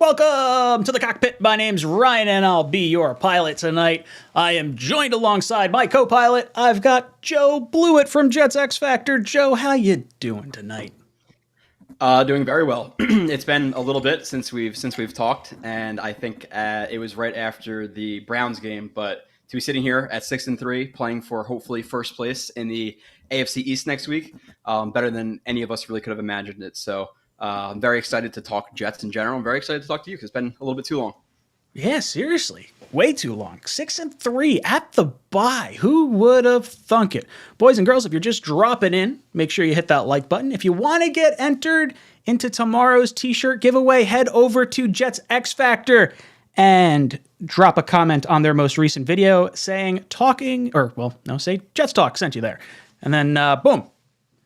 Welcome to the cockpit. My name's Ryan, and I'll be your pilot tonight. I am joined alongside my co-pilot. I've got Joe Blewett from Jets X Factor. Joe, how you doing tonight? Doing very well. It's been a little bit since we've talked, and I think it was right after the Browns game. But to be sitting here at 6-3, playing for hopefully first place in the AFC East next week, better than any of us really could have imagined it. So I'm very excited to talk Jets in general. I'm very excited to talk to you because it's been a little bit too long. Yeah, seriously. Way too long. 6-3 at the bye. Who would have thunk it? Boys and girls, if you're just dropping in, make sure you hit that like button. If you want to get entered into tomorrow's t-shirt giveaway, head over to Jets X Factor and drop a comment on their most recent video saying say Jets Talk sent you there. And then boom.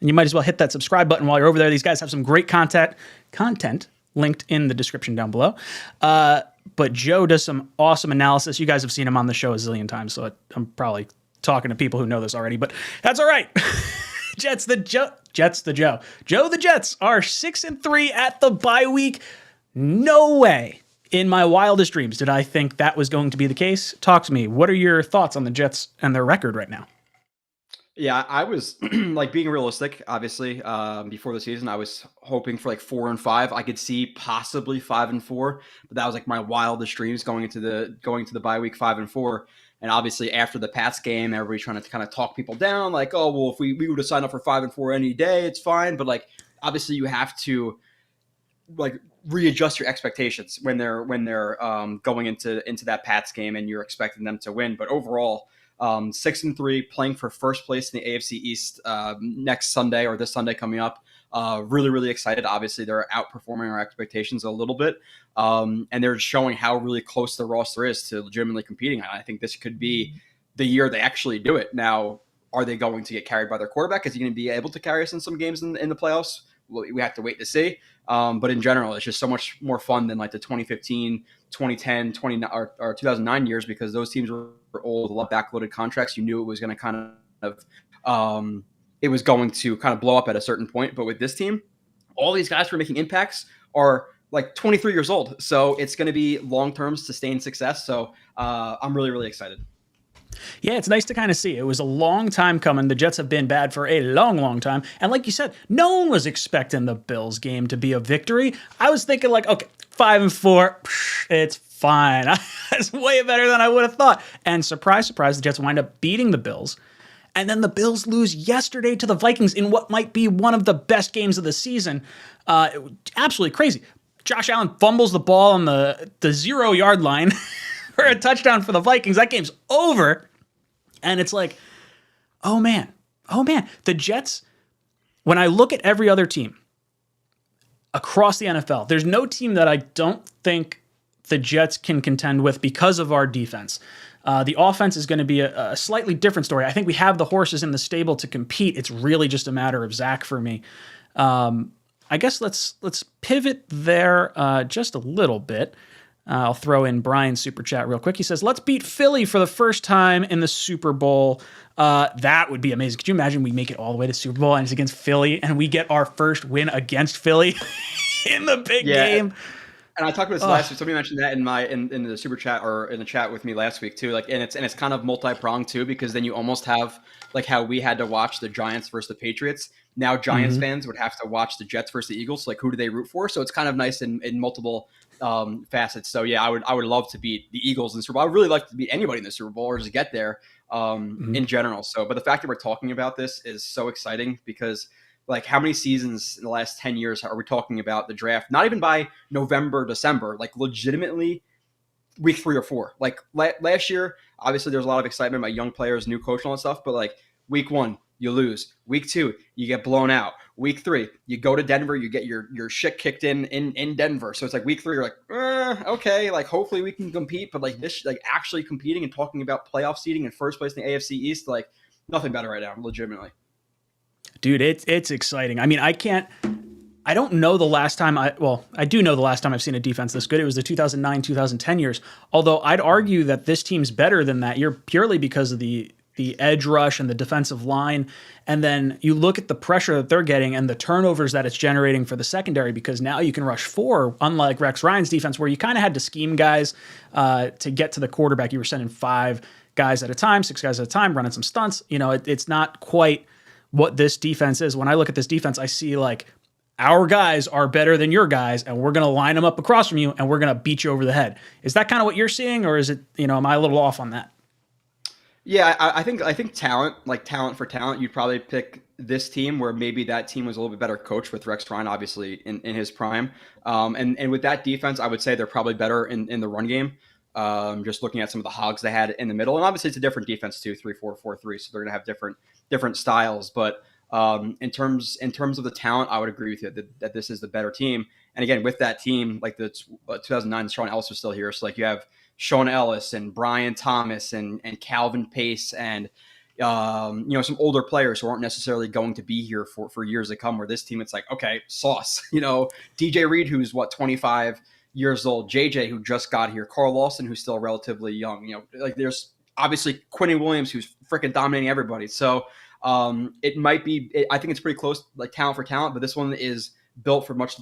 And you might as well hit that subscribe button while you're over there. These guys have some great content linked in the description down below. But Joe does some awesome analysis. You guys have seen him on the show a zillion times, so I'm probably talking to people who know this already, but that's all right. Joe the Jets are 6-3 at the bye week. No way in my wildest dreams did I think that was going to be the case. Talk to me. What are your thoughts on the Jets and their record right now? Yeah, I was like being realistic. Obviously, before the season, I was hoping for like 4-5. I could see possibly 5-4, but that was like my wildest dreams going into the bye week 5-4. And obviously, after the Pats game, everybody trying to kind of talk people down, like, oh well, if we would have signed up for 5-4 any day, it's fine. But like, obviously, you have to like readjust your expectations when they're going into that Pats game and you're expecting them to win. But overall, 6-3, playing for first place in the AFC East next Sunday or this Sunday coming up. Really, really excited. Obviously, they're outperforming our expectations a little bit, and they're showing how really close the roster is to legitimately competing. I think this could be the year they actually do it. Now, are they going to get carried by their quarterback? Is he going to be able to carry us in some games in the playoffs? We have to wait to see. But in general, it's just so much more fun than like the 2015, 2010, 2009 years, because those teams were old, a lot of backloaded contracts. You knew it was going to kind of blow up at a certain point. But with this team, all these guys who are making impacts are like 23 years old. So it's going to be long-term sustained success. So I'm really, really excited. Yeah, it's nice to kind of see. It was a long time coming. The Jets have been bad for a long, long time. And like you said, no one was expecting the Bills game to be a victory. I was thinking like, okay, 5-4, it's fine. That's way better than I would have thought. And surprise, surprise, the Jets wind up beating the Bills. And then the Bills lose yesterday to the Vikings in what might be one of the best games of the season. Absolutely crazy. Josh Allen fumbles the ball on the 0-yard line for a touchdown for the Vikings. That game's over. And it's like, oh man. The Jets, when I look at every other team across the NFL, there's no team that I don't think the Jets can contend with because of our defense. The offense is going to be a slightly different story. I think we have the horses in the stable to compete. It's really just a matter of Zach for me. I guess let's pivot there just a little bit. I'll throw in Brian's super chat real quick. He says, let's beat Philly for the first time in the Super Bowl. That would be amazing. Could you imagine we make it all the way to Super Bowl and it's against Philly and we get our first win against Philly in the big game? And I talked about this last week. Somebody mentioned that in the super chat or in the chat with me last week too. Like, and it's kind of multi-pronged too, because then you almost have like how we had to watch the Giants versus the Patriots. Now Giants fans would have to watch the Jets versus the Eagles. So like, who do they root for? So it's kind of nice in multiple facets. So yeah, I would love to beat the Eagles in the Super Bowl. I would really like to beat anybody in the Super Bowl or just get there in general. So, but the fact that we're talking about this is so exciting because like how many seasons in the last 10 years are we talking about the draft? Not even by November, December, like legitimately week 3 or 4. Like last year, obviously there's a lot of excitement about young players, new coach and all that stuff. But like week 1, you lose. Week 2, you get blown out. Week 3, you go to Denver, you get your shit kicked in Denver. So it's like week 3, you're like, okay, like hopefully we can compete. But like this, like actually competing and talking about playoff seeding in first place in the AFC East, like nothing better right now, legitimately. Dude, it's exciting. I mean, I don't know the last time I do know the last time I've seen a defense this good. It was the 2009, 2010 years. Although I'd argue that this team's better than that year purely because of the the edge rush and the defensive line. And then you look at the pressure that they're getting and the turnovers that it's generating for the secondary, because now you can rush 4, unlike Rex Ryan's defense, where you kind of had to scheme guys to get to the quarterback. You were sending 5 guys at a time, 6 guys at a time, running some stunts. It's not quite what this defense is. When I look at this defense, I see like, our guys are better than your guys, and we're going to line them up across from you, and we're going to beat you over the head. Is that kind of what you're seeing, or is it, am I a little off on that? Yeah, I think talent, like talent for talent, you'd probably pick this team where maybe that team was a little bit better coached with Rex Ryan, obviously in his prime. And with that defense, I would say they're probably better in the run game. Just looking at some of the hogs they had in the middle, and obviously it's a different defense too, 3-4-4-3, so they're going to have different styles. But in terms of the talent, I would agree with you that this is the better team. And again, with that team, like the 2009, Sean Ellis was still here, so like you have Sean Ellis and Brian Thomas and Calvin Pace and some older players who aren't necessarily going to be here for years to come. Where this team, it's like, okay, Sauce, DJ Reed, who's 25 years old, JJ, who just got here, Carl Lawson, who's still relatively young. Like there's obviously Quinnen Williams, who's freaking dominating everybody. So it might be, I think it's pretty close, like talent for talent, but this one is built for much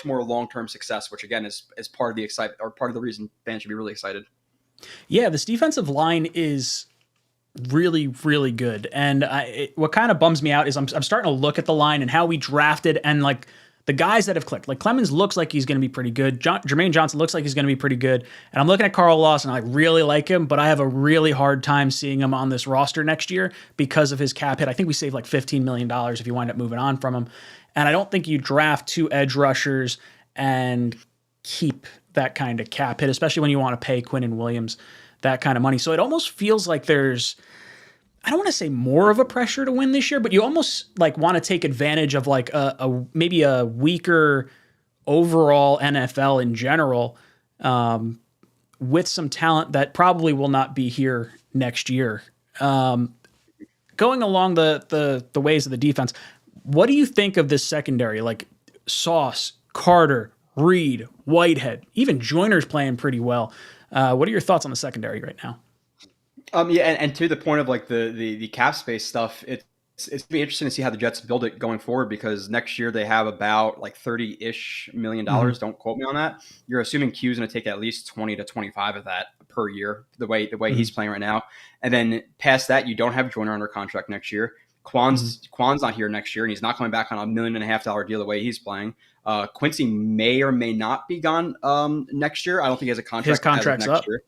more long-term success, which again is part of the excitement, or part of the reason fans should be really excited. Yeah, this defensive line is really, really good. And what kind of bums me out is I'm starting to look at the line and how we drafted, and like the guys that have clicked. Like Clemens looks like he's going to be pretty good. Jermaine Johnson looks like he's going to be pretty good. And I'm looking at Carl Lawson, I really like him, but I have a really hard time seeing him on this roster next year because of his cap hit. I think we saved like $15 million if you wind up moving on from him. And I don't think you draft 2 edge rushers and keep that kind of cap hit, especially when you want to pay Quinnen Williams that kind of money. So it almost feels like there's, I don't want to say more of a pressure to win this year, but you almost like want to take advantage of like maybe a weaker overall NFL in general, with some talent that probably will not be here next year. Going along the ways of the defense, what do you think of this secondary? Like Sauce, Carter, Reed, Whitehead, even Joyner's playing pretty well. What are your thoughts on the secondary right now? Yeah, and to the point of like the cap space stuff, it's gonna be interesting to see how the Jets build it going forward, because next year they have about like $30-ish million. Mm-hmm. Don't quote me on that. You're assuming Q's going to take at least 20 to 25 of that per year, the way mm-hmm. he's playing right now. And then past that, you don't have Joyner under contract next year. Quan's not here next year, and he's not coming back on $1.5 million deal the way he's playing. Quincy may or may not be gone next year. I don't think he has a contract. His contract's next up. Year.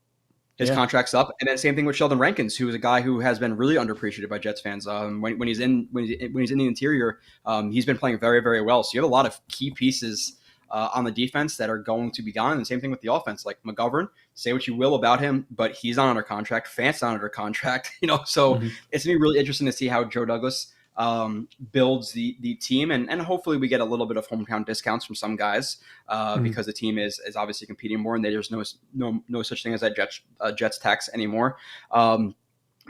His contract's up, and then same thing with Sheldon Rankins, who is a guy who has been really underappreciated by Jets fans. When he's in the interior, he's been playing very, very well. So you have a lot of key pieces on the defense that are going to be gone, and same thing with the offense. Like McGovern, say what you will about him, but he's not under contract. Fant's not under contract. So it's gonna be really interesting to see how Joe Douglas builds the team, and hopefully we get a little bit of hometown discounts from some guys because the team is obviously competing more, and there's no such thing as that Jets tax anymore. But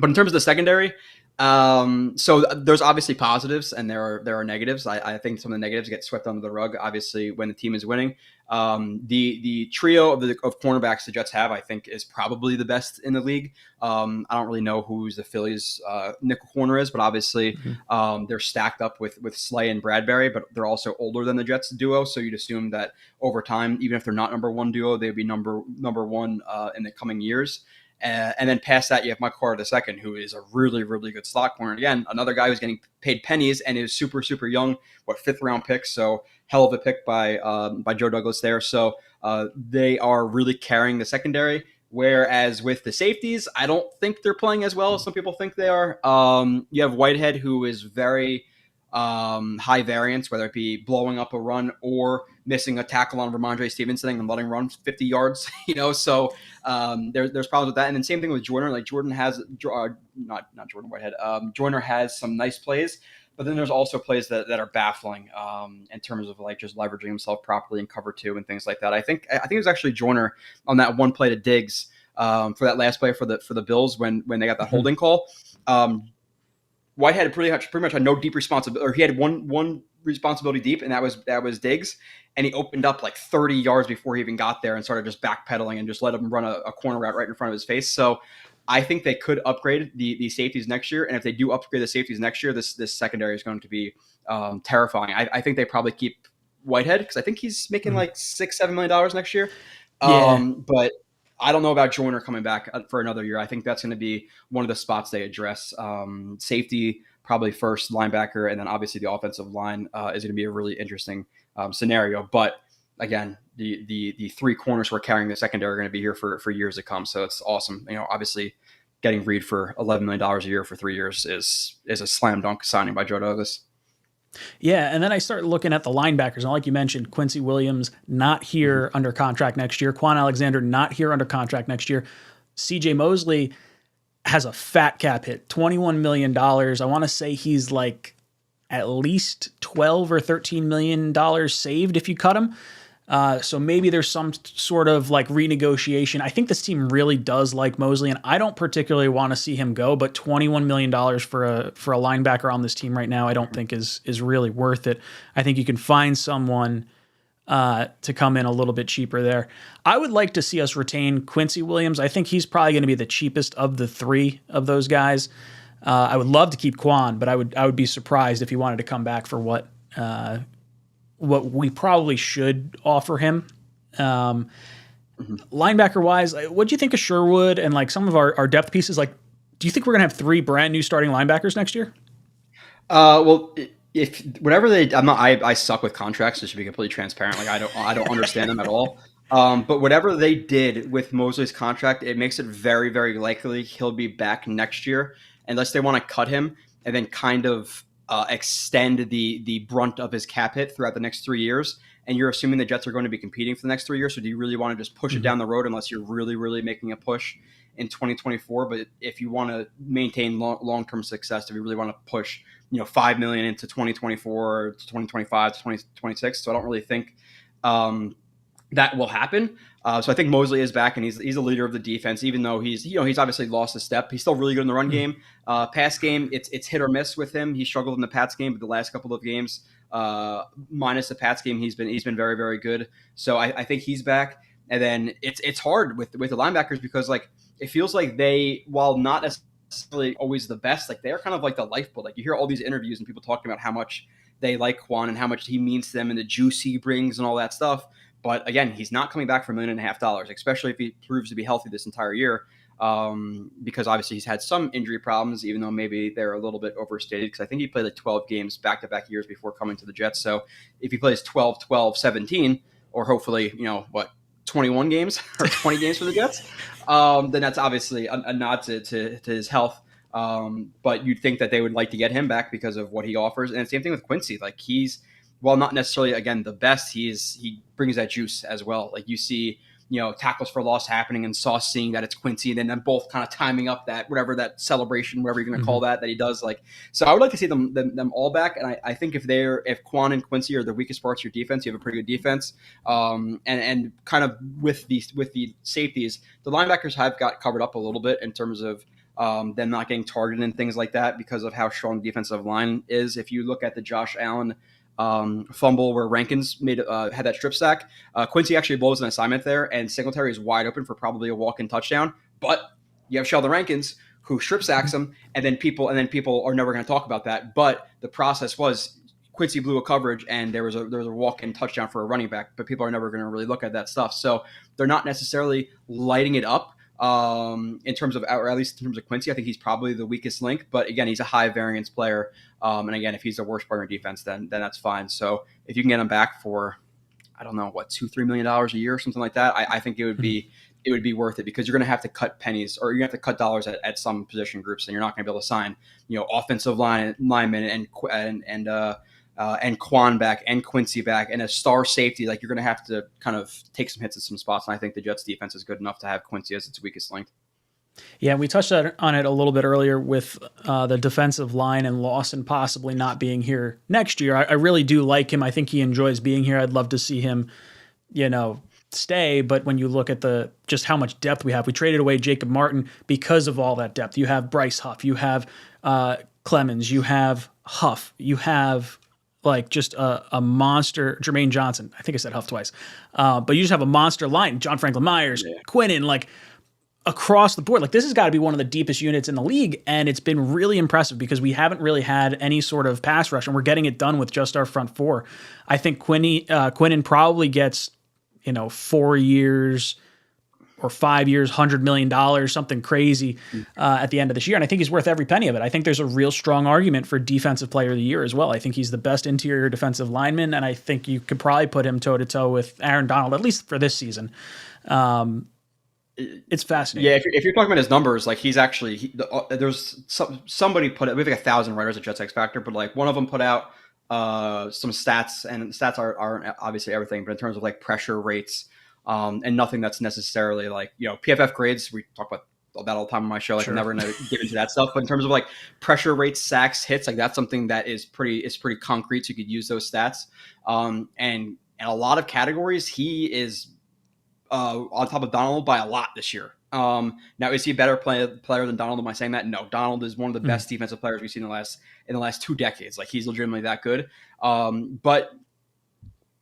in terms of the secondary, so there's obviously positives and there are negatives. I think some of the negatives get swept under the rug, obviously, when the team is winning. The trio of cornerbacks the Jets have, I think, is probably the best in the league. I don't really know who's the Phillies nickel corner is, but obviously they're stacked up with Slay and Bradbury, but they're also older than the Jets duo. So you'd assume that over time, even if they're not number one duo, they'd be number one in the coming years. And then past that, you have Mike Carter II, who is a really, really good slot corner. Again, another guy who's getting paid pennies and is super, super young, 5th round pick. So hell of a pick by Joe Douglas there. So they are really carrying the secondary. Whereas with the safeties, I don't think they're playing as well as some people think they are. You have Whitehead, who is very high variance, whether it be blowing up a run or missing a tackle on Ramondre Stevenson and letting run 50 yards, so there's problems with that. And then same thing with Joyner. Like Jordan has not Jordan Whitehead. Joyner has some nice plays, but then there's also plays that are baffling in terms of like just leveraging himself properly in cover 2 and things like that. I think it was actually Joyner on that one play to Diggs for that last play for the Bills when they got that holding call. Whitehead pretty much had no deep responsibility, or he had one responsibility deep, and that was Diggs, and he opened up like 30 yards before he even got there and started just backpedaling and just let him run a corner route right in front of his face. So I think they could upgrade the safeties next year, and if they do upgrade the safeties next year, this secondary is going to be terrifying. I think they probably keep Whitehead because I think he's making like $6-7 million next year. Yeah. But I don't know about Joyner coming back for another year. I think that's going to be one of the spots they address. Safety probably first, linebacker, and then obviously the offensive line is going to be a really interesting scenario. But again, the three corners who are carrying the secondary are going to be here for years to come. So it's awesome. Obviously getting Reed for $11 million a year for 3 years is a slam dunk signing by Joe Douglas. Yeah, and then I start looking at the linebackers. And like you mentioned, Quincy Williams not here under contract next year. Quan Alexander not here under contract next year. CJ Mosley has a fat cap hit, $21 million. I want to say he's like at least $12 or $13 million saved if you cut him. So maybe there's some sort of like renegotiation. I think this team really does like Mosley, and I don't particularly want to see him go, but $21 million for a linebacker on this team right now, I don't think is really worth it. I think you can find someone to come in a little bit cheaper there. I would like to see us retain Quincy Williams. I think he's probably going to be the cheapest of the three of those guys. I would love to keep Quan, but I would be surprised if he wanted to come back for what we probably should offer him. Linebacker wise, what do you think of Sherwood and like some of our depth pieces? Like, do you think we're gonna have three brand new starting linebackers next year? Well, if whatever I suck with contracts, just to be completely transparent. Like I don't understand them at all. But whatever they did with Mosley's contract, it makes it very, very likely he'll be back next year, unless they want to cut him and then kind of extend the brunt of his cap hit throughout the next 3 years. And you're assuming the Jets are going to be competing for the next 3 years. So do you really want to just push it down the road unless you're really, really making a push in 2024? But if you want to maintain long-term success, if you really want to push, $5 million into 2024 to 2025 to 2026. So I don't really think that will happen. So I think Mosley is back, and he's a leader of the defense, even though he's obviously lost a step. He's still really good in the run game. Pass game, it's hit or miss with him. He struggled in the Pats game, but the last couple of games, minus the Pats game, he's been very, very good. So I think he's back. And then it's hard with the linebackers because like it feels like they, while not necessarily always the best, like they're kind of like the lifeblood. Like you hear all these interviews and people talking about how much they like Quan and how much he means to them and the juice he brings and all that stuff. But again, he's not coming back for $1.5 million, especially if he proves to be healthy this entire year, because obviously he's had some injury problems, even though maybe they're a little bit overstated, because I think he played like 12 games back-to-back years before coming to the Jets. So if he plays 12, 12, 17, or hopefully, 21 games or 20 games for the Jets, then that's obviously a nod to his health. But you'd think that they would like to get him back because of what he offers. And same thing with Quincy. Like while not necessarily, again, the best, he brings that juice as well. Like you see, tackles for loss happening and Sauce seeing that it's Quincy, and then them both kind of timing up that celebration, whatever you're going to call that he does. Like, so I would like to see them all back. And I think if Quan and Quincy are the weakest parts of your defense, you have a pretty good defense. And kind of with the safeties, the linebackers have got covered up a little bit in terms of them not getting targeted and things like that because of how strong the defensive line is. If you look at the Josh Allen fumble where Rankins had that strip sack, Quincy actually blows an assignment there, and Singletary is wide open for probably a walk-in touchdown. But you have Sheldon Rankins who strip sacks him, and then people are never going to talk about that. But the process was Quincy blew a coverage, and there was a walk-in touchdown for a running back. But people are never going to really look at that stuff, so they're not necessarily lighting it up. In terms of, or at least in terms of Quincy, I think he's probably the weakest link. But again, he's a high variance player. And again, if he's the worst player in defense, then that's fine. So if you can get him back for, I don't know, $2-3 million a year or something like that, I think it would be worth it, because you're going to have to cut pennies, or you have to cut dollars at some position groups, and you're not going to be able to sign, offensive linemen and Quan back and Quincy back and a star safety. Like, you're going to have to kind of take some hits at some spots. And I think the Jets defense is good enough to have Quincy as its weakest link. Yeah, we touched on it a little bit earlier with the defensive line and Lawson possibly not being here next year. I really do like him. I think he enjoys being here. I'd love to see him, stay. But when you look at just how much depth we have, we traded away Jacob Martin because of all that depth. You have Bryce Huff, you have Clemens, you have Huff, you have like just a monster, Jermaine Johnson. I think I said Huff twice. But you just have a monster line. John Franklin Myers, Quinnen, like across the board. Like this has got to be one of the deepest units in the league, and it's been really impressive because we haven't really had any sort of pass rush, and we're getting it done with just our front four. I think Quinnen probably gets 4 years or 5 years, $100 million, something crazy at the end of this year. And I think he's worth every penny of it. I think there's a real strong argument for defensive player of the year as well. I think he's the best interior defensive lineman, and I think you could probably put him toe to toe with Aaron Donald, at least for this season. It's fascinating. Yeah, if you're talking about his numbers, like he's actually there's somebody put it. We have like 1,000 writers at Jets X Factor, but like one of them put out some stats, and stats aren't obviously everything, but in terms of like pressure rates. And nothing that's necessarily like, PFF grades, we talk about that all the time on my show. Like, sure. I'm never going to get into that stuff. But in terms of like pressure rates, sacks, hits, like that's something that is pretty concrete. So you could use those stats. And in a lot of categories, he is on top of Donald by a lot this year. Now, is he a better player than Donald? Am I saying that? No, Donald is one of the best defensive players we've seen in the last 2 decades. Like he's legitimately that good. But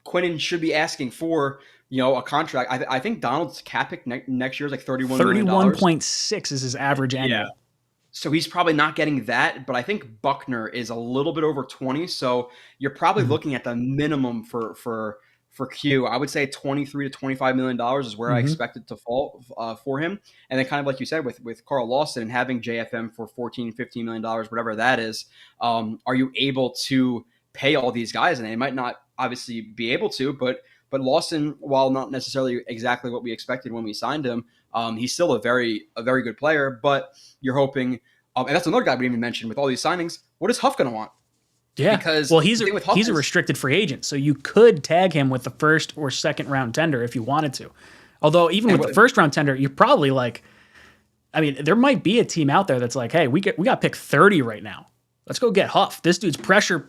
Quinnen should be asking for, a contract. I think Donald's cap pick next year is like $31 million. 31.6 is his average annual. Yeah. So he's probably not getting that, but I think Buckner is a little bit over 20. So you're probably looking at the minimum for Q. I would say $23 to $25 million is where I expect it to fall for him. And then kind of like you said with Carl Lawson and having JFM for $14, $15 million, whatever that is, are you able to pay all these guys? And they might not obviously be able to, but Lawson, while not necessarily exactly what we expected when we signed him, he's still a very good player. But you're hoping, and that's another guy we didn't even mention with all these signings. What is Huff going to want? Yeah, because he's a restricted free agent, so you could tag him with the first or second round tender if you wanted to. Although even with the first round tender, you're probably like, there might be a team out there that's like, hey, we got pick 30 right now. Let's go get Huff. This dude's pressure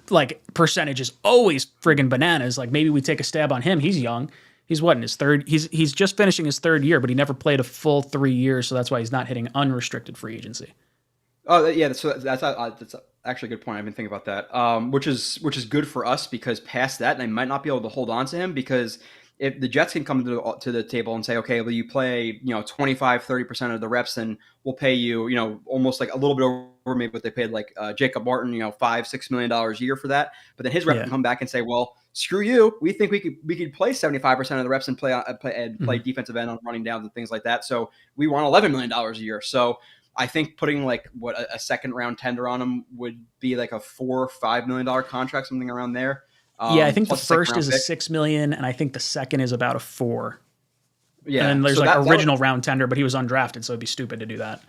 percentage is always friggin' bananas. Like maybe we take a stab on him. He's young. He's what, in his third? He's just finishing his 3rd year, but he never played a full 3 years, so that's why he's not hitting unrestricted free agency. Oh yeah, so that's actually a good point. I've been thinking about that, which is good for us because past that they might not be able to hold on to him because if the Jets can come to the table and say, okay, well, you play 25-30% of the reps, then we'll pay you almost like a little bit over maybe what they paid like Jacob Martin $5-6 million a year for that. But then his rep can come back and say, well, screw you. We think we could play 75% of the reps and play defensive end on running downs and things like that. So we want $11 million a year. So I think putting a second round tender on him would be like a $4 or $5 million contract, something around there. I think the first is a $6 million, and I think the second is about a $4 million. Yeah, and then there's original round tender, but he was undrafted, so it'd be stupid to do that.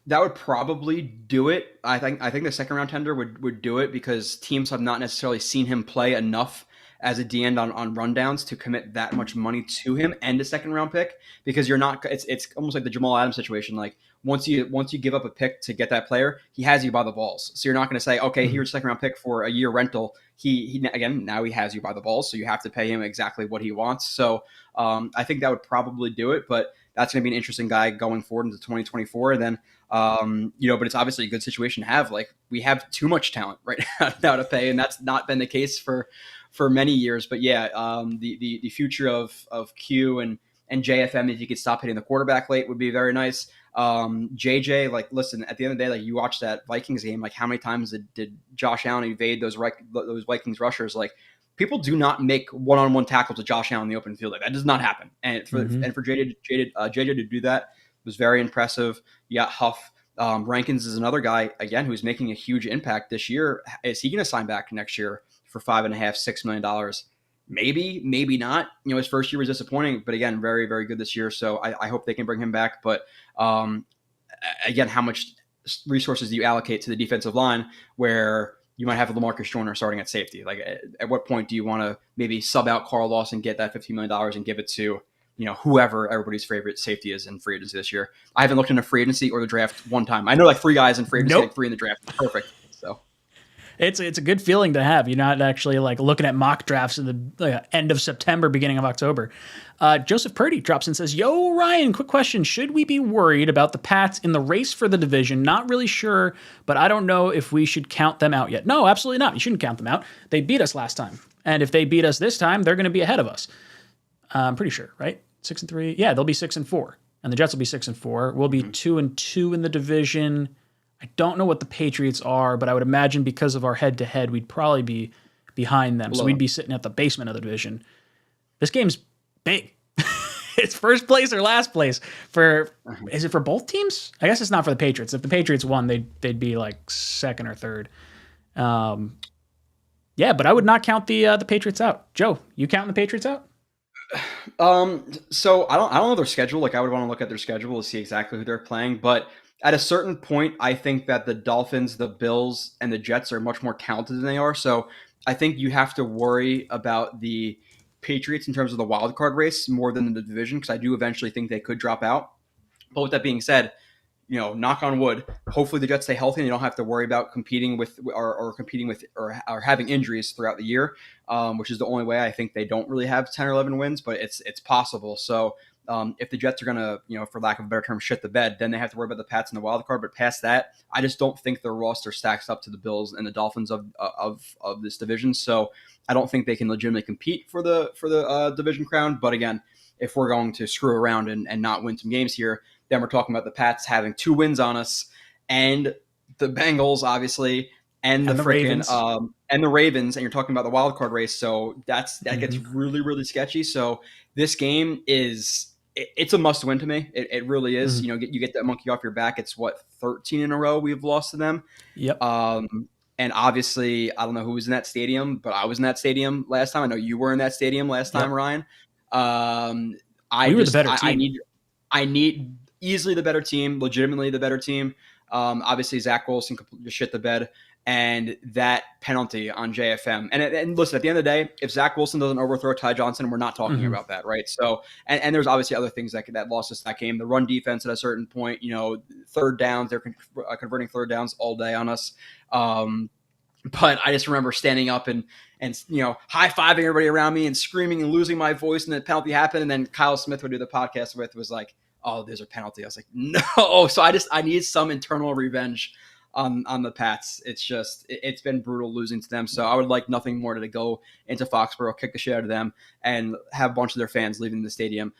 That would probably do it. I think the second round tender would do it because teams have not necessarily seen him play enough as a D end on rundowns to commit that much money to him and a second round pick because you're not. It's almost like the Jamal Adams situation. Like once you give up a pick to get that player, he has you by the balls. So you're not going to say, okay, here's a second round pick for a year rental. He again, now he has you by the balls, so you have to pay him exactly what he wants. So I think that would probably do it, but that's going to be an interesting guy going forward into 2024. And then, but it's obviously a good situation to have. Like we have too much talent right now to pay, and that's not been the case for many years. But yeah, the future of Q and JFM, if you could stop hitting the quarterback late, would be very nice. JJ, like, listen, at the end of the day, like you watch that Vikings game, like how many times did Josh Allen evade those Vikings rushers? Like people do not make one-on-one tackles with Josh Allen in the open field. Like that does not happen. And for JJ to do that was very impressive. You got Huff. Rankins is another guy again who's making a huge impact this year. Is he going to sign back next year for $5.5-6 million? Maybe not. His first year was disappointing, but again, very, very good this year. So I hope they can bring him back. But again, how much resources do you allocate to the defensive line where you might have LaMarcus Joyner starting at safety? Like at what point do you want to maybe sub out Carl Lawson, get that $15 million and give it to whoever everybody's favorite safety is in free agency this year? I haven't looked into free agency or the draft one time. I know like 3 guys in free agency, like 3 in the draft. Perfect. So. It's a good feeling to have. You're not actually like looking at mock drafts in the end of September, beginning of October. Joseph Purdy drops in and says, yo, Ryan, quick question. Should we be worried about the Pats in the race for the division? Not really sure, but I don't know if we should count them out yet. No, absolutely not. You shouldn't count them out. They beat us last time. And if they beat us this time, they're going to be ahead of us. I'm pretty sure, right? 6-3. Yeah, they'll be 6-4. and the Jets will be 6-4. We'll be 2-2 in the division. I don't know what the Patriots are, but I would imagine because of our head-to-head, we'd probably be behind them. So we'd be sitting at the basement of the division. This game's big. It's first place or last place for. Is it for both teams? I guess it's not for the Patriots. If the Patriots won, they'd be like second or third. Yeah, but I would not count the Patriots out. Joe, you counting the Patriots out? So I don't know their schedule. Like I would want to look at their schedule to see exactly who they're playing. But at a certain point, I think that the Dolphins, the Bills, and the Jets are much more talented than they are. So I think you have to worry about the Patriots in terms of the wild card race more than the division, because I do eventually think they could drop out. But with that being said, knock on wood, hopefully the Jets stay healthy and they don't have to worry about competing with or having injuries throughout the year, which is the only way I think they don't really have 10 or 11 wins, but it's possible. So if the Jets are going to, for lack of a better term, shit the bed, then they have to worry about the Pats and the wild card. But past that, I just don't think their roster stacks up to the Bills and the Dolphins of this division. So I don't think they can legitimately compete for the division crown. But again, if we're going to screw around and not win some games here, then we're talking about the Pats having 2 wins on us, and the Bengals, obviously, and the freaking and the Ravens, and you're talking about the wild card race. So that gets really, really sketchy. So this game it's a must win to me. It really is. You get that monkey off your back. It's 13 in a row we've lost to them. Yep. And obviously, I don't know who was in that stadium, but I was in that stadium last time. I know you were in that stadium last time, Ryan. We were the better team. I need easily the better team, legitimately the better team. Obviously, Zach Wilson could just shit the bed, and that penalty on JFM. And listen, at the end of the day, if Zach Wilson doesn't overthrow Ty Johnson, we're not talking about that, right? So, and there's obviously other things that lost us that game. The run defense at a certain point, third downs, they're converting third downs all day on us. But I just remember standing up and high-fiving everybody around me and screaming and losing my voice, and the penalty happened. And then Kyle Smith, would do the podcast with, was like, "Oh, there's a penalty." I was like, "No!" So I need some internal revenge on the Pats. It's been brutal losing to them. So I would like nothing more to go into Foxborough, kick the shit out of them, and have a bunch of their fans leaving the stadium,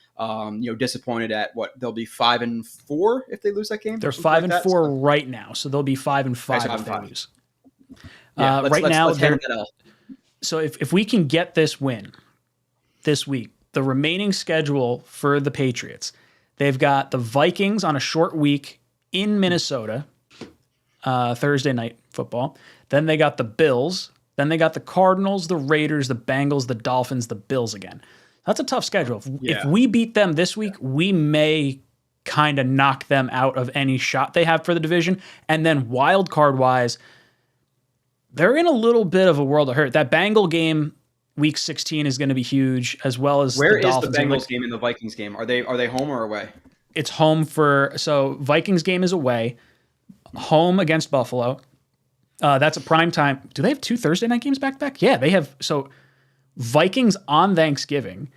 disappointed at what they'll be 5-4 if they lose that game. They're 5-4 right now, so they'll be 5-5 if they lose. Yeah, let's hammer that out. So if we can get this win this week, the remaining schedule for the Patriots, they've got the Vikings on a short week in Minnesota, Thursday night football. Then they got the Bills. Then they got the Cardinals, the Raiders, the Bengals, the Dolphins, the Bills again. That's a tough schedule. If we beat them this week, we may kind of knock them out of any shot they have for the division. And then wild card wise, they're in a little bit of a world of hurt. That Bengal game, week 16, is going to be huge, as well as where the Dolphins. The Bengals game and the Vikings game? Are they home or away? It's home so Vikings game is away, home against Buffalo. That's a prime time. Do they have 2 Thursday night games back to back? Yeah, they have. So Vikings on Thanksgiving,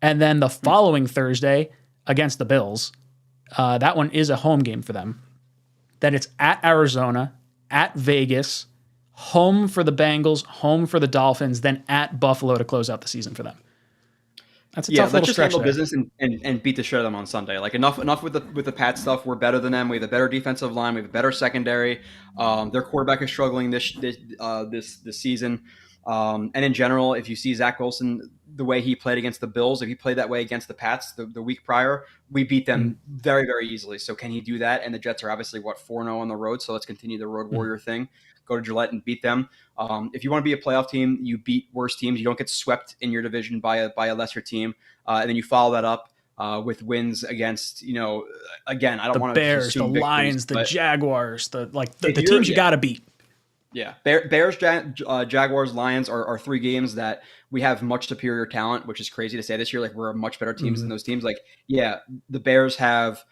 and then the following Thursday against the Bills. That one is a home game for them. Then it's at Arizona, at Vegas, home for the Bengals, home for the Dolphins, then at Buffalo to close out the season for them. That's a tough little stretch. Let's just handle business and beat the shit out of them on Sunday. Like enough with the Pat stuff. We're better than them. We have a better defensive line. We have a better secondary. Their quarterback is struggling this season. And in general, if you see Zach Wilson, the way he played against the Bills, if he played that way against the Pats the week prior, we beat them very, very easily. So can he do that? And the Jets are obviously 4-0 on the road. So let's continue the road warrior thing. Go to Gillette and beat them. If you want to be a playoff team, you beat worse teams. You don't get swept in your division by a lesser team. And then you follow that up with wins against, again, I don't want to the Bears, the Lions, the Jaguars, the teams you got to beat. Yeah. Bears, Jaguars, Lions are 3 games that we have much superior talent, which is crazy to say this year. Like we're much better teams than those teams. Like, yeah, the Bears have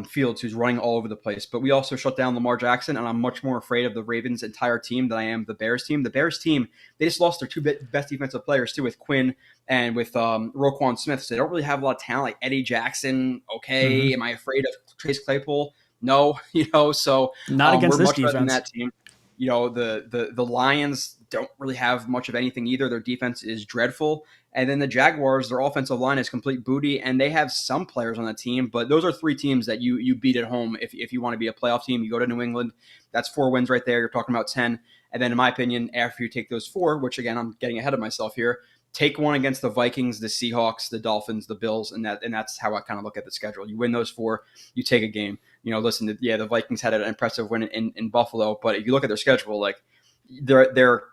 Fields, who's running all over the place. But we also shut down Lamar Jackson, and I'm much more afraid of the Ravens' entire team than I am the Bears team. The Bears team, they just lost their 2 best defensive players, too, with Quinn and with Roquan Smith. So they don't really have a lot of talent, like Eddie Jackson. Okay, am I afraid of Chase Claypool? No, so not against we're this much better than defense. that team. The Lions don't really have much of anything either. Their defense is dreadful. And then the Jaguars, their offensive line is complete booty, and they have some players on the team. But those are three teams that you beat at home. If you want to be a playoff team, you go to New England. That's 4 wins right there. You're talking about 10. And then in my opinion, after you take those 4, which again, I'm getting ahead of myself here, take one against the Vikings, the Seahawks, the Dolphins, the Bills, and that's how I kind of look at the schedule. You win those 4, you take a game. Listen, the Vikings had an impressive win in Buffalo, but if you look at their schedule, like they're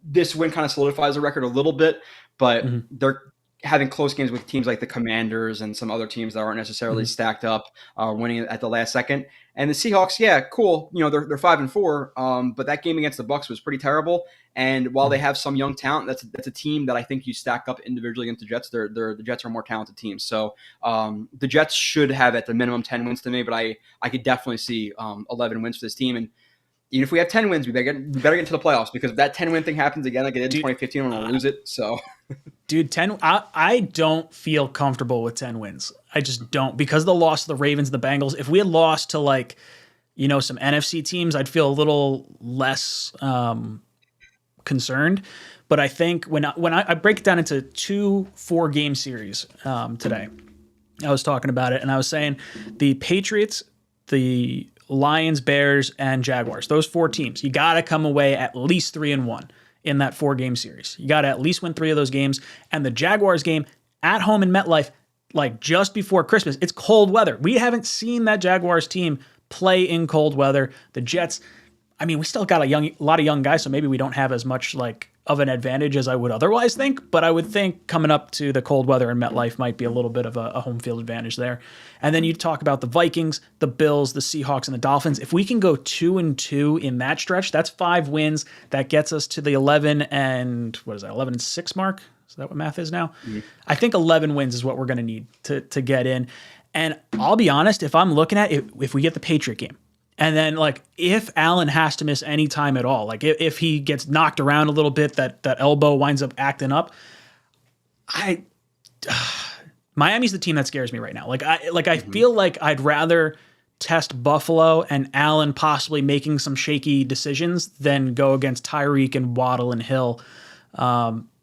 this win kind of solidifies the record a little bit, but they're having close games with teams like the Commanders and some other teams that aren't necessarily stacked up, winning at the last second. And the Seahawks, yeah, cool. They're 5-4, but that game against the Bucs was pretty terrible. And while they have some young talent, that's a team that I think you stack up individually against the Jets. The Jets are a more talented team. So the Jets should have at the minimum 10 wins to me, but I could definitely see 11 wins for this team. And even if we have 10 wins, we better get into the playoffs, because if that 10-win thing happens again like it did in 2015, I'm going to lose it. So, dude, 10. I don't feel comfortable with 10 wins. I just don't, because of the loss to the Ravens and the Bengals. If we had lost to some NFC teams, I'd feel a little less concerned. But I think when I break it down into 2 4-game series today, I was talking about it and I was saying the Patriots, the Lions, Bears, and Jaguars, those 4 teams, you got to come away at least 3-1 in that 4-game series. You got to at least win 3 of those games. And the Jaguars game at home in MetLife, like just before Christmas, it's cold weather. We haven't seen that Jaguars team play in cold weather. The Jets, I mean, we still got a lot of young guys, so maybe we don't have as much of an advantage as I would otherwise think, but I would think coming up to the cold weather in MetLife might be a little bit of a home field advantage there. And then you talk about the Vikings, the Bills, the Seahawks, and the Dolphins. If we can go 2-2 in that stretch, that's 5 wins. That gets us to the 11-6 mark. Is that what math is now? Mm-hmm. I think 11 wins is what we're going to need to get in. And I'll be honest, if I'm looking at it, if we get the Patriot game, and then if Allen has to miss any time at all, if he gets knocked around a little bit, that elbow winds up acting up, Miami's the team that scares me right now. I feel like I'd rather test Buffalo and Allen possibly making some shaky decisions than go against Tyreek and Waddle and Hill.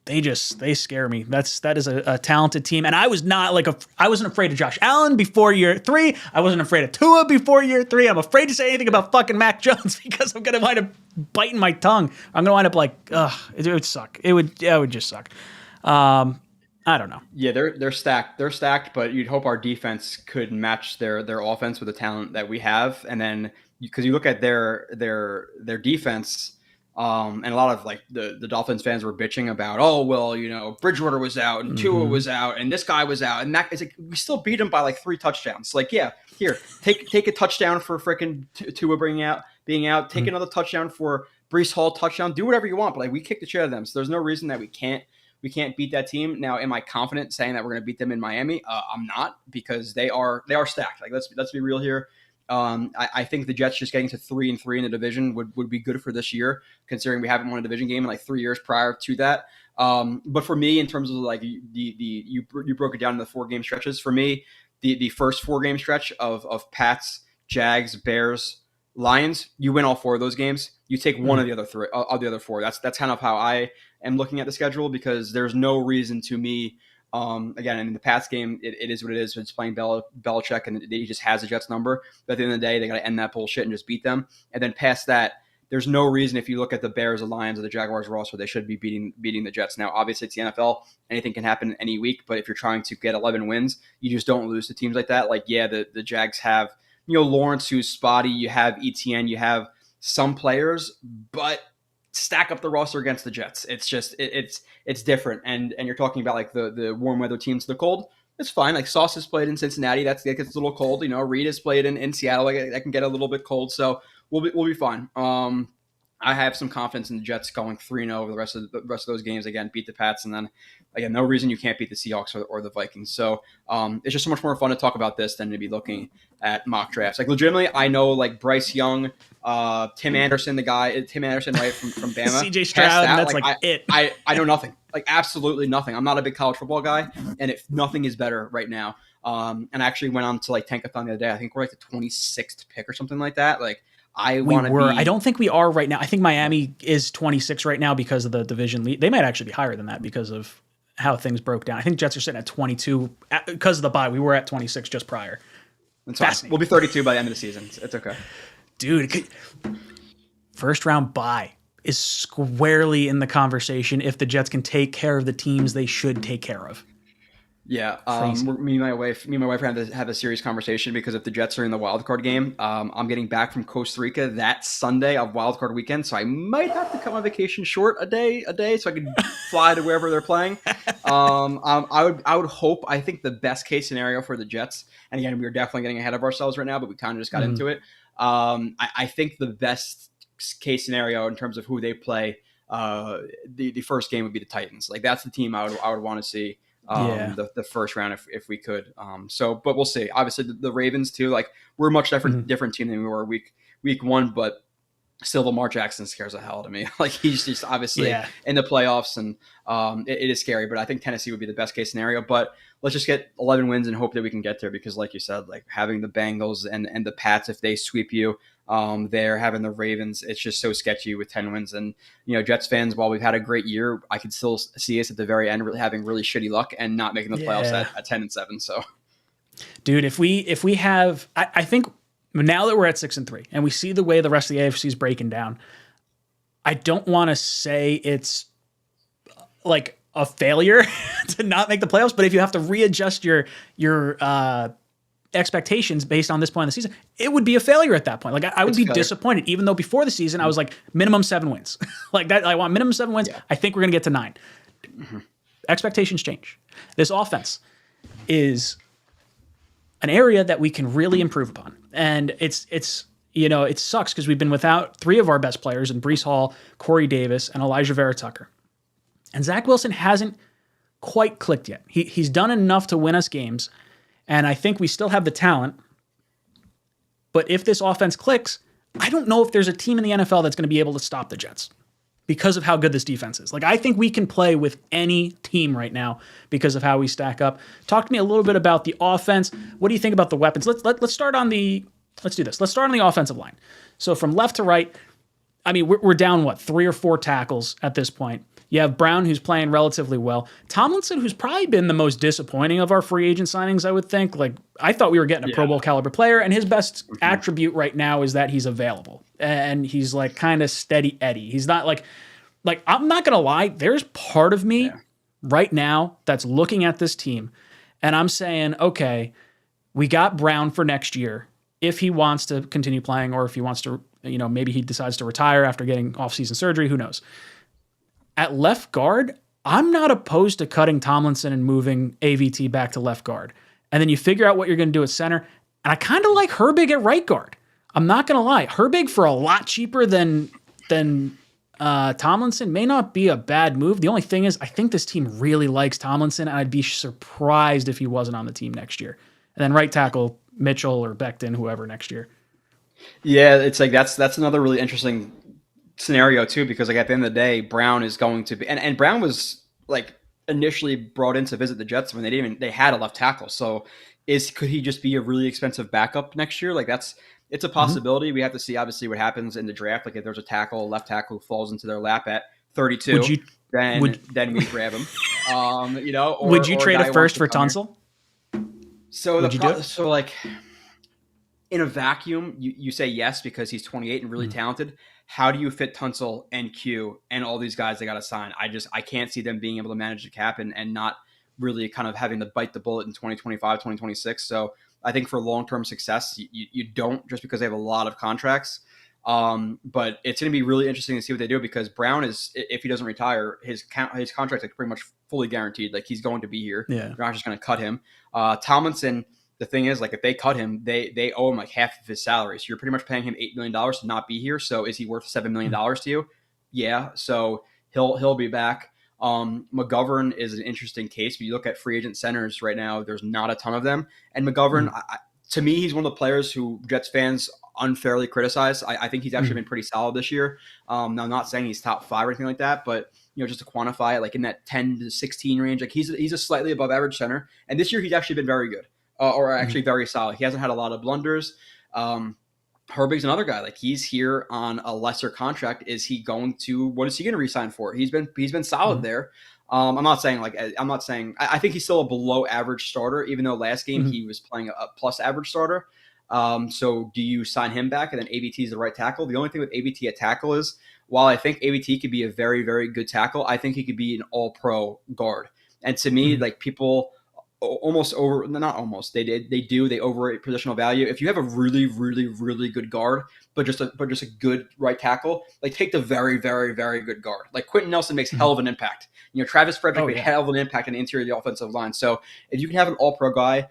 They scare me. That is a talented team. And I was I wasn't afraid of Josh Allen before year 3. I wasn't afraid of Tua before year 3. I'm afraid to say anything about fucking Mac Jones because I'm going to wind up biting my tongue. I'm going to wind up it would suck. It would just suck. I don't know. Yeah, they're stacked. They're stacked, but you'd hope our defense could match their offense with the talent that we have. And then because you look at their defense, and a lot of the Dolphins fans were bitching about, Bridgewater was out and Tua was out and this guy was out, and that is we still beat them by 3 touchdowns. Here, take a touchdown for freaking Tua being out. Take another touchdown for Breece Hall touchdown. Do whatever you want, but we kicked the shit out of them. So there's no reason that we can't beat that team. Now, am I confident saying that we're going to beat them in Miami? I'm not, because they are stacked. Let's be real here. I think the Jets just getting to 3-3 in the division would be good for this year, considering we haven't won a division game in 3 years prior to that. But for me, in terms of you broke it down into the 4-game stretches. For me, the first 4-game stretch of Pats, Jags, Bears, Lions, you win all 4 of those games. You take one of the other 4. That's kind of how I am looking at the schedule, because there's no reason to me. Again, in the Pats game, it is what it is. It's playing Belichick, and he just has the Jets number. But at the end of the day, they got to end that bullshit and just beat them. And then past that, there's no reason, if you look at the Bears, the Lions, or the Jaguars roster, they should be beating the Jets. Now, obviously, it's the NFL. Anything can happen any week. But if you're trying to get 11 wins, you just don't lose to teams like that. The Jags have Lawrence, who's spotty. You have ETN. You have some players, but stack up the roster against the Jets. It's just it's different. And you're talking about the warm weather teams, the cold. It's fine. Sauce has played in Cincinnati. That gets a little cold. Reed has played in Seattle. That can get a little bit cold. So we'll be fine. I have some confidence in the Jets going 3-0 over the rest of those games. Again, beat the Pats, and then again, no reason you can't beat the Seahawks or the Vikings. So it's just so much more fun to talk about this than to be looking at mock drafts. Legitimately, I know Bryce Young, Tim Anderson, right from Bama, CJ Stroud. That's it. I know nothing. Absolutely nothing. I'm not a big college football guy, and if nothing is better right now. And I actually went on to Tankathon the other day. I think we're the 26th pick or something like that. I We want to were. I be. don't think we are right now. I think Miami is 26 right now because of the division lead. They might actually be higher than that because of how things broke down. I think Jets are sitting at 22 because of the bye. We were at 26 just prior. It's fine. We'll Fascinating. be 32 by the end of the season. It's okay. Dude, first round bye is squarely in the conversation if the Jets can take care of the teams they should take care of. Yeah, Crazy. me and my wife have a serious conversation because if the Jets are in the wild card game, I'm getting back from Costa Rica that Sunday of wild card weekend, so I might have to cut my vacation short a day, so I can fly to wherever they're playing. I would hope. I think the best case scenario for the Jets, and again, we're definitely getting ahead of ourselves right now, but we kind of just got into it. I think the best case scenario in terms of who they play, the first game would be the Titans. Like that's the team I would want to see. Yeah. The first round if we could. But we'll see. Obviously, the Ravens too. Like we're a much different team than we were week one, but still, Lamar Jackson scares the hell out of me. Like he's just obviously in the playoffs, and it is scary. But I think Tennessee would be the best case scenario. But let's just get 11 wins and hope that we can get there because, like you said, like having the Bengals and the Pats if they sweep you. They're having the Ravens. It's just so sketchy with 10 wins. And, Jets fans, while we've had a great year, I could still see us at the very end really having really shitty luck and not making the playoffs at 10-7. So, dude, if we have, I think now that we're at 6-3 and we see the way the rest of the AFC is breaking down, I don't want to say it's like a failure to not make the playoffs, but if you have to readjust your expectations based on this point in the season, it would be a failure at that point. Like I would be disappointed, even though before the season I was like minimum 7 wins. Like that, I want minimum 7 wins. Yeah. I think we're gonna get to 9. Expectations change. This offense is an area that we can really improve upon, and it sucks because we've been without 3 of our best players in Breece Hall, Corey Davis, and Elijah Vera Tucker, and Zach Wilson hasn't quite clicked yet. He's done enough to win us games. And I think we still have the talent. But if this offense clicks, I don't know if there's a team in the NFL that's going to be able to stop the Jets because of how good this defense is. Like, I think we can play with any team right now because of how we stack up. Talk to me a little bit about the offense. What do you think about the weapons? Let's start on the let's do this. Let's start on the offensive line. So from left to right, I mean, we're down 3 or 4 tackles at this point. You have Brown, who's playing relatively well. Tomlinson, who's probably been the most disappointing of our free agent signings, I would think. Like, I thought we were getting a Pro Bowl caliber player, and his best attribute right now is that he's available. And he's like kind of steady Eddie. He's not like I'm not going to lie, there's part of me right now that's looking at this team, and I'm saying, okay, we got Brown for next year if he wants to continue playing or if he wants to, maybe he decides to retire after getting off-season surgery, who knows. At left guard, I'm not opposed to cutting Tomlinson and moving AVT back to left guard. And then you figure out what you're going to do at center. And I kind of like Herbig at right guard. I'm not going to lie. Herbig for a lot cheaper than Tomlinson may not be a bad move. The only thing is I think this team really likes Tomlinson, and I'd be surprised if he wasn't on the team next year. And then right tackle, Mitchell or Becton, whoever next year. Yeah, it's like that's another really interesting scenario too, because like at the end of the day, Brown is going to be, and Brown was like initially brought in to visit the Jets when they had a left tackle. So could he just be a really expensive backup next year? Like it's a possibility. We have to see obviously what happens in the draft. Like if there's a left tackle who falls into their lap at 32, then we grab him. Would you trade a first for Tunsil? So like in a vacuum, you say yes because he's 28 and really talented. How do you fit Tunsil and Q and all these guys they got to sign? I can't see them being able to manage the cap and not really kind of having to bite the bullet in 2025, 2026. So I think for long-term success, you don't, just because they have a lot of contracts. But it's going to be really interesting to see what they do, because Brown is, if he doesn't retire, his contract is pretty much fully guaranteed. Like he's going to be here. Yeah. They're not just going to cut him. Tomlinson, the thing is, like, if they cut him, they owe him like half of his salary. So you're pretty much paying him $8 million to not be here. So is he worth $7 million to you? Yeah. So he'll be back. McGovern is an interesting case, but you look at free agent centers right now, there's not a ton of them. And McGovern, to me, he's one of the players who Jets fans unfairly criticize. I think he's actually been pretty solid this year. Now, I'm not saying he's top 5 or anything like that, but just to quantify it, like in that 10 to 16 range, like he's a slightly above average center. And this year he's actually been very good. Or actually very solid. He hasn't had a lot of blunders. Herbig's another guy. Like he's here on a lesser contract. Is he going to? What is he going to resign for? He's been solid Mhm. there. I'm not saying like I'm not saying I think he's still a below average starter. Even though last game Mhm. he was playing a plus average starter. So do you sign him back and then ABT is the right tackle? The only thing with ABT at tackle is while I think ABT could be a very very good tackle, I think he could be an all pro guard. And to me, Mhm. like people almost over not almost they overrate positional value. If you have a really really really good guard but just a good right tackle, like take the very very very good guard. Like Quentin Nelson makes hell Mhm. of an impact. Travis Frederick Oh made yeah. hell of an impact in the interior of the offensive line. So if you can have an all pro guy,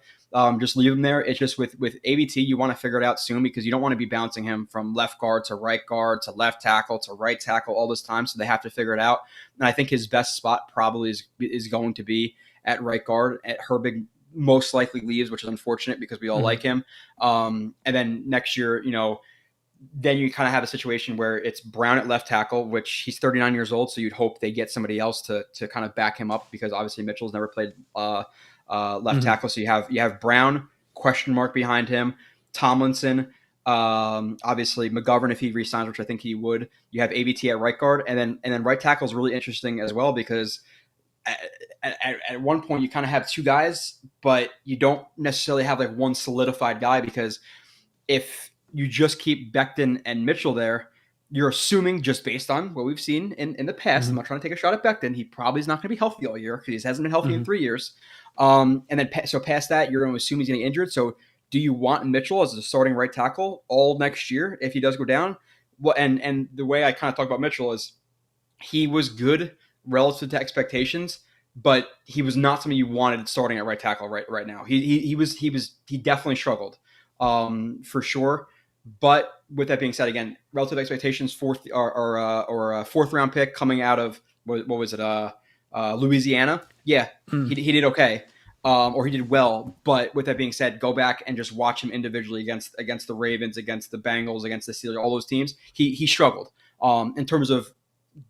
just leave him there. It's just with ABT, you want to figure it out soon because you don't want to be bouncing him from left guard to left tackle to right tackle all this time. So they have to figure it out. And I think his best spot probably is going to be at right guard. At Herbig most likely leaves, which is unfortunate because we all Mhm. like him. And then next year, then you kind of have a situation where it's Brown at left tackle, which he's 39 years old, so you'd hope they get somebody else to kind of back him up because obviously Mitchell's never played left Mhm. tackle. So you have Brown question mark behind him, Tomlinson, obviously McGovern if he resigns, which I think he would. You have ABT at right guard, and then right tackle is really interesting as well because at one point you kind of have two guys, but you don't necessarily have like one solidified guy because if you just keep Becton and Mitchell there, you're assuming just based on what we've seen in the past. I'm Mhm. not trying to take a shot at Becton. He probably is not going to be healthy all year because he hasn't been healthy in Mhm. 3 years. And then so past that, you're going to assume he's getting injured. So do you want Mitchell as a starting right tackle all next year if he does go down? Well, and the way I kind of talk about Mitchell is he was good relative to expectations, but he was not something you wanted starting at right tackle right now. He definitely struggled, for sure. But with that being said, again, relative expectations, fourth round pick coming out of what was it, Louisiana? Yeah, Mhm. he did okay, or he did well. But with that being said, go back and just watch him individually against the Ravens, against the Bengals, against the Steelers, all those teams. He struggled in terms of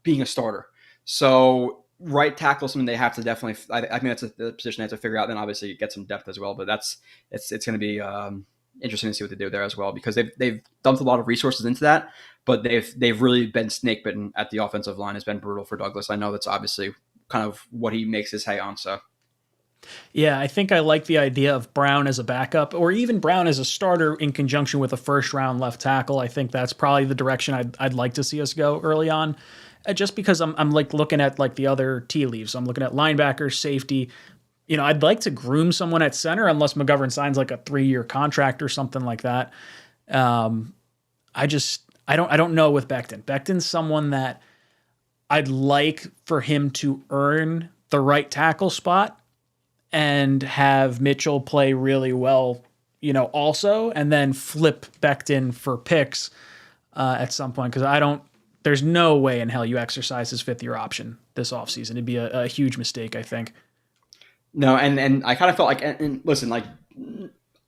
being a starter. So right tackle is something they have to definitely. I think that's the position they have to figure out. Then obviously get some depth as well. But it's going to be interesting to see what they do there as well because they've dumped a lot of resources into that, but they've really been snake bitten at the offensive line. It's been brutal for Douglas. I know that's obviously kind of what he makes his hay on. So Yeah, I think I like the idea of Brown as a backup or even Brown as a starter in conjunction with a first round left tackle. I think that's probably the direction I'd like to see us go early on. Just because I'm like looking at like the other tea leaves. I'm looking at linebacker, safety. I'd like to groom someone at center unless McGovern signs like a 3-year contract or something like that. Um, I don't know with Becton. Becton's someone that I'd like for him to earn the right tackle spot and have Mitchell play really well, also, and then flip Becton for picks at some point because there's no way in hell you exercise his 5th year option this offseason. It'd be a huge mistake, I think. no, and I kind of felt like and listen, like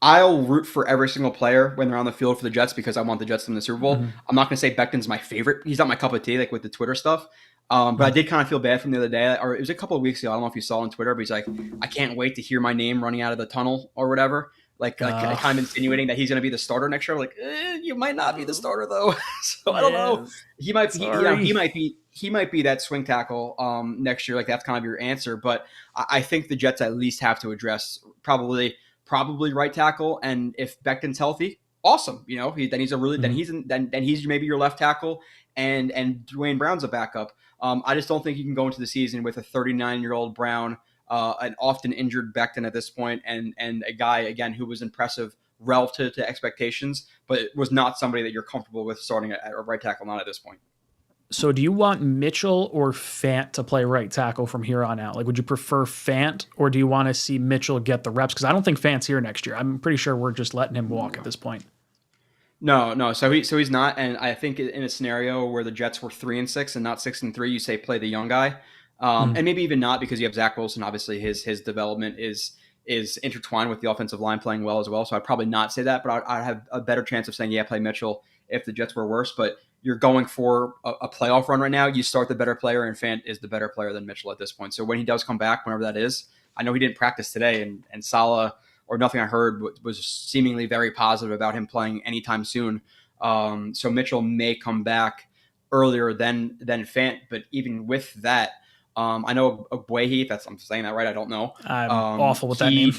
I'll root for every single player when they're on the field for the Jets because I want the Jets to win the Super Bowl. Mm-hmm. I'm not going to say Becton's my favorite. He's not my cup of tea, like with the Twitter stuff. But I Mm-hmm. did kind of feel bad from the other day, or it was a couple of weeks ago. I don't know if you saw on Twitter, but he's like, I can't wait to hear my name running out of the tunnel or whatever. Like Uh, kind of insinuating that he's going to be the starter next year. Like, you might not be the starter though. So I don't know. yes. He might, he Sorry. might be that swing tackle next year. Like that's kind of your answer. But I think the Jets at least have to address probably right tackle. And if Becton's healthy, awesome. Then he's a really Mm-hmm. then he's maybe your left tackle, and Dwayne Brown's a backup. I just don't think you can go into the season with a 39-year-old Brown, an often injured Becton at this point, and a guy again who was impressive relative to expectations, but it was not somebody that you're comfortable with starting at right tackle. Not at this point. So, do you want Mitchell or Fant to play right tackle from here on out? Like, would you prefer Fant, or do you want to see Mitchell get the reps? Because I don't think Fant's here next year. I'm pretty sure we're just letting him walk at this point. No, no. So he's not, and I think in a scenario where the Jets were 3-6 and not 6-3, you say play the young guy, Mm. and maybe even not because you have Zach Wilson. Obviously, his development is intertwined with the offensive line playing well as well. So I'd probably not say that, but I'd have a better chance of saying yeah, play Mitchell if the Jets were worse. But you're going for a playoff run right now. You start the better player, and Fant is the better player than Mitchell at this point. So when he does come back, whenever that is, I know he didn't practice today, and Salah or nothing I heard was seemingly very positive about him playing anytime soon. So Mitchell may come back earlier than Fant, but even with that, I know 𝐒𝐫𝐢, if I'm saying that right, I don't know. I'm awful with that name.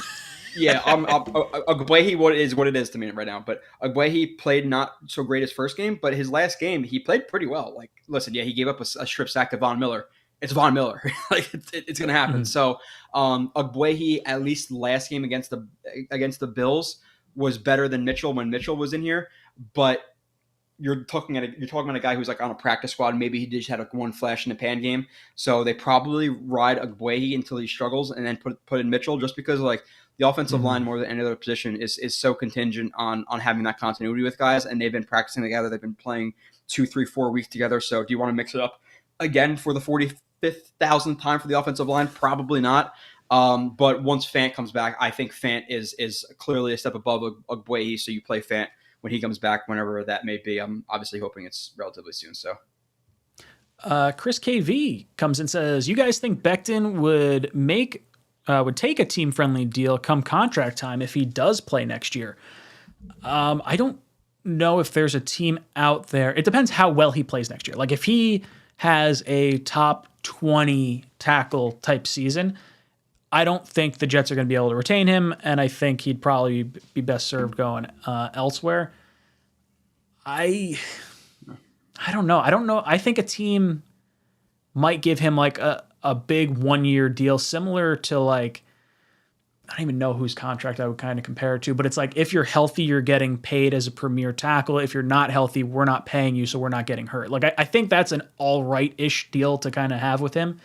Yeah, 𝐒𝐿𝐲𝐄 what it is to me right now. But 𝐒𝐿𝐲 played not so great his first game, but his last game he played pretty well. Like, listen, yeah, he gave up a strip sack to Von Miller. It's Von Miller. Like, it's going to happen. Mhm. So 𝐒𝐿𝐲, at least last game against the Bills, was better than Mitchell when Mitchell was in here. But you're talking about a guy who's like on a practice squad. Maybe he just had a one flash in the pan game. So they probably ride 𝐒𝐲𝐲 until he struggles and then put in Mitchell, just because like the offensive line more than any other position is so contingent on having that continuity with guys, and they've been practicing together. They've been playing 2, 3, 4 weeks together. So do you want to mix it up again for the 45,000th time for the offensive line? Probably not. But once Fant comes back, I think Fant is clearly a step above 𝐒𝐲𝐲. So you play Fant when he comes back, whenever that may be. I'm obviously hoping it's relatively soon. So, Chris KV comes and says, "You guys think Becton would take a team-friendly deal come contract time if he does play next year?" I don't know if there's a team out there. It depends how well he plays next year. Like, if he has a top 20 tackle type season, I don't think the Jets are going to be able to retain him, and I think he'd probably be best served going elsewhere. I don't know. I think a team might give him like a big 1-year deal, similar to like, I don't even know whose contract I would kind of compare it to, but it's like, if you're healthy, you're getting paid as a premier tackle. If you're not healthy, we're not paying you, so we're not getting hurt. Like, I think that's an all right-ish deal to kind of have with him.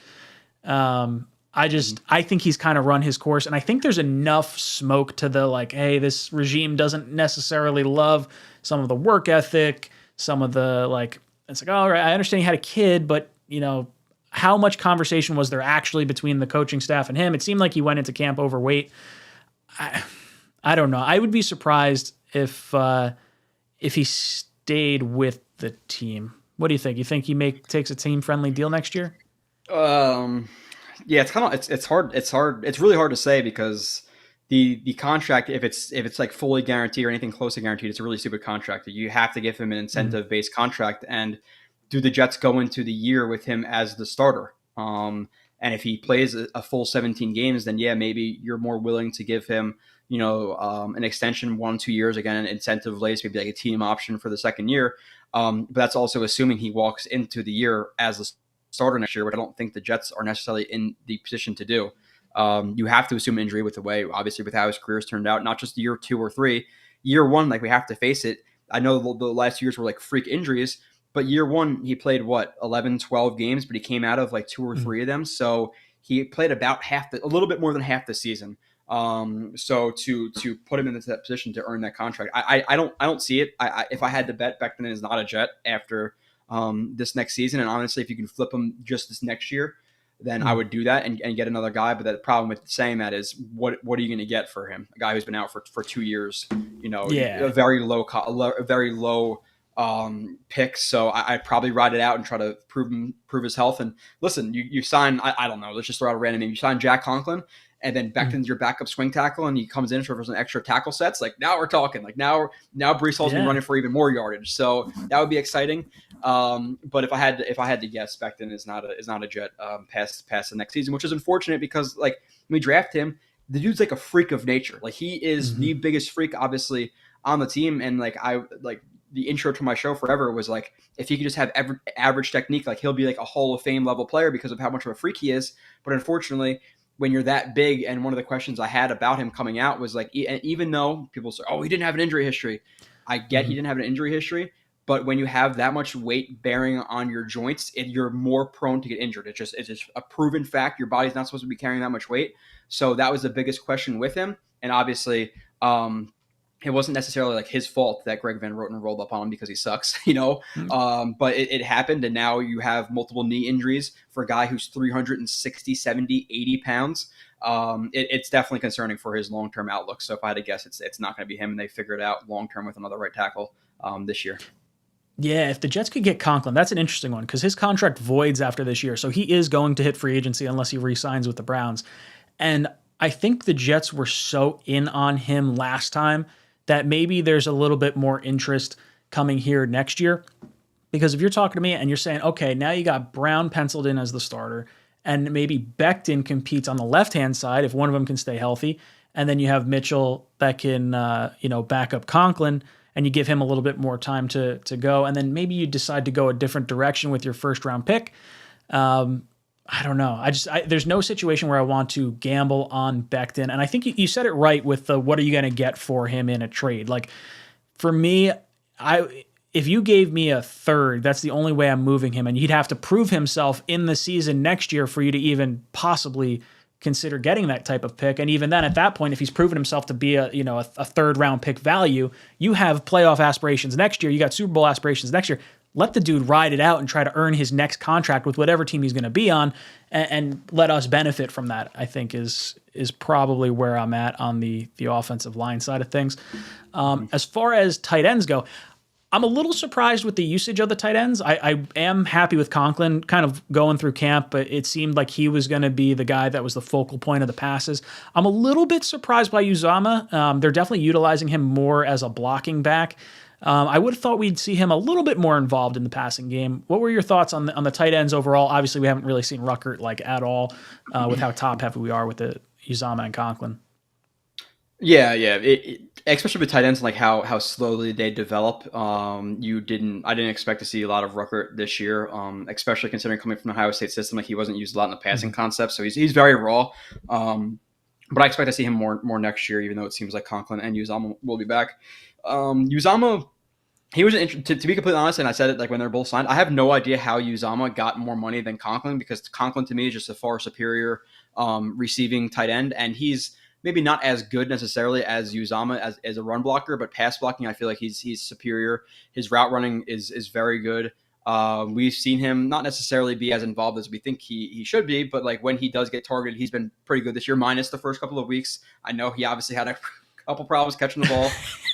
I think he's kind of run his course, and I think there's enough smoke to the like, hey, this regime doesn't necessarily love some of the work ethic, some of the like, it's like, all right, I understand you had a kid, but you know, how much conversation was there actually between the coaching staff and him? It seemed like he went into camp overweight. I don't know. I would be surprised if he stayed with the team. What do you think? You think he takes a team-friendly deal next year? Yeah, it's hard. It's really hard to say, because the contract, if it's like fully guaranteed or anything close to guaranteed, it's a really stupid contract. You have to give him an incentive-based contract. And do the Jets go into the year with him as the starter? And if he plays a full 17 games, then yeah, maybe you're more willing to give him, an extension 1-2 years, again, incentive based, maybe like a team option for the second year. But that's also assuming he walks into the year as the starter next year, which I don't think the Jets are necessarily in the position to do. You have to assume injury with how his career's turned out, not just year 2 or 3. Year 1, like, we have to face it. I know the last years were like freak injuries, but year 1, he played 11, 12 games, but he came out of like 2 or 3 of them. So he played about a little bit more than half the season. So to put him into that position to earn that contract, I don't see it. If I had to bet, Becton is not a Jet after this next season. And honestly, if you can flip him just this next year, then I would do that and get another guy. But the problem with saying that is, what are you going to get for him? A guy who's been out for 2 years, a very low pick. So I'd probably ride it out and try to prove his health. And listen, you sign, I don't know, let's just throw out a random name. You sign Jack Conklin, and then Becton's your backup swing tackle, and he comes in for some extra tackle sets. Like, now we're talking. Like, now Breece Hall's been running for even more yardage. So that would be exciting. But if I had to guess, Becton is not a Jet past the next season, which is unfortunate, because like, when we draft him, the dude's like a freak of nature. Like, he is the biggest freak, obviously, on the team. And like, the intro to my show forever was like, if he could just have average technique, like, he'll be like a Hall of Fame level player because of how much of a freak he is. But unfortunately, when you're that big, and one of the questions I had about him coming out was like, even though people say, oh, he didn't have an injury history, I get he didn't have an injury history, but when you have that much weight bearing on your joints, you're more prone to get injured. It's just a proven fact. Your body's not supposed to be carrying that much weight. So that was the biggest question with him. And obviously, it wasn't necessarily like his fault that Greg Van Roten rolled up on him because he sucks, but it happened. And now you have multiple knee injuries for a guy who's 360, 70, 80 pounds. It's definitely concerning for his long-term outlook. So if I had to guess, it's not going to be him, and they figure it out long-term with another right tackle this year. Yeah, if the Jets could get Conklin, that's an interesting one, because his contract voids after this year. So he is going to hit free agency unless he re-signs with the Browns. And I think the Jets were so in on him last time that maybe there's a little bit more interest coming here next year. Because if you're talking to me and you're saying, okay, now you got Brown penciled in as the starter, and maybe Becton competes on the left-hand side if one of them can stay healthy, and then you have Mitchell that can, back up Conklin, and you give him a little bit more time to go, and then maybe you decide to go a different direction with your first-round pick. I don't know. There's no situation where I want to gamble on Becton, and I think you said it right with the what are you going to get for him in a trade. Like for me, if you gave me a third, that's the only way I'm moving him, and he'd have to prove himself in the season next year for you to even possibly consider getting that type of pick. And even then, at that point, if he's proven himself to be a third round pick value, you have playoff aspirations next year. You got Super Bowl aspirations next year. Let the dude ride it out and try to earn his next contract with whatever team he's going to be on, and let us benefit from that. I think is probably where I'm at on the offensive line side of things. As far as tight ends go, I'm a little surprised with the usage of the tight ends. I am happy with Conklin kind of going through camp, but it seemed like he was going to be the guy that was the focal point of the passes. I'm a little bit surprised by 𝐒𝐮𝐬𝐫𝐢𝐻𝐿. They're definitely utilizing him more as a blocking back. I would have thought we'd see him a little bit more involved in the passing game. What were your thoughts on the tight ends overall? Obviously, we haven't really seen Ruckert like at all with how top heavy we are with the 𝐒𝐮𝐬𝐫𝐢𝐻𝐿 and Conklin. Yeah. Especially with tight ends, like how slowly they develop. I didn't expect to see a lot of Ruckert this year, especially considering coming from the Ohio State system. Like he wasn't used a lot in the passing concept, so he's very raw. But I expect to see him more next year, even though it seems like Conklin and 𝐒𝐮𝐬𝐫𝐢𝐻𝐿 will be back. 𝐒𝐮𝐬𝐫𝐢𝐻𝐿, he was to be completely honest, and I said it like when they're both signed. I have no idea how 𝐒𝐮𝐬𝐫𝐢𝐻𝐿 got more money than Conklin, because Conklin to me is just a far superior receiving tight end, and he's maybe not as good necessarily as 𝐒𝐮𝐬𝐫𝐢𝐻𝐿 as a run blocker, but pass blocking, I feel like he's superior. His route running is very good. We've seen him not necessarily be as involved as we think he should be, but like when he does get targeted, he's been pretty good this year, minus the first couple of weeks. I know he obviously had a couple problems catching the ball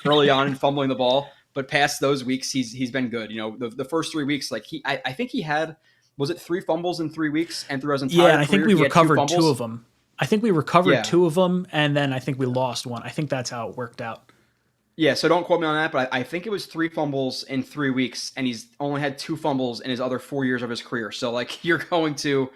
early on and fumbling the ball, but past those weeks, he's been good. The first 3 weeks, like I think he had, was it 3 fumbles in 3 weeks, and through his entire and I think we recovered 2 of them. I think we recovered 2 of them, and then I think we lost 1. I think that's how it worked out. Yeah, so don't quote me on that, but I think it was 3 fumbles in 3 weeks, and he's only had 2 fumbles in his other 4 years of his career. So, like, you're going to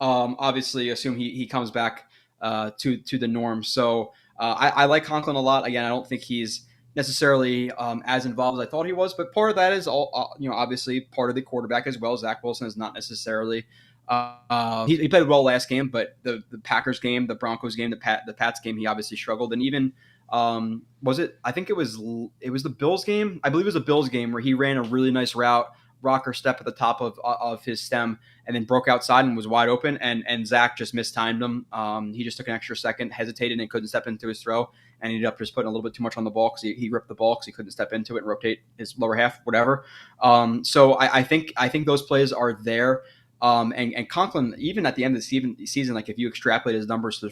obviously assume he comes back to the norm. So I like Conklin a lot. Again, I don't think he's necessarily as involved as I thought he was, but part of that is obviously part of the quarterback as well. Zach Wilson is not necessarily. He played well last game, but the Packers game, the Broncos game, the Pats game, he obviously struggled. And even was it? I think it was the Bills game. I believe it was the Bills game where he ran a really nice route, rocker step at the top of his stem, and then broke outside and was wide open. And Zach just mistimed him. He just took an extra second, hesitated, and couldn't step into his throw, and ended up just putting a little bit too much on the ball because he ripped the ball because he couldn't step into it and rotate his lower half, whatever. So I think those plays are there. And Conklin, even at the end of the season, like if you extrapolate his numbers to the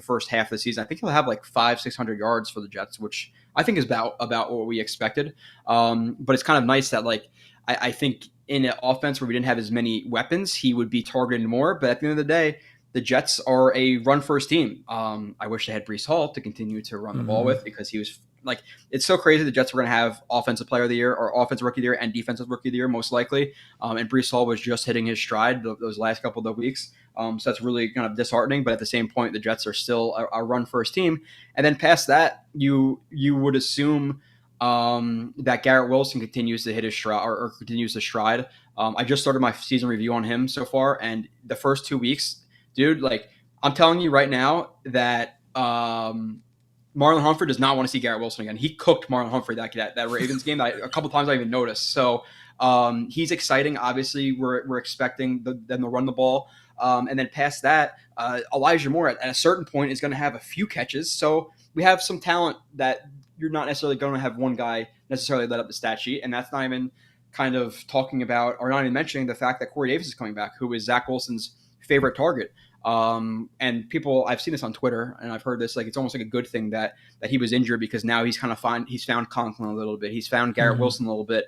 first half of the season, I think he'll have like 500-600 yards for the Jets, which I think is about what we expected. But it's kind of nice that like I think in an offense where we didn't have as many weapons, he would be targeted more. But at the end of the day, the Jets are a run first team. I wish they had Breece Hall to continue to run the ball with, because he was like, it's so crazy the Jets are going to have offensive player of the year or offensive rookie of the year and defensive rookie of the year, most likely. And Breece Hall was just hitting his stride those last couple of weeks. So that's really kind of disheartening. But at the same point, the Jets are still a run first team. And then past that, you would assume that Garrett Wilson continues to hit his stride or continues to stride. I just started my season review on him so far. And the first 2 weeks, dude, like I'm telling you right now that Marlon Humphrey does not want to see Garrett Wilson again. He cooked Marlon Humphrey that Ravens game a couple times I even noticed. So he's exciting. Obviously, we're expecting them to run the ball. And then past that, Elijah Moore at a certain point is going to have a few catches. So we have some talent that you're not necessarily going to have one guy necessarily let up the stat sheet. And that's not even kind of talking about or not even mentioning the fact that Corey Davis is coming back, who is Zach Wilson's favorite target. And people, I've seen this on Twitter and I've heard this, like, it's almost like a good thing that he was injured, because now he's kind of he's found Conklin a little bit. He's found Garrett Wilson a little bit.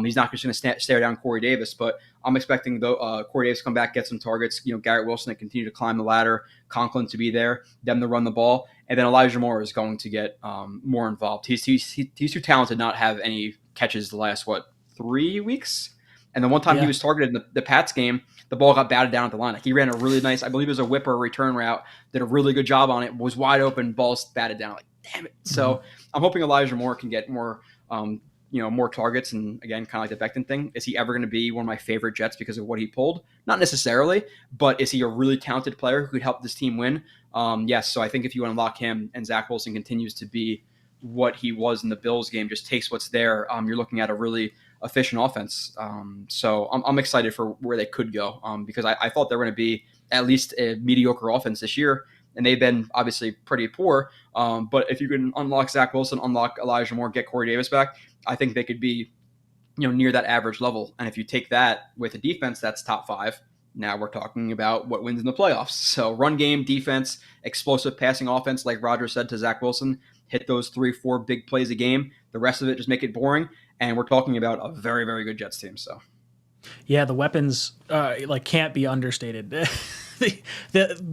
He's not just going to stare down Corey Davis, but I'm expecting Corey Davis to come back, get some targets, Garrett Wilson to continue to climb the ladder, Conklin to be there, them to run the ball. And then Elijah Moore is going to get more involved. He's too talented not have any catches the last, 3 weeks? And the one time he Yeah. was targeted in the Pats game, the ball got batted down at the line. Like he ran a really nice, I believe it was a whip or a return route, did a really good job on it, was wide open, balls batted down. Like, damn it. Mhm. So I'm hoping Elijah Moore can get more, more targets. And again, kind of like the Becton thing. Is he ever going to be one of my favorite Jets because of what he pulled? Not necessarily, but is he a really talented player who could help this team win? Yes. So I think if you unlock him and Zach Wilson continues to be what he was in the Bills game, just takes what's there, you're looking at a really efficient offense. So I'm excited for where they could go because I thought they were going to be at least a mediocre offense this year, and they've been obviously pretty poor. But if you can unlock Zach Wilson, unlock Elijah Moore, get Corey Davis back, I think they could be near that average level. And if you take that with a defense that's top 5, now we're talking about what wins in the playoffs. So run game, defense, explosive passing offense, like Roger said to Zach Wilson, hit those 3-4 big plays a game. The rest of it, just make it boring. And we're talking about a very, very good Jets team. So, Yeah, the weapons can't be understated. The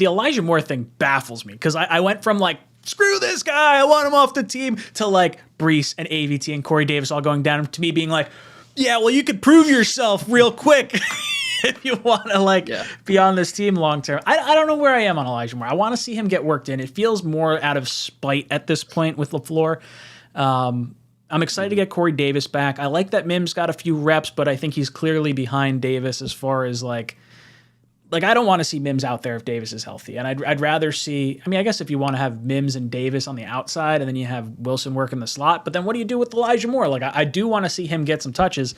Elijah Moore thing baffles me because I went from like, screw this guy, I want him off the team, to like Brees and AVT and Corey Davis all going down, to me being like, yeah, well, you could prove yourself real quick if you want to be on this team long term. I don't know where I am on Elijah Moore. I want to see him get worked in. It feels more out of spite at this point with LaFleur. I'm excited to get Corey Davis back. I like that Mims got a few reps, but I think he's clearly behind Davis as far as like I don't want to see Mims out there if Davis is healthy. And I'd rather see, I mean, I guess if you want to have Mims and Davis on the outside and then you have Wilson work in the slot, but then what do you do with Elijah Moore? Like I do want to see him get some touches.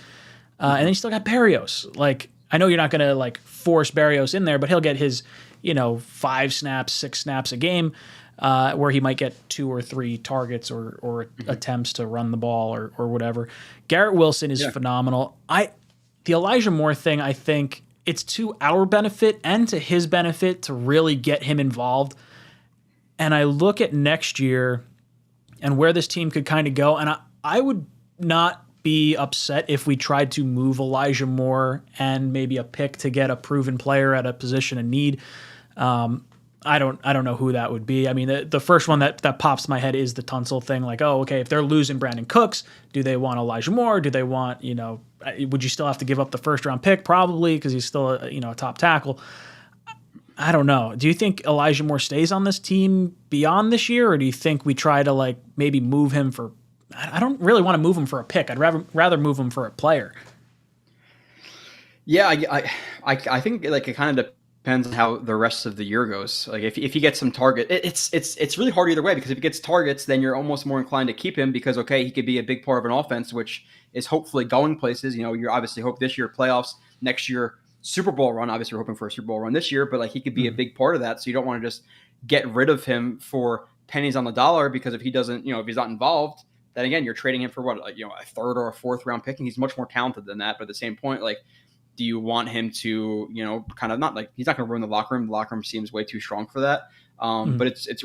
And then you still got Berrios. Like I know you're not going to like force Berrios in there, but he'll get his, 5 snaps, 6 snaps a game. Where he might get 2 or 3 targets or attempts to run the ball or whatever. Garrett Wilson is phenomenal. The Elijah Moore thing, I think it's to our benefit and to his benefit to really get him involved. And I look at next year and where this team could kind of go, and I would not be upset if we tried to move Elijah Moore and maybe a pick to get a proven player at a position of need. I don't know who that would be. I mean, the first one that pops in my head is the Tunsil thing. Like, oh, okay, if they're losing Brandon Cooks, do they want Elijah Moore? Do they want, would you still have to give up the first round pick? Probably, because he's still a top tackle. I don't know. Do you think Elijah Moore stays on this team beyond this year, or do you think we try to maybe move him for? I don't really want to move him for a pick. I'd rather move him for a player. Yeah, I think it kind of depends on how the rest of the year goes. Like if he gets some target, it's really hard either way, because if he gets targets, then you're almost more inclined to keep him because, okay, he could be a big part of an offense, which is hopefully going places. You obviously hope this year playoffs, next year Super Bowl run. Obviously we're hoping for a Super Bowl run this year, but he could be a big part of that. So you don't want to just get rid of him for pennies on the dollar, because if he doesn't, if he's not involved, then again, you're trading him for what, a 3rd or a 4th round pick, and he's much more talented than that. But at the same point, do you want him to, kind of not he's not going to ruin the locker room. The locker room seems way too strong for that. But it is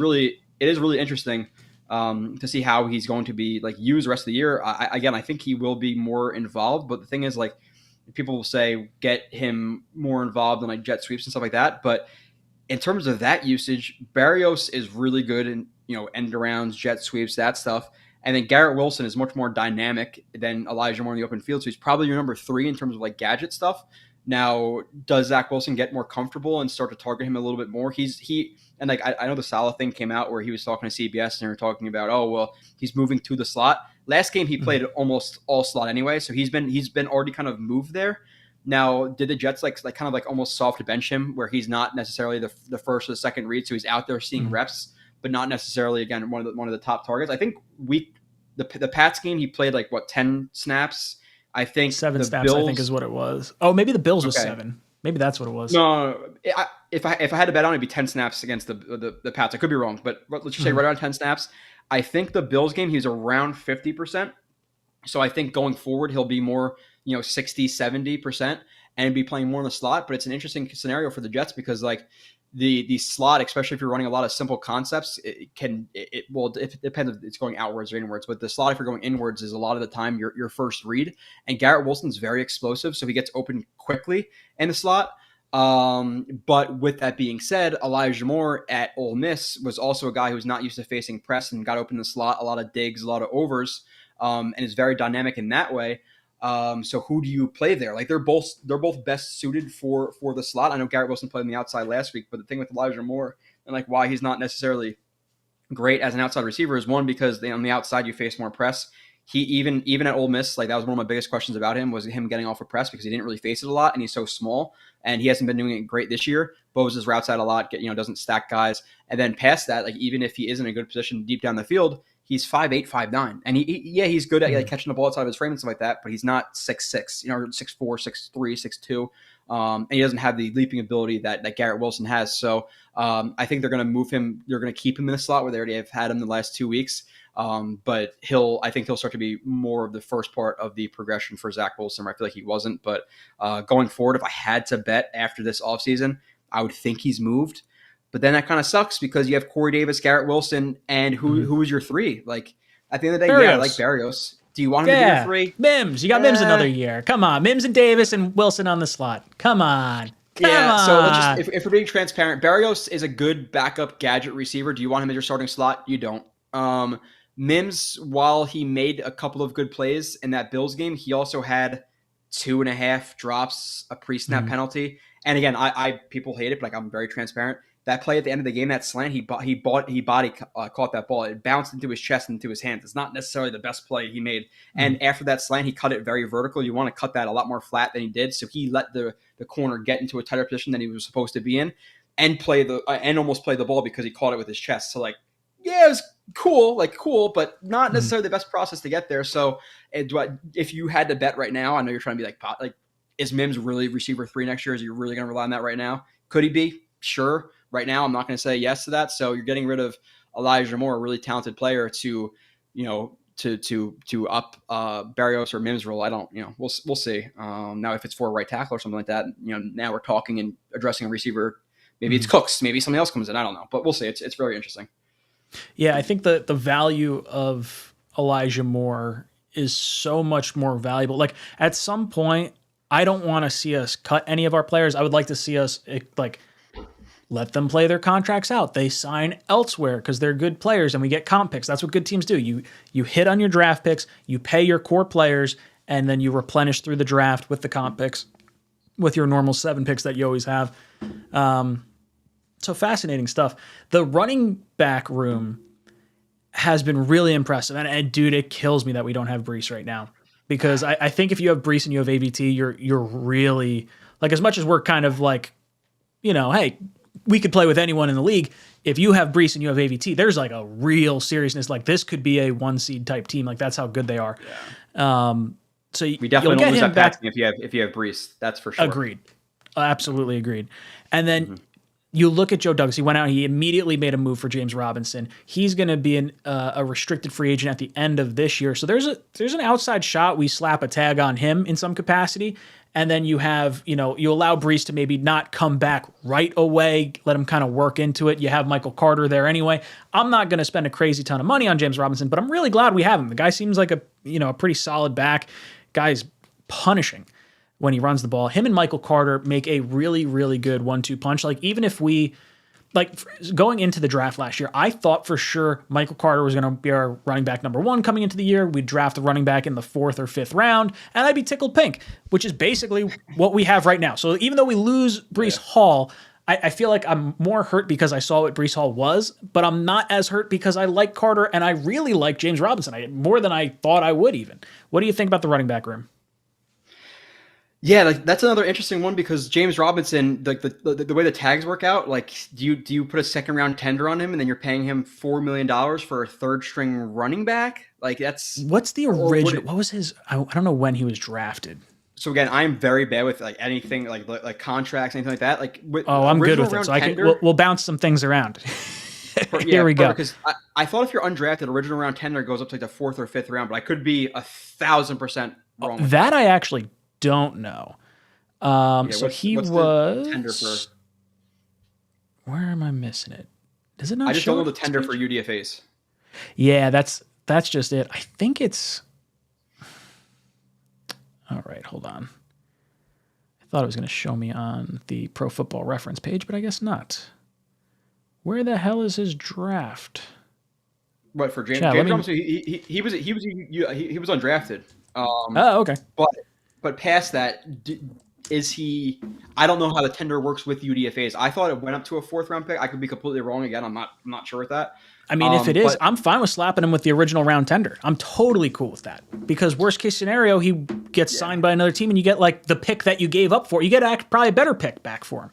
really interesting to see how he's going to be used the rest of the year. I think he will be more involved. But the thing is, people will say get him more involved in jet sweeps and stuff like that. But in terms of that usage, Berrios is really good in end arounds, jet sweeps, that stuff. And then Garrett Wilson is much more dynamic than Elijah Moore in the open field. So he's probably your number 3 in terms of gadget stuff. Now, does Zach Wilson get more comfortable and start to target him a little bit more? I know the Salah thing came out where he was talking to CBS and they were talking about, oh, well, he's moving to the slot. Last game he played almost all slot anyway. So he's been already kind of moved there. Now, did the Jets almost soft bench him where he's not necessarily the first or the second read? So he's out there seeing reps, but not necessarily, again, one of the top targets. I think the Pats game, he played 10 snaps. I think 7 the snaps, Bills, I think, is what it was. Oh, maybe the Bills was 7. Maybe that's what it was. No. If I had to bet on it, it'd be 10 snaps against the Pats. I could be wrong, but let's just say right around 10 snaps. I think the Bills game, he was around 50%. So I think going forward, he'll be more, 60, 70% and be playing more in the slot. But it's an interesting scenario for the Jets because the slot, especially if you're running a lot of simple concepts, it depends if it's going outwards or inwards, but the slot, if you're going inwards, is a lot of the time your first read. And Garrett Wilson's very explosive, so he gets open quickly in the slot. But with that being said, Elijah Moore at Ole Miss was also a guy who was not used to facing press and got open in the slot, a lot of digs, a lot of overs. and is very dynamic in that way. So who do you play there? Like they're both best suited for the slot. I know Garrett Wilson played on the outside last week, but the thing with Elijah Moore and like why he's not necessarily great as an outside receiver is one, because on the outside you face more press. He even at Ole Miss, like that was one of my biggest questions about him, was him getting off of press because he didn't really face it a lot and he's so small, and he hasn't been doing it great this year. Bows his routes out a lot, doesn't stack guys, and then past that, like even if he is in a good position deep down the field, he's 5'8", 5'9", and he's good at like catching the ball outside of his frame and stuff like that, but he's not 6'6", 6'4", 6'3", 6'2", and he doesn't have the leaping ability that Garrett Wilson has. So I think they're going to move him. They're going to keep him in the slot where they already have had him the last 2 weeks. But I think he'll start to be more of the first part of the progression for Zach Wilson. I feel like he wasn't, but going forward, if I had to bet after this offseason, I would think he's moved. But then that kind of sucks because you have Corey Davis, Garrett Wilson, and who is your three? Like at the end of the day, Berrios. yeah, I like Berrios. Do you want him to be your three? Mims. You got Mims another year. Come on. Mims and Davis and Wilson on the slot. Come on. Come on. So let's if we're being transparent, Berrios is a good backup gadget receiver. Do you want him as your starting slot? You don't. Mims, while he made a couple of good plays in that Bills game, he also had 2.5 drops, a pre-snap penalty. And again, I people hate it, but like I'm very transparent. That play at the end of the game, that slant, he body caught that ball. It bounced into his chest and into his hands. It's not necessarily the best play he made. And after that slant, he cut it very vertical. You want to cut that a lot more flat than he did. So he let the corner get into a tighter position than he was supposed to be in, and almost play the ball because he caught it with his chest. So like, yeah, it was cool, but not necessarily the best process to get there. So if you had to bet right now, I know you're trying to be like, is Mims really receiver 3 next year? Is you really going to rely on that right now? Could he be? Sure. Right now, I'm not going to say yes to that. So you're getting rid of Elijah Moore, a really talented player, to up Berrios or Mims' role. I don't, we'll see. Now, if it's for a right tackle or something like that, now we're talking and addressing a receiver. Maybe it's Cooks. Maybe something else comes in. I don't know, but we'll see. It's very interesting. Yeah, I think the value of Elijah Moore is so much more valuable. Like at some point, I don't want to see us cut any of our players. I would like to see us let them play their contracts out. They sign elsewhere because they're good players and we get comp picks. That's what good teams do. You hit on your draft picks, you pay your core players, and then you replenish through the draft with the comp picks, with your normal 7 picks that you always have. So fascinating stuff. The running back room has been really impressive. And dude, it kills me that we don't have Breece right now. Because I think if you have Breece and you have AVT, you're really, like, as much as we're kind of like, hey, we could play with anyone in the league. If you have Breece and you have AVT, there's like a real seriousness. Like this could be a 1 seed type team. Like that's how good they are. Yeah. So we definitely don't lose that passing if you have Breece. That's for sure. Agreed. Absolutely agreed. And then you look at Joe Douglas. He went out. He immediately made a move for James Robinson. He's going to be a restricted free agent at the end of this year. So there's an outside shot. We slap a tag on him in some capacity. And then you have, you allow Breece to maybe not come back right away, let him kind of work into it. You have Michael Carter there anyway. I'm not going to spend a crazy ton of money on James Robinson, but I'm really glad we have him. The guy seems like a pretty solid back. Guy's punishing when he runs the ball. Him and Michael Carter make a really, really good 1-2 punch. Like even if we, going into the draft last year, I thought for sure Michael Carter was going to be our running back number 1 coming into the year. We'd draft a running back in the 4th or 5th round, and I'd be tickled pink, which is basically what we have right now. So even though we lose Breece Hall, I feel like I'm more hurt because I saw what Breece Hall was, but I'm not as hurt because I like Carter and I really like James Robinson more than I thought I would even. What do you think about the running back room? Yeah, that's another interesting one because James Robinson, the way the tags work out, do you put a 2nd round tender on him and then you're paying him $4 million for a 3rd string running back? What's the original? What was his? I don't know when he was drafted. So again, I am very bad with anything like contracts, anything like that. I'm good with it. So we'll bounce some things around. Here we go. Because I thought if you're undrafted, original round tender goes up to the 4th or 5th round, but I could be 1,000% wrong. That I actually don't know. So he was tender for. Where am I missing it? Does it not? I just don't know the tender for UDFAs. Yeah, that's just it. I think it's. All right, hold on. I thought it was going to show me on the Pro Football Reference page, but I guess not. Where the hell is his draft? What for James? Yeah, let James me. Robinson, he was undrafted. Oh, okay. But past that, is he? I don't know how the tender works with UDFA's. I thought it went up to a fourth round pick. I could be completely wrong again. I'm not sure with that. I mean, if it is, But I'm fine with slapping him with the original round tender. I'm totally cool with that because worst case scenario, he gets signed by another team and you get like the pick that you gave up for. You get probably a better pick back for him.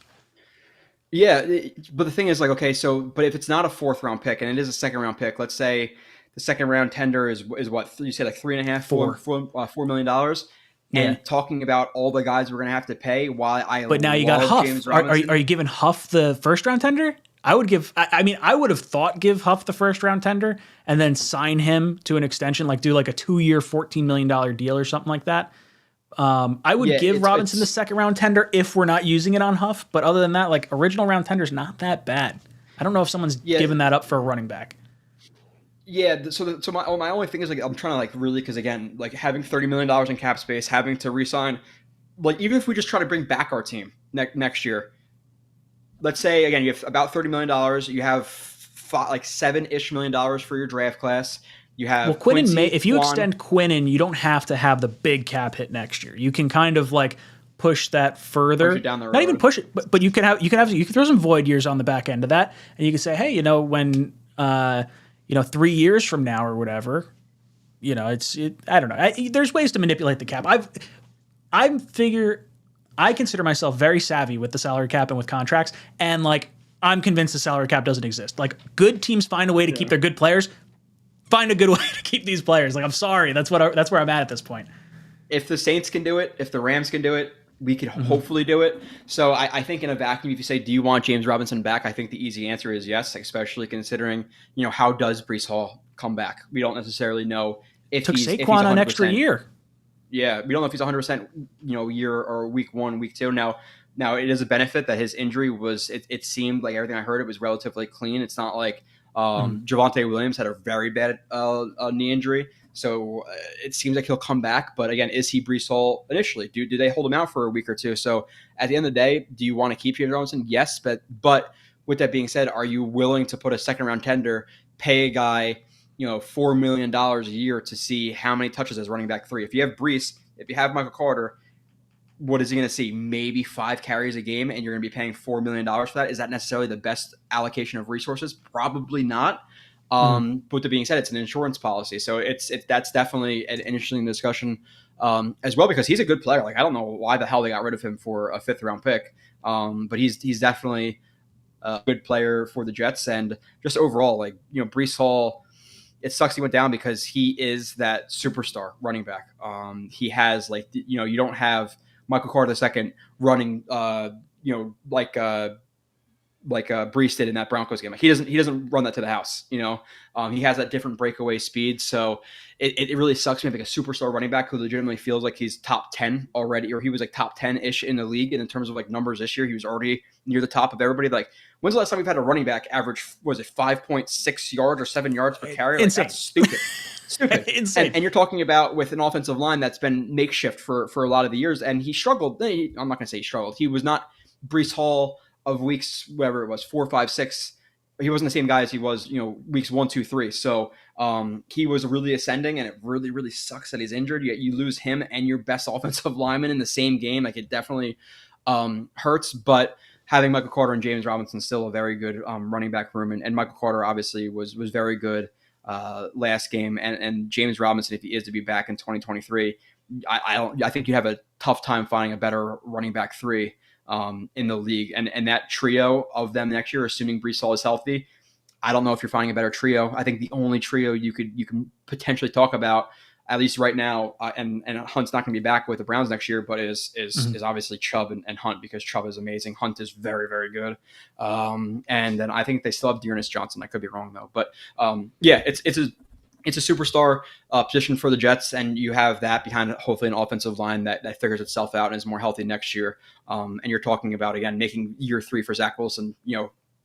yeah, but the thing is, like, okay, so but if it's not a fourth round pick and it is a second round pick, let's say the second round tender is what you said, like three and a half, Four. $4 million dollars. Yeah. And talking about all the guys we're going to have to pay, while I But now you love got Huff. James Are Robinson. you giving Huff the first round tender? I would give. I mean, I would have thought give Huff the first round tender and then sign him to an extension, like do like a 2-year, $14 million deal or something like that. I would give Robinson the second round tender if we're not using it on Huff. But other than that, like original round tender is not that bad. I don't know if someone's given that up for a running back. Yeah, so my only thing is, like, I'm trying to, like, really, because again, like, having $30 million in cap space, having to re-sign, like, even if we just try to bring back our team next year, let's say again you have about $30 million, you have like $7-ish million for your draft class. You have Quinnen if you extend Quinnen, you don't have to have the big cap hit next year. You can kind of like push that further. Push it down the road. Not even push it, but you can throw some void years on the back end of that, and you can say, hey, when 3 years from now or whatever, I don't know. There's ways to manipulate the cap. I consider myself very savvy with the salary cap and with contracts, and like I'm convinced the salary cap doesn't exist. Like good teams find a way to keep their good players. Find a good way to keep these players. Like I'm sorry, that's where I'm at this point. If the Saints can do it, if the Rams can do it, we could hopefully do it. So I think in a vacuum, if you say, do you want James Robinson back? I think the easy answer is yes, especially considering, how does Breece Hall come back? We don't necessarily know if Took he's Saquon an extra year. Yeah, we don't know if he's 100%, year or week 1, week 2. Now it is a benefit that his injury was, it seemed like everything I heard, it was relatively clean. It's not like Javonte Williams had a very bad knee injury. So it seems like he'll come back. But again, is he Breece Hall initially? Do they hold him out for a week or two? So at the end of the day, do you want to keep James Robinson? Yes. But with that being said, are you willing to put a second round tender, pay a guy, $4 million a year to see how many touches as running back 3? If you have Breece, if you have Michael Carter, what is he going to see? Maybe 5 carries a game, and you're going to be paying $4 million for that. Is that necessarily the best allocation of resources? Probably not. But with that being said, it's an insurance policy, so that's definitely an interesting discussion as well, because he's a good player. Like I don't know why the hell they got rid of him for a 5th round pick, but he's definitely a good player for the Jets. And just overall, like Breece Hall, it sucks he went down because he is that superstar running back. He has you don't have Michael Carter II running like Breece did in that Broncos game. Like he doesn't run that to the house. He has that different breakaway speed. So it really sucks me, like a superstar running back who legitimately feels like he's top 10 already, or he was like top 10-ish in the league. And in terms of like numbers this year, he was already near the top of everybody. Like when's the last time we've had a running back average, was it 5.6 yards or 7 yards per carry? Like, Insane. that's stupid. Stupid. Insane. And you're talking about with an offensive line that's been makeshift for a lot of the years. And he struggled. I'm not going to say he struggled. He was not Breece Hall of weeks, whatever it was, 4, 5, 6. He wasn't the same guy as he was, weeks 1, 2, 3. So he was really ascending, and it really, really sucks that he's injured. Yet you lose him and your best offensive lineman in the same game. Like it definitely hurts. But having Michael Carter and James Robinson still a very good running back room, and Michael Carter obviously was very good last game, and James Robinson, if he is to be back in 2023, I think you have a tough time finding a better running back 3 in the league, and that trio of them next year, assuming Breece Hall is healthy, I don't know if you're finding a better trio. I think the only trio you can potentially talk about, at least right now, and Hunt's not going to be back with the Browns next year, but is obviously Chubb and Hunt, because Chubb is amazing. Hunt is very, very good. And then I think they still have Dearness Johnson. I could be wrong though, but it's a superstar position for the Jets, and you have that behind hopefully an offensive line that figures itself out and is more healthy next year. And you're talking about, again, making year 3 for Zach Wilson,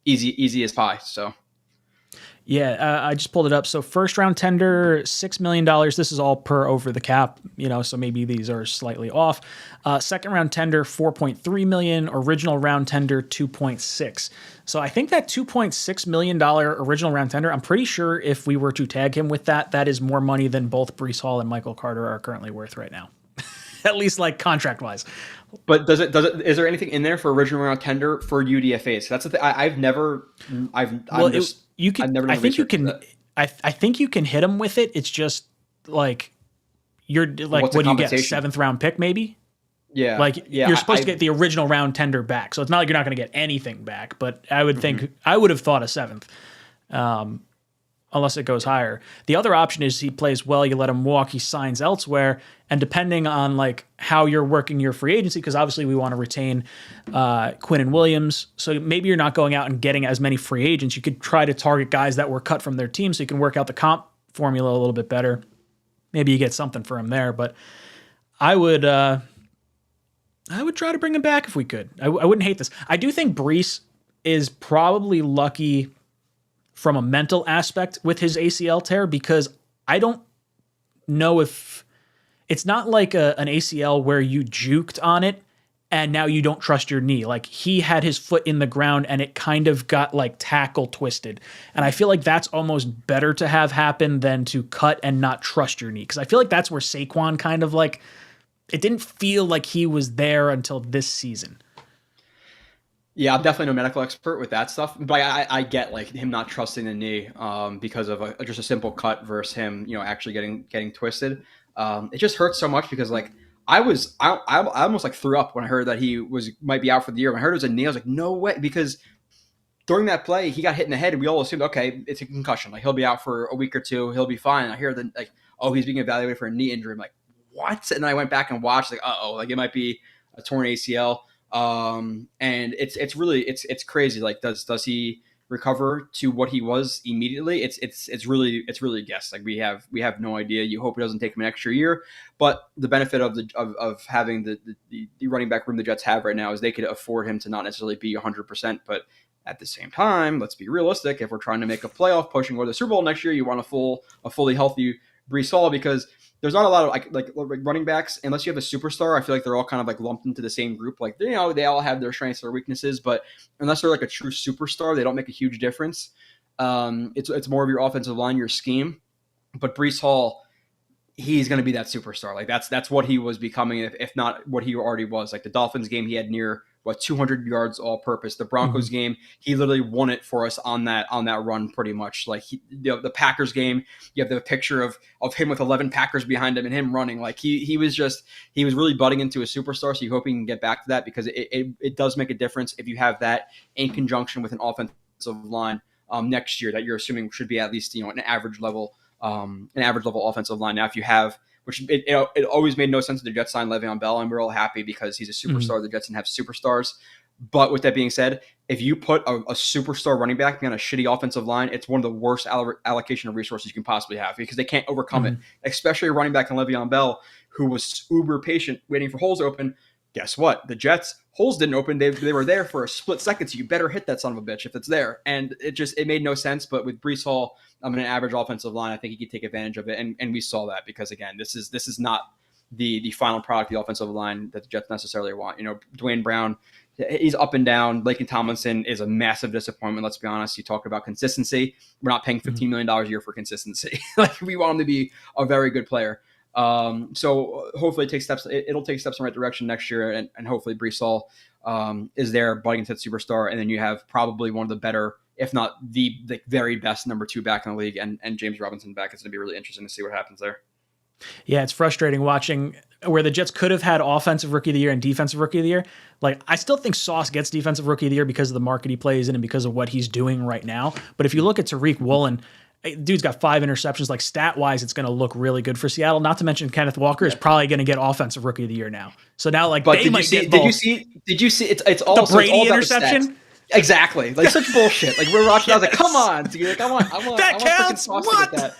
easy as pie. So Yeah, I just pulled it up. So first round tender, $6 million. This is all per over the cap, so maybe these are slightly off. Second round tender, 4.3 million. Original round tender, 2.6. So I think that $2.6 million original round tender, I'm pretty sure if we were to tag him with that, that is more money than both Breece Hall and Michael Carter are currently worth right now. At least like contract wise. But is there anything in there for original round tender for UDFAs? That's the thing. I've never, Well, you can. I've never done I think you research for can. that. I think you can hit them with it. It's just like you're like, What's the what do you get? compensation? Seventh round pick, maybe. Yeah. Like yeah, you're supposed to I- get the original round tender back, so it's not like you're not going to get anything back. But I would think I would have thought a seventh, unless it goes higher. The other option is he plays well, you let him walk, he signs elsewhere, and depending on like how you're working your free agency, because obviously we want to retain Quinnen Williams, so maybe you're not going out and getting as many free agents. You could try to target guys that were cut from their team, so you can work out the comp formula a little bit better. Maybe you get something for him there, but I would try to bring him back if we could. I wouldn't hate this. I do think Breece is probably lucky from a mental aspect with his ACL tear, because I don't know if it's not like an ACL where you juked on it and now you don't trust your knee. Like he had his foot in the ground and it kind of got like tackle twisted. And I feel like that's almost better to have happen than to cut and not trust your knee. Because I feel like that's where Saquon kind of like, it didn't feel like he was there until this season. Yeah, I'm definitely no medical expert with that stuff, but I get like him not trusting the knee because of just a simple cut versus him, actually getting twisted. It just hurts so much because like I almost like threw up when I heard that he might be out for the year. When I heard it was a knee, I was like, no way, because during that play he got hit in the head and we all assumed, okay, it's a concussion, like he'll be out for a week or two, he'll be fine. I hear that like, oh, he's being evaluated for a knee injury. I'm like, what? And then I went back and watched, like, like it might be a torn ACL. And it's really crazy. Like, does he recover to what he was immediately? It's really a guess. Like we have no idea. You hope it doesn't take him an extra year, but the benefit of having the running back room the Jets have right now is they could afford him to not necessarily be 100%, but at the same time, let's be realistic. If we're trying to make a playoff push and go to the Super Bowl next year, you want a fully healthy Breece Hall, because there's not a lot of like running backs, unless you have a superstar. I feel like they're all kind of like lumped into the same group. Like, they all have their strengths or weaknesses, but unless they're like a true superstar, they don't make a huge difference. It's more of your offensive line, your scheme. But Breece Hall, he's going to be that superstar. Like that's what he was becoming, if not what he already was. Like the Dolphins game, he had near 200 yards all purpose. The Broncos game, he literally won it for us on that run pretty much. Like the Packers game, you have the picture of him with 11 Packers behind him and him running. Like he was really budding into a superstar. So you hope he can get back to that, because it does make a difference if you have that in conjunction with an offensive line next year that you're assuming should be at least an average level offensive line. Now, if you have, which it always made no sense that the Jets signed Le'Veon Bell, and we're all happy because he's a superstar. The Jets didn't have superstars. But with that being said, if you put a superstar running back on a shitty offensive line, it's one of the worst allocation of resources you can possibly have, because they can't overcome it, especially a running back in Le'Veon Bell, who was uber patient waiting for holes to open. Guess what? The Jets' holes didn't open. They were there for a split second, so you better hit that son of a bitch if it's there. And it made no sense. But with Breece Hall, an average offensive line, I think he could take advantage of it. And we saw that, because again, this is not the final product of the offensive line that the Jets necessarily want. Dwayne Brown, he's up and down. Laken Tomlinson is a massive disappointment. Let's be honest. You talked about consistency. We're not paying $15 million a year for consistency. Like, we want him to be a very good player. So hopefully it'll take steps in the right direction next year, and hopefully Breece Hall is there budding into the superstar, and then you have probably one of the better, if not the very best number 2 back in the league, and James Robinson back. It's going to be really interesting to see what happens there. Yeah, it's frustrating watching where the Jets could have had offensive rookie of the year and defensive rookie of the year. Like, I still think Sauce gets defensive rookie of the year because of the market he plays in and because of what he's doing right now. But if you look at Tariq Woolen, dude's got 5 interceptions. Like, stat-wise, it's going to look really good for Seattle. Not to mention Kenneth Walker is probably going to get offensive rookie of the year now. So now, like, but they might get both. Did you see? It's all the Brady it's all interception. Exactly, like such bullshit. Like, we're watching. Yes. I was like, come on, dude. Like, I want that counts. Sauce to get that.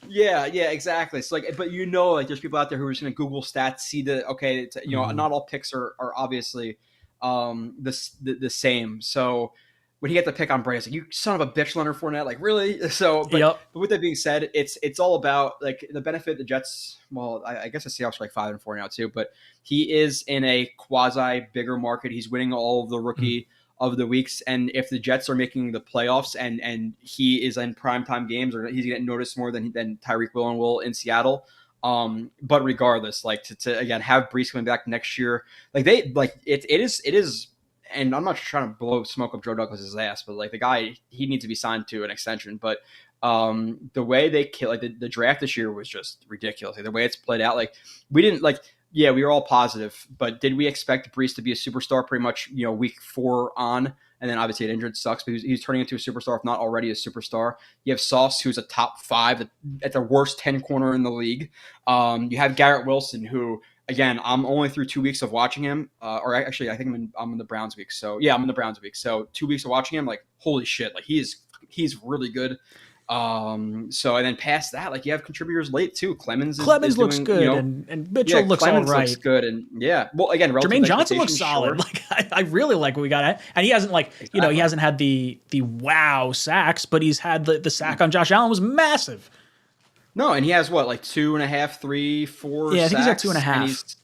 Yeah, exactly. So like, but like, there's people out there who are just going to Google stats, see not all picks are obviously the same. So when he got the pick on Brady, I was like, "You son of a bitch, Leonard Fournette!" Like, really? So, Yep. but with that being said, it's all about like the benefit of the Jets. Well, I guess the Seahawks are like 5-4 now too, but he is in a quasi bigger market. He's winning all of the rookie of the weeks, and if the Jets are making the playoffs and he is in primetime games, or he's getting noticed more than Tyreek will in Seattle. But regardless, like to again have Brees coming back next year, like it is. And I'm not trying to blow smoke up Joe Douglas's ass, but like the guy, he needs to be signed to an extension. But the way they kill, like the draft this year was just ridiculous. Like the way it's played out, like we didn't like. Yeah, we were all positive, but did we expect Brees to be a superstar pretty much, week 4 on? And then obviously it injured sucks, but he's turning into a superstar, if not already a superstar. You have Sauce, who's a top 5 at the worst 10 corner in the league. You have Garrett Wilson, who, again, I'm only through 2 weeks of watching him. Or actually, I think I'm in the Browns week. So yeah, I'm in the Browns week. So 2 weeks of watching him, like, holy shit, like he's really good. So and then past that, like you have contributors late too. Clemens is looks doing, good, and Mitchell looks Clemens all right. looks good, and well, again, Jermaine Johnson looks solid. Like I really like what we got, and he hasn't Exactly. he hasn't had the wow sacks, but he's had the sack on Josh Allen was massive. No, and he has what, like 2.5, 3, 4. Yeah, I think sacks, he's at 2.5.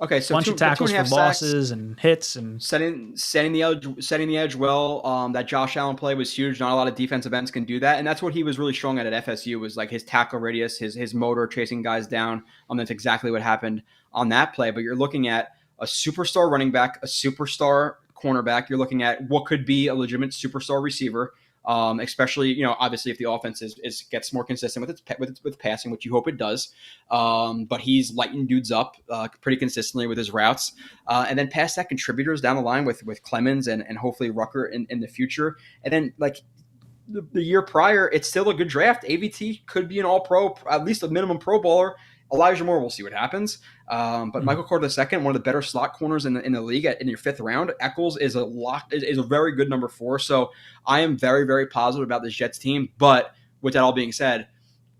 Okay, so bunch of tackles for losses sacks, and hits and setting the edge well. That Josh Allen play was huge. Not a lot of defensive ends can do that, and that's what he was really strong at FSU, was like his tackle radius, his motor, chasing guys down. That's exactly what happened on that play. But you're looking at a superstar running back, a superstar cornerback. You're looking at what could be a legitimate superstar receiver. Especially, obviously if the offense gets more consistent with passing, which you hope it does. But he's lighting dudes up pretty consistently with his routes. And then past that, contributors down the line with Clemens and hopefully Rucker in the future. And then like the year prior, it's still a good draft. AVT could be an all-pro, at least a minimum Pro Bowler. Elijah Moore, we'll see what happens. But Michael Carter II, one of the better slot corners in the league in your 5th round. Eccles is a very good number 4. So I am very, very positive about this Jets team. But with that all being said,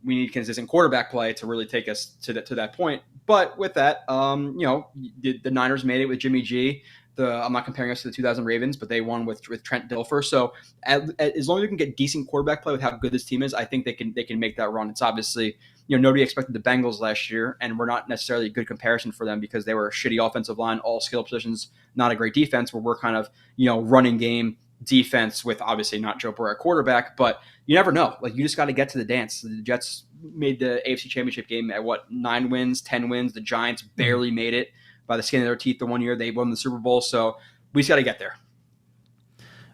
we need consistent quarterback play to really take us to that point. But with that, the Niners made it with Jimmy G. I'm not comparing us to the 2000 Ravens, but they won with Trent Dilfer. So as long as we can get decent quarterback play with how good this team is, I think they can make that run. It's obviously, nobody expected the Bengals last year, and we're not necessarily a good comparison for them because they were a shitty offensive line, all skill positions, not a great defense, where we're kind of, running game defense with obviously not Joe Burrow at quarterback, but you never know. Like, you just got to get to the dance. The Jets made the AFC Championship game at 9 wins, 10 wins. The Giants barely made it by the skin of their teeth the one year they won the Super Bowl. So we just got to get there.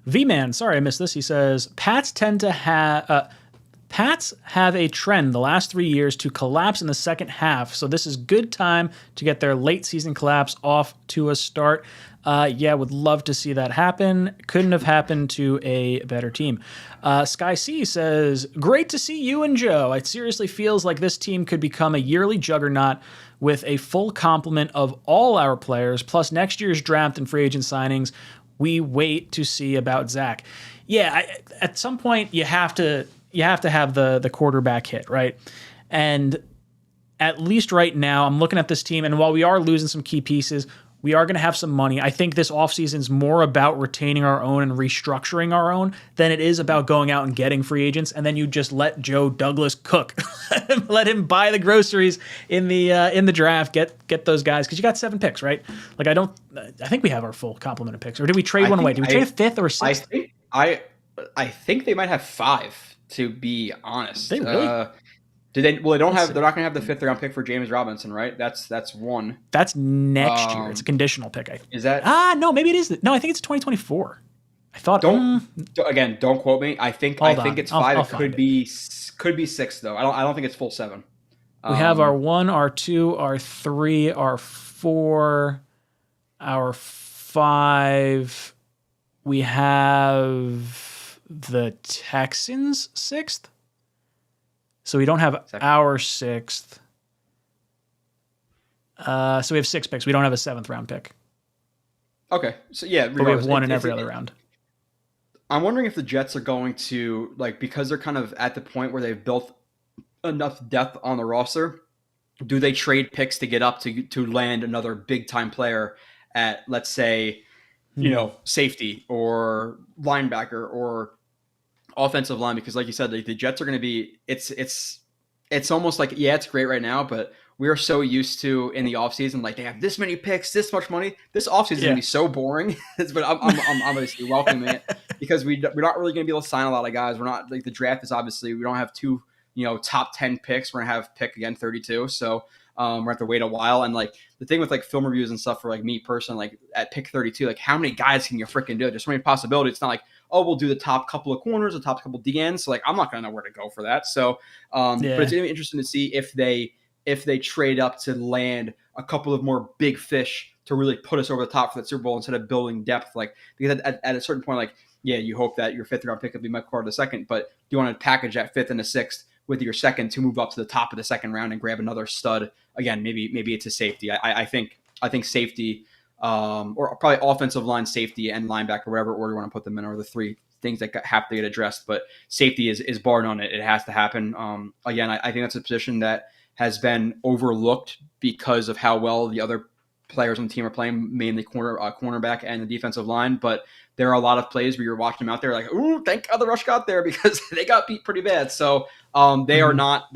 V-Man, sorry I missed this. He says, Pats have a trend the last 3 years to collapse in the second half, so this is good time to get their late season collapse off to a start. Would love to see that happen. Couldn't have happened to a better team. Sky C says, great to see you and Joe. It seriously feels like this team could become a yearly juggernaut with a full complement of all our players, plus next year's draft and free agent signings. We wait to see about Zach. Yeah, at some point you have to have the quarterback hit, right? And at least right now, I'm looking at this team, and while we are losing some key pieces, we are going to have some money. I think this offseason is more about retaining our own and restructuring our own than it is about going out and getting free agents, and then you just let Joe Douglas cook. Let him buy the groceries in the draft, get those guys, because you got 7 picks, right? Like, I think we have our full complement of picks. Or did we trade one away? Did we trade a 5th or a 6th? I think they might have 5, to be honest. They really? Did they? Well, they don't have. They're not going to have the 5th round pick for James Robinson, right? That's one. That's next year. It's a conditional pick. Is that? No, maybe it is. No, I think it's 2024. I thought. Again, don't quote me. I think it's 5. It could be 6 though. I don't think it's full 7. We have our 1, our 2, our 3, our 4, our 5. We have the Texans 6th. So we don't have our 6th. So we have 6 picks. We don't have a 7th round pick. Okay. So yeah, but we have 1 in every other round. I'm wondering if the Jets are going to, like, because they're kind of at the point where they've built enough depth on the roster, do they trade picks to get up to land another big time player at, let's say, safety or linebacker or offensive line, because like you said, the Jets are going to be it's almost like, yeah, it's great right now, but we are so used to in the offseason, like they have this many picks, this much money. This offseason is going to be so boring. But I'm obviously welcoming it because we're not really going to be able to sign a lot of guys. We're not like the draft is obviously we don't have two top 10 picks. We're gonna have pick again 32, so we're gonna have to wait a while. And like the thing with like film reviews and stuff for like me personally, like at pick 32, like how many guys can you freaking do? There's so many possibilities. It's not like, oh, we'll do the top couple of corners, the top couple DNs. So like I'm not gonna know where to go for that. So but it's gonna be interesting to see if they trade up to land a couple of more big fish to really put us over the top for that Super Bowl instead of building depth. Like because at a certain point, like yeah, you hope that your 5th round pick will be Michael Carter II, but do you want to package that 5th and the 6th with your 2nd to move up to the top of the 2nd round and grab another stud? Again, maybe it's a safety. I think safety, or probably offensive line, safety, and linebacker, whatever order you want to put them in, are the three things that have to get addressed. But safety is bar none. It has to happen. Again, I think that's a position that has been overlooked because of how well the other players on the team are playing, mainly cornerback and the defensive line. But there are a lot of plays where you're watching them out there like, ooh, thank God the rush got there, because they got beat pretty bad. So they're not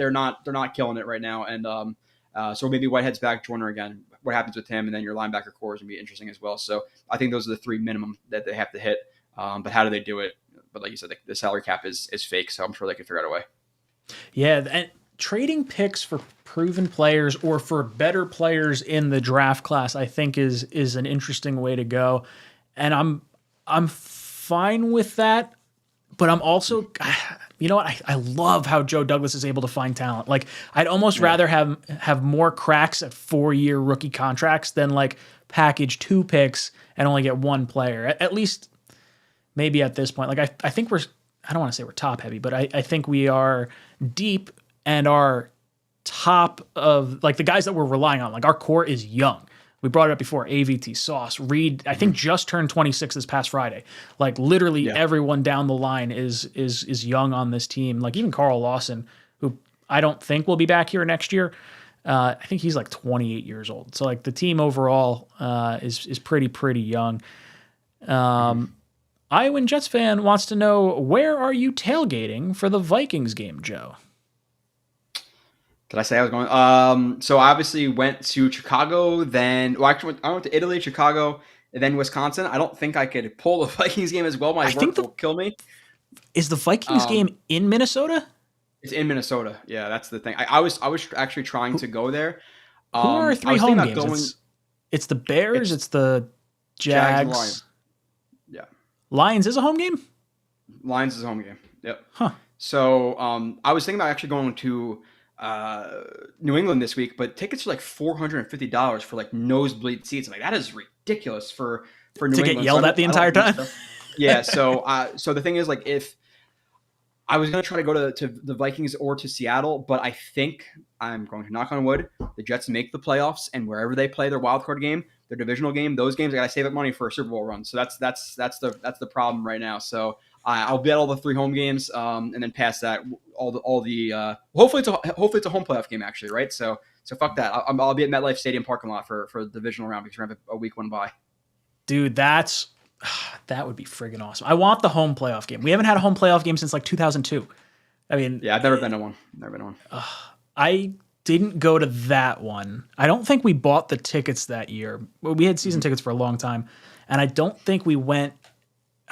killing it right now. And so maybe Whitehead's back, Joyner again. What happens with him? And then your linebacker core is going to be interesting as well. So I think those are the 3 minimum that they have to hit. But how do they do it? But like you said, the salary cap is fake, so I'm sure they can figure out a way. Yeah, and trading picks for proven players or for better players in the draft class, I think is an interesting way to go. And I'm fine with that, but I'm also, you know what? I love how Joe Douglas is able to find talent. Like I'd almost rather have more cracks at 4-year rookie contracts than like package 2 picks and only get 1 player. At least maybe at this point. Like I think I don't want to say we're top heavy, but I think we are deep and our top of like the guys that we're relying on. Like our core is young. We brought it up before. AVT, Sauce, Reed, I think just turned 26 this past Friday. Like literally everyone down the line is young on this team. Like even Carl Lawson, who I don't think will be back here next year. I think he's like 28 years old. So like the team overall is pretty young. Iowa Jets fan wants to know, where are you tailgating for the Vikings game, Joe? Did I say I was going? So I obviously went to Chicago, then I went to Italy, Chicago, and then Wisconsin. I don't think I could pull the Vikings game as well. My work will kill me. Is the Vikings game in Minnesota? It's in Minnesota. Yeah, that's the thing. I was actually trying to go there. Who are 3 home games? It's the Bears. It's the Jags. Lions. Yeah. Lions is a home game? Lions is a home game. Yep. Huh. So I was thinking about actually going to New England this week, but tickets are like $450 for like nosebleed seats. I'm like, that is ridiculous for New England. To get yelled at the entire time? Yeah. So the thing is, like, if I was going to try to go to the Vikings or to Seattle, but I think I'm going to knock on wood, the Jets make the playoffs, and wherever they play their wild card game, their divisional game, those games, I got to save up money for a Super Bowl run. So that's the problem right now. So I'll bet all the 3 home games, and then past that, hopefully it's a home playoff game actually, right? So fuck that. I'll be at MetLife Stadium parking lot for the divisional round because we're gonna have a week 1 bye. Dude, that would be friggin' awesome. I want the home playoff game. We haven't had a home playoff game since like 2002. I mean, yeah, I've never been to one. I didn't go to that one. I don't think we bought the tickets that year. We had season tickets for a long time, and I don't think we went.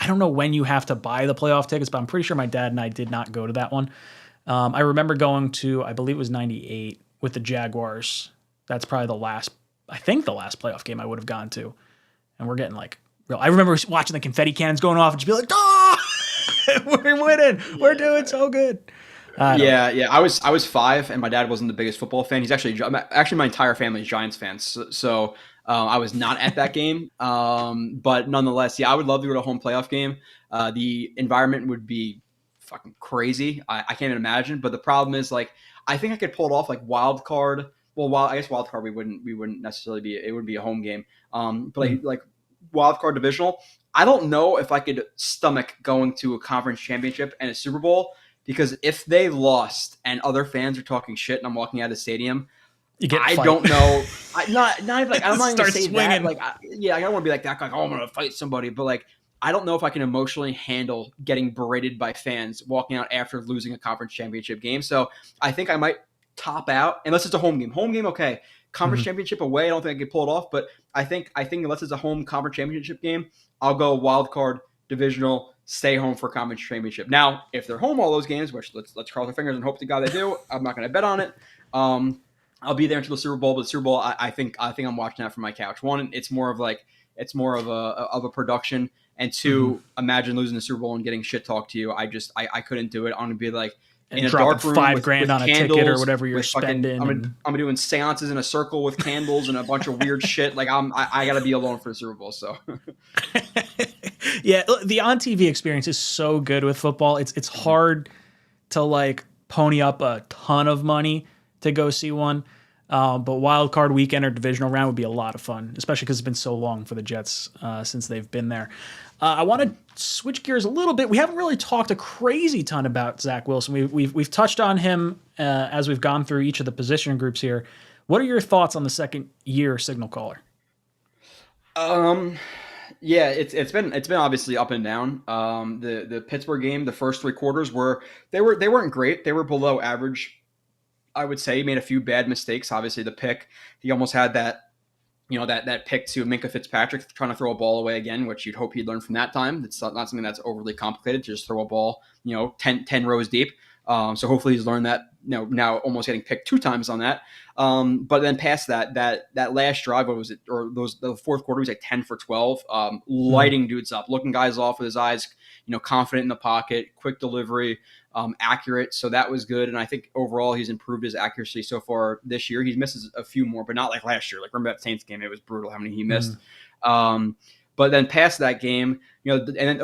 I don't know when you have to buy the playoff tickets, but I'm pretty sure my dad and I did not go to that one. I remember going to, I believe it was 98 with the Jaguars. That's probably the last playoff game I would have gone to. And we're getting like real. I remember watching the confetti cannons going off and just be like, we're winning. We're doing so good. Yeah. I was 5 and my dad wasn't the biggest football fan. He's actually my entire family is Giants fans. So I was not at that game. But nonetheless, yeah, I would love to go to a home playoff game. The environment would be fucking crazy. I can't even imagine. But the problem is, like, I think I could pull it off like wild card. Well, I guess wild card we wouldn't necessarily be. It would be a home game. But like wild card divisional, I don't know if I could stomach going to a conference championship and a Super Bowl, because if they lost and other fans are talking shit and I'm walking out of the stadium, You get I fight. don't know. Not even like I'm not even gonna Start say swinging. that. Like, yeah, I don't want to be like that. Like, oh, I'm gonna fight somebody, but like, I don't know if I can emotionally handle getting berated by fans walking out after losing a conference championship game. So I think I might top out unless it's a home game. Home game, okay. Conference Mhm. championship away, I don't think I could pull it off. But I think unless it's a home conference championship game, I'll go wild card, divisional, stay home for conference championship. Now, if they're home all those games, which let's cross our fingers and hope to God they do, I'm not going to bet on it. Um, I'll be there until the Super Bowl, but the Super Bowl, I think I'm watching that from my couch. One, it's more of a production, and Mhm. two, imagine losing the Super Bowl and getting shit talked to you. I couldn't do it. I'm gonna be like And in a dropping dark room five with grand on a ticket or candles, whatever you're with fucking spending, and I'm doing seances in a circle with candles and a bunch of weird shit. Like I gotta be alone for the Super Bowl. So yeah, the on TV experience is so good with football. It's hard to like pony up a ton of money to go see one. But wild card weekend or divisional round would be a lot of fun, especially because it's been so long for the Jets since they've been there. I want to switch gears a little bit. We haven't really talked a crazy ton about Zach Wilson. We've touched on him as we've gone through each of the position groups here. What are your thoughts on the second year signal caller? um yeah, it's been obviously up and down. The Pittsburgh game, the first three quarters they weren't great. They were below average. I would say he made a few bad mistakes. Obviously, the pick, he almost had that pick to Minka Fitzpatrick trying to throw a ball away again, which you'd hope he'd learn from that time. It's not something that's overly complicated to just throw a ball, 10 rows deep. So hopefully he's learned that. Now almost getting picked two times on that. But then past that last drive, what was it? Or the fourth quarter was like 10 for 12, Mm, lighting dudes up, looking guys off with his eyes, confident in the pocket, quick delivery, accurate. So that was good. And I think overall he's improved his accuracy so far this year. He misses a few more, but not like last year. Like remember that Saints game, it was brutal how many he missed. mm, But then past that game, and then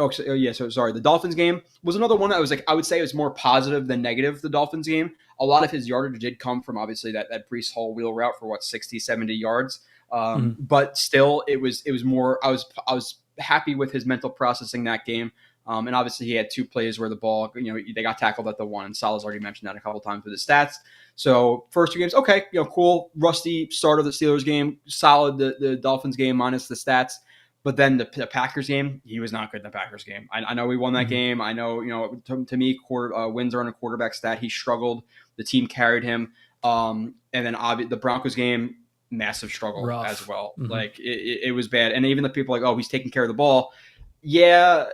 so sorry, the Dolphins game was another one that was like I would say it was more positive than negative. The Dolphins game, a lot of his yardage did come from obviously that Brees Hall wheel route for 60, 70 yards. mm. But still, it was more. I was happy with his mental processing that game. And obviously, he had two plays where the ball, they got tackled at the one. And Salah's already mentioned that a couple times with his stats. So first two games, okay, cool, rusty start of the Steelers game, solid the Dolphins game minus the stats. But then the Packers game, he was not good in the Packers game. I know we won that Mhm. game. I know, to me, wins are on a quarterback stat. He struggled. The team carried him. And then the Broncos game, massive struggle as Rough. well. Mhm. Like it was bad. And even the people like, oh, he's taking care of the ball. Yeah,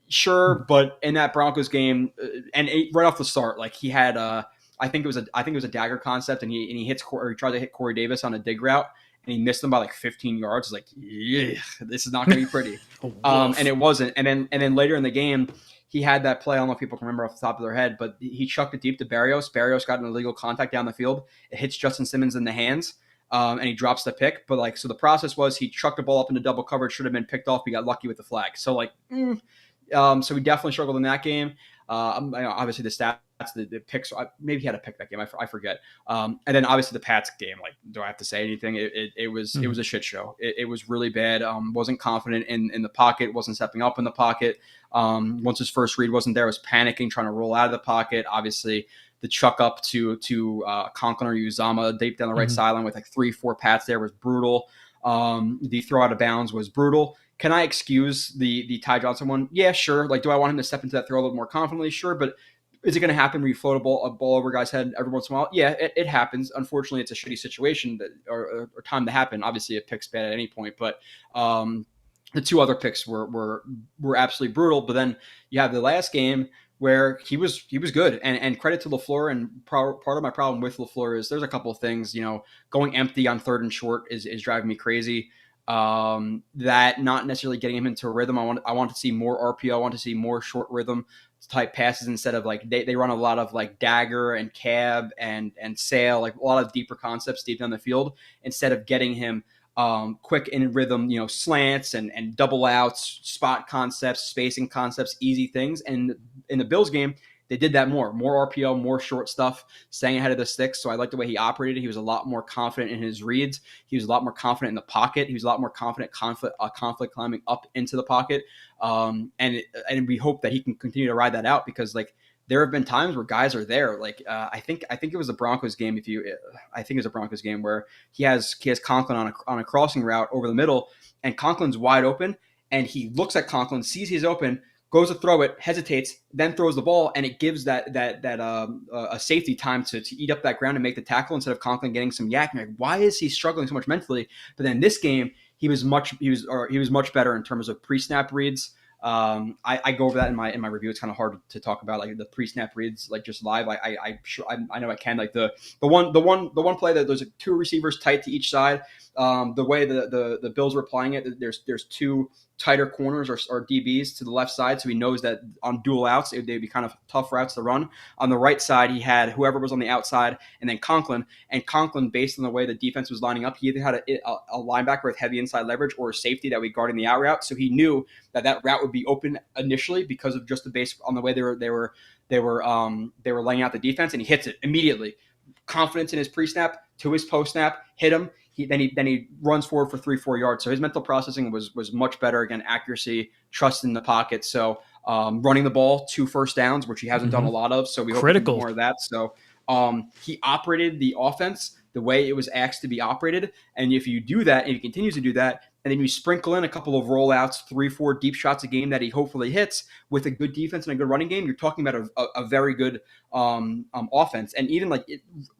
sure. But in that Broncos game, right off the start, like he had, I think it was a dagger concept, and he tried to hit Corey Davis on a dig route, and he missed him by like 15 yards. It's like, yeah, this is not going to be pretty. And Woof. it wasn't. And then later in the game, he had that play. I don't know if people can remember off the top of their head, but he chucked it deep to Barrios. Barrios got an illegal contact down the field. It hits Justin Simmons in the hands. And he drops the pick. But so the process was he chucked the ball up into double coverage, should have been picked off. He got lucky with the flag. So so we definitely struggled in that game. Obviously the stats, the picks. Maybe he had a pick that game. I forget. And then obviously the Pats game. Like, do I have to say anything? It was a shit show. It was really bad. Wasn't confident in the pocket. Wasn't stepping up in the pocket. Once his first read wasn't there, was panicking, trying to roll out of the pocket. Obviously, the chuck up to Conklin or Uzama deep down the right Mhm. sideline with like 3-4 Pats there was brutal. The throw out of bounds was brutal. Can I excuse the Ty Johnson one? Yeah, sure. Like, do I want him to step into that throw a little more confidently? Sure, but is it going to happen where you float a ball over a guy's head every once in a while? Yeah, it happens. Unfortunately, it's a shitty situation or time to happen. Obviously, a pick's bad at any point, but the two other picks were absolutely brutal. But then you have the last game where he was good, and credit to LaFleur. And part of my problem with LaFleur is there's a couple of things. Going empty on third and short is driving me crazy. That not necessarily getting him into a rhythm. I want to see more RPO. I want to see more short rhythm type passes instead of like they run a lot of like dagger and cab and sail, like a lot of deeper concepts deep down the field instead of getting him quick in rhythm, slants and double outs, spot concepts, spacing concepts, easy things. And in the Bills game, they did that more RPO, more short stuff, staying ahead of the sticks. So I like the way he operated. He was a lot more confident in his reads. He was a lot more confident in the pocket. He was a lot more confident conflict climbing up into the pocket. And we hope that he can continue to ride that out because like there have been times where guys are there. Like I think it was the Broncos game. I think it was a Broncos game where he has Conklin on a crossing route over the middle, and Conklin's wide open, and he looks at Conklin, sees he's open, goes to throw it, hesitates, then throws the ball, and it gives that a safety time to eat up that ground and make the tackle instead of Conklin getting some yak. And like, why is he struggling so much mentally? But then this game, he was much better in terms of pre-snap reads. I go over that in my review. It's kind of hard to talk about like the pre-snap reads like just live. I know I can, like the one play that there's two receivers tight to each side. The way the Bills were playing it, there's two tighter corners or DBs to the left side, so he knows that on dual outs they'd be kind of tough routes to run. On the right side, he had whoever was on the outside, and then Conklin. And Conklin, based on the way the defense was lining up, he either had a linebacker with heavy inside leverage or a safety that would be guarding the out route. So he knew that route would be open initially because of just the base on the way they were laying out the defense, and he hits it immediately. Confidence in his pre-snap to his post-snap, hit him. Then he runs forward for 3-4 yards. So his mental processing was much better. Again, accuracy, trust in the pocket. So running the ball, 2 first downs, which he hasn't done a lot of. So we hope to do more of that. So he operated the offense the way it was asked to be operated. And if you do that, and he continues to do that, and then you sprinkle in a couple of rollouts, 3-4 deep shots a game that he hopefully hits with a good defense and a good running game, you're talking about a very good offense. And even like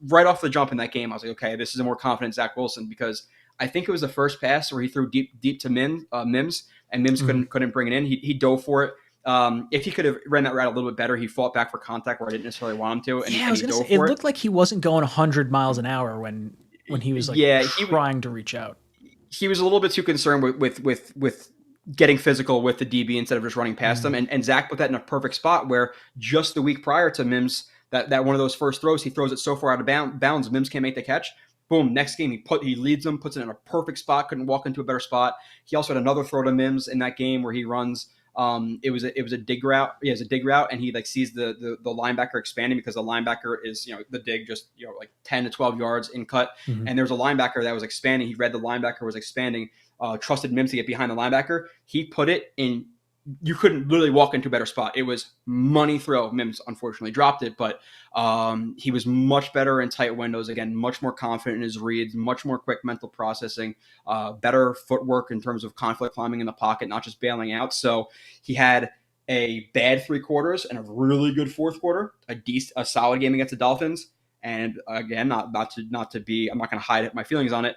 right off the jump in that game, I was like, okay, this is a more confident Zach Wilson, because I think it was the first pass where he threw deep to Mims, and Mims couldn't bring it in. He dove for it. If he could have ran that route a little bit better, he fought back for contact where I didn't necessarily want him to. And I was going to say, it looked like he wasn't going 100 miles an hour when he was trying to reach out. He was a little bit too concerned with getting physical with the DB instead of just running past them. And Zach put that in a perfect spot where just the week prior to Mims, that one of those first throws, he throws it so far out of bounds, Mims can't make the catch. Boom, next game he leads them, puts it in a perfect spot, couldn't walk into a better spot. He also had another throw to Mims in that game where he runs. It was a dig route. Yeah, it's a dig route, and he sees the linebacker expanding because the linebacker is the dig just like 10 to 12 yards in cut, and there's a linebacker that was expanding. He read the linebacker was expanding, trusted Mims to get behind the linebacker. He put it in. You couldn't literally walk into a better spot. It was money throw. Mims unfortunately dropped it, but he was much better in tight windows. Again, much more confident in his reads, much more quick mental processing, better footwork in terms of conflict climbing in the pocket, not just bailing out. So he had a bad 3 quarters and a really good fourth quarter, a solid game against the Dolphins. And again, not to be, I'm not going to hide my feelings on it.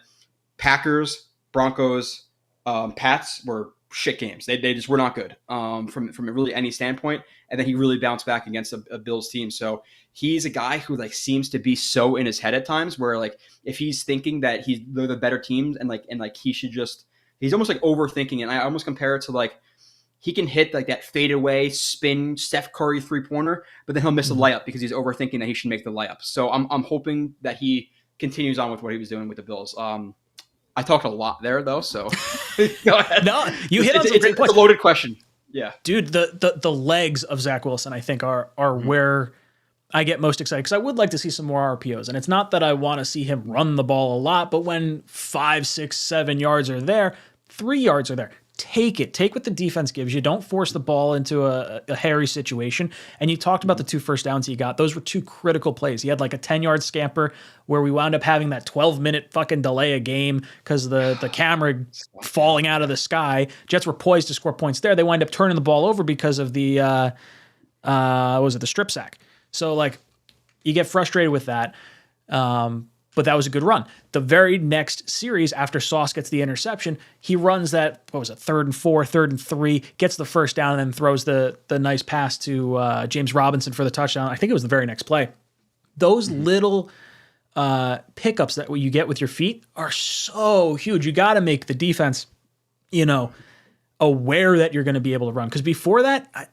Packers, Broncos, Pats were shit games. They just were not good from really any standpoint. And then he really bounced back against a Bills team. So he's a guy who seems to be so in his head at times where if he's thinking that they're the better teams and he should just, he's almost overthinking it. And I almost compare it to he can hit that fadeaway spin Steph Curry 3-pointer, but then he'll miss a layup because he's overthinking that he should make the layup. So I'm hoping that he continues on with what he was doing with the Bills. I talked a lot there, though, so go ahead. No, you hit on some great points. It's a loaded question. Yeah. Dude, the legs of Zach Wilson, I think, are where I get most excited, because I would like to see some more RPOs. And it's not that I want to see him run the ball a lot, but when 5, 6, 7 yards are there, 3 yards are there, take it. Take what the defense gives you. Don't force the ball into a hairy situation. And you talked about the 2 first downs he got. Those were 2 critical plays. He had a 10-yard scamper where we wound up having that 12-minute fucking delay a game because the camera falling out of the sky. Jets were poised to score points there. They wind up turning the ball over because of the the strip sack. So you get frustrated with that. But that was a good run. The very next series, after Sauce gets the interception, he runs that, 3rd and 4, 3rd and 3, gets the first down, and then throws the nice pass to James Robinson for the touchdown. I think it was the very next play. Those little pickups that you get with your feet are so huge. You got to make the defense, aware that you're going to be able to run. Because before that,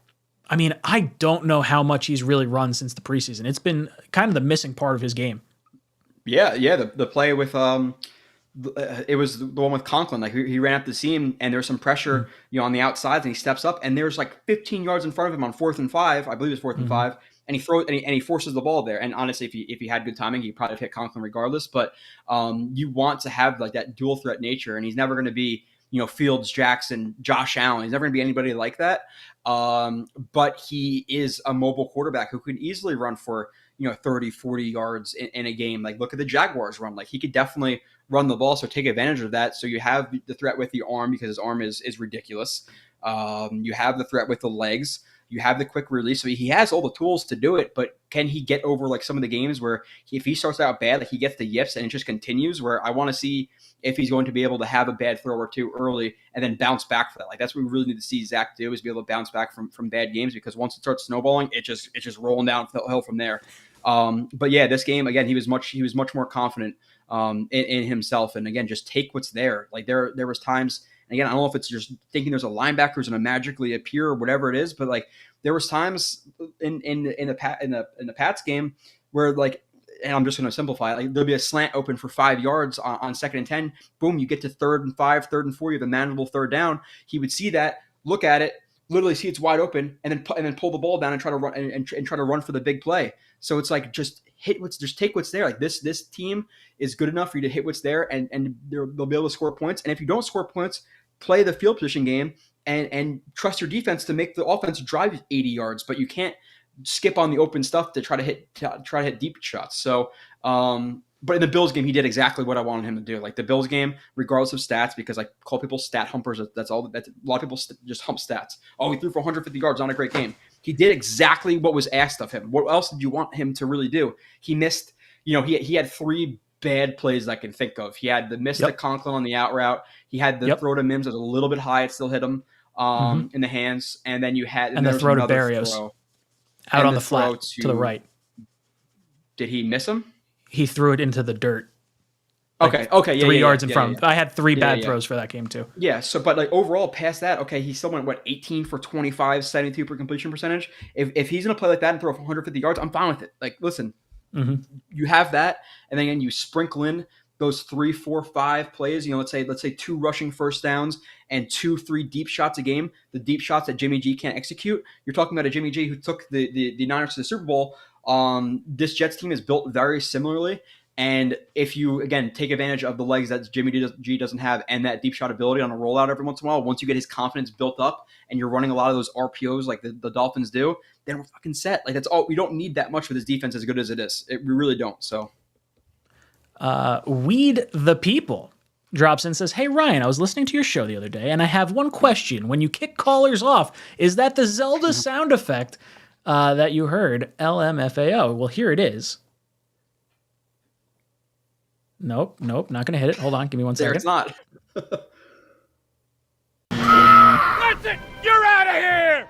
I don't know how much he's really run since the preseason. It's been kind of the missing part of his game. Yeah. The play with it was the one with Conklin. He ran up the seam, and there's some pressure, on the outsides, and he steps up, and there's 15 yards in front of him on 4th and 5. I believe it's 4th and 5, and he throws and he forces the ball there. And honestly, if he had good timing, he'd probably have hit Conklin regardless. But you want to have that dual threat nature, and he's never going to be Fields, Jackson, Josh Allen. He's never going to be anybody like that. But he is a mobile quarterback who could easily run for 30, 40 yards in a game. Like, look at the Jaguars run. Like, he could definitely run the ball, so take advantage of that. So you have the threat with the arm, because his arm is ridiculous. You have the threat with the legs. You have the quick release. So he has all the tools to do it, but can he get over like some of the games where if he starts out bad, like he gets the yips and it just continues, where I want to see if he's going to be able to have a bad throw or two early and then bounce back for that. Like, that's what we really need to see Zach do, is be able to bounce back from bad games, because once it starts snowballing, it's just rolling downhill from there. But yeah, this game, again, he was much more confident in himself. And again, just take what's there. Like there was times, and again, I don't know if it's just thinking there's a linebacker who's going to magically appear or whatever it is, but like there was times in the Pats game where, like, and I'm just going to simplify it, like there'll be a slant open for 5 yards on 2nd and 10. Boom, you get to 3rd and 5, 3rd and 4. You have a manageable 3rd down. He would see that, look at it, literally see it's wide open, and then pull the ball down and try to run and try to run for the big play. So it's like, just take what's there. Like this team is good enough for you to hit what's there, and they'll be able to score points. And if you don't score points, play the field position game and trust your defense to make the offense drive 80 yards. But you can't skip on the open stuff to try to hit deep shots. So, but in the Bills game, he did exactly what I wanted him to do. Like the Bills game, regardless of stats, because I call people stat humpers. That's all. That's a lot of people just hump stats. Oh, he threw for 150 yards, not a great game. He did exactly what was asked of him. What else did you want him to really do? He missed. He had 3 bad plays I can think of. He had the miss to Conklin on the out route. He had the throw to Mims that was a little bit high. It still hit him in the hands. And then you had and the throw to Barrios out on the flat to the right. Did he miss him? He threw it into the dirt. Okay. 3 yards in front. I had 3 bad throws for that game too. Yeah. So, but like overall, past that, okay, he still went 18 for 25, 72 per completion percentage. If he's gonna play like that and throw for 150 yards, I'm fine with it. Like, listen, you have that, and then again, you sprinkle in those 3, 4, 5 plays. Let's say 2 rushing first downs and 2, 3 deep shots a game. The deep shots that Jimmy G can't execute. You're talking about a Jimmy G who took the Niners to the Super Bowl. This Jets team is built very similarly. And if you, again, take advantage of the legs that Jimmy G doesn't have and that deep shot ability on a rollout every once in a while, once you get his confidence built up and you're running a lot of those RPOs like the Dolphins do, then we're fucking set. Like, that's all. We don't need that much for this defense as good as it is. We really don't. So, Weed the People drops in and says, "Hey, Ryan, I was listening to your show the other day, and I have one question. When you kick callers off, is that the Zelda sound effect that you heard? LMFAO. Well, here it is. Nope, not going to hit it. Hold on, give me one second. It's not. That's it! You're out of here!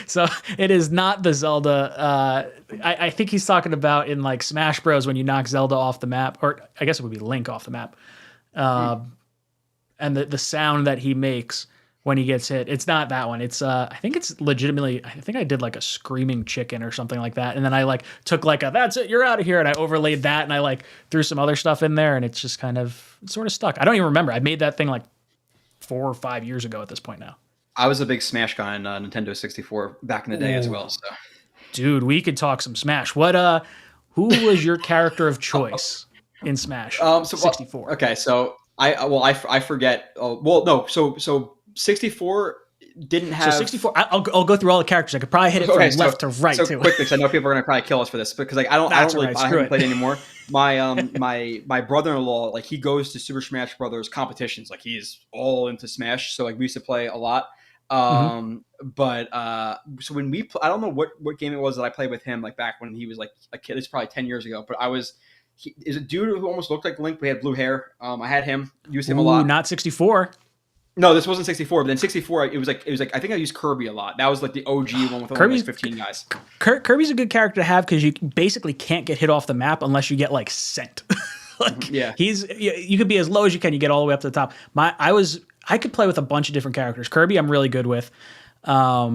So it is not the Zelda. I think he's talking about in like Smash Bros. When you knock Zelda off the map, or I guess it would be Link off the map. And the sound that he makes when he gets hit, it's not that one. It's I think it's legitimately, I think I did like a screaming chicken or something like that. And then I like took like that's it, you're out of here. And I overlaid that and I like threw some other stuff in there and it's just kind of sort of stuck. I don't even remember. I made that thing like 4 or 5 years ago at this point now. I was a big Smash guy on Nintendo 64 back in the day as well. So, dude, we could talk some Smash. Who was your character of choice in Smash? 64. Okay, so I forget. So 64 didn't have. So 64. I'll go through all the characters. I could probably hit it from left to right too. Quickly, because I know people are gonna probably kill us for this, because like I haven't played anymore. My brother-in-law, like, he goes to Super Smash Brothers competitions. Like, he's all into Smash. So like we used to play a lot. But so when I don't know what game it was that I played with him, like back when he was like a kid. It's probably 10 years ago. But is a dude who almost looked like Link. We had blue hair. I had him, used him a lot. Not 64. No, this wasn't 64. But then 64, it was like I think I used Kirby a lot. That was like the OG one with only like 15 guys. Kirby's a good character to have because you basically can't get hit off the map unless you get like sent. You could be as low as you can. You get all the way up to the top. I could play with a bunch of different characters. Kirby, I'm really good with. I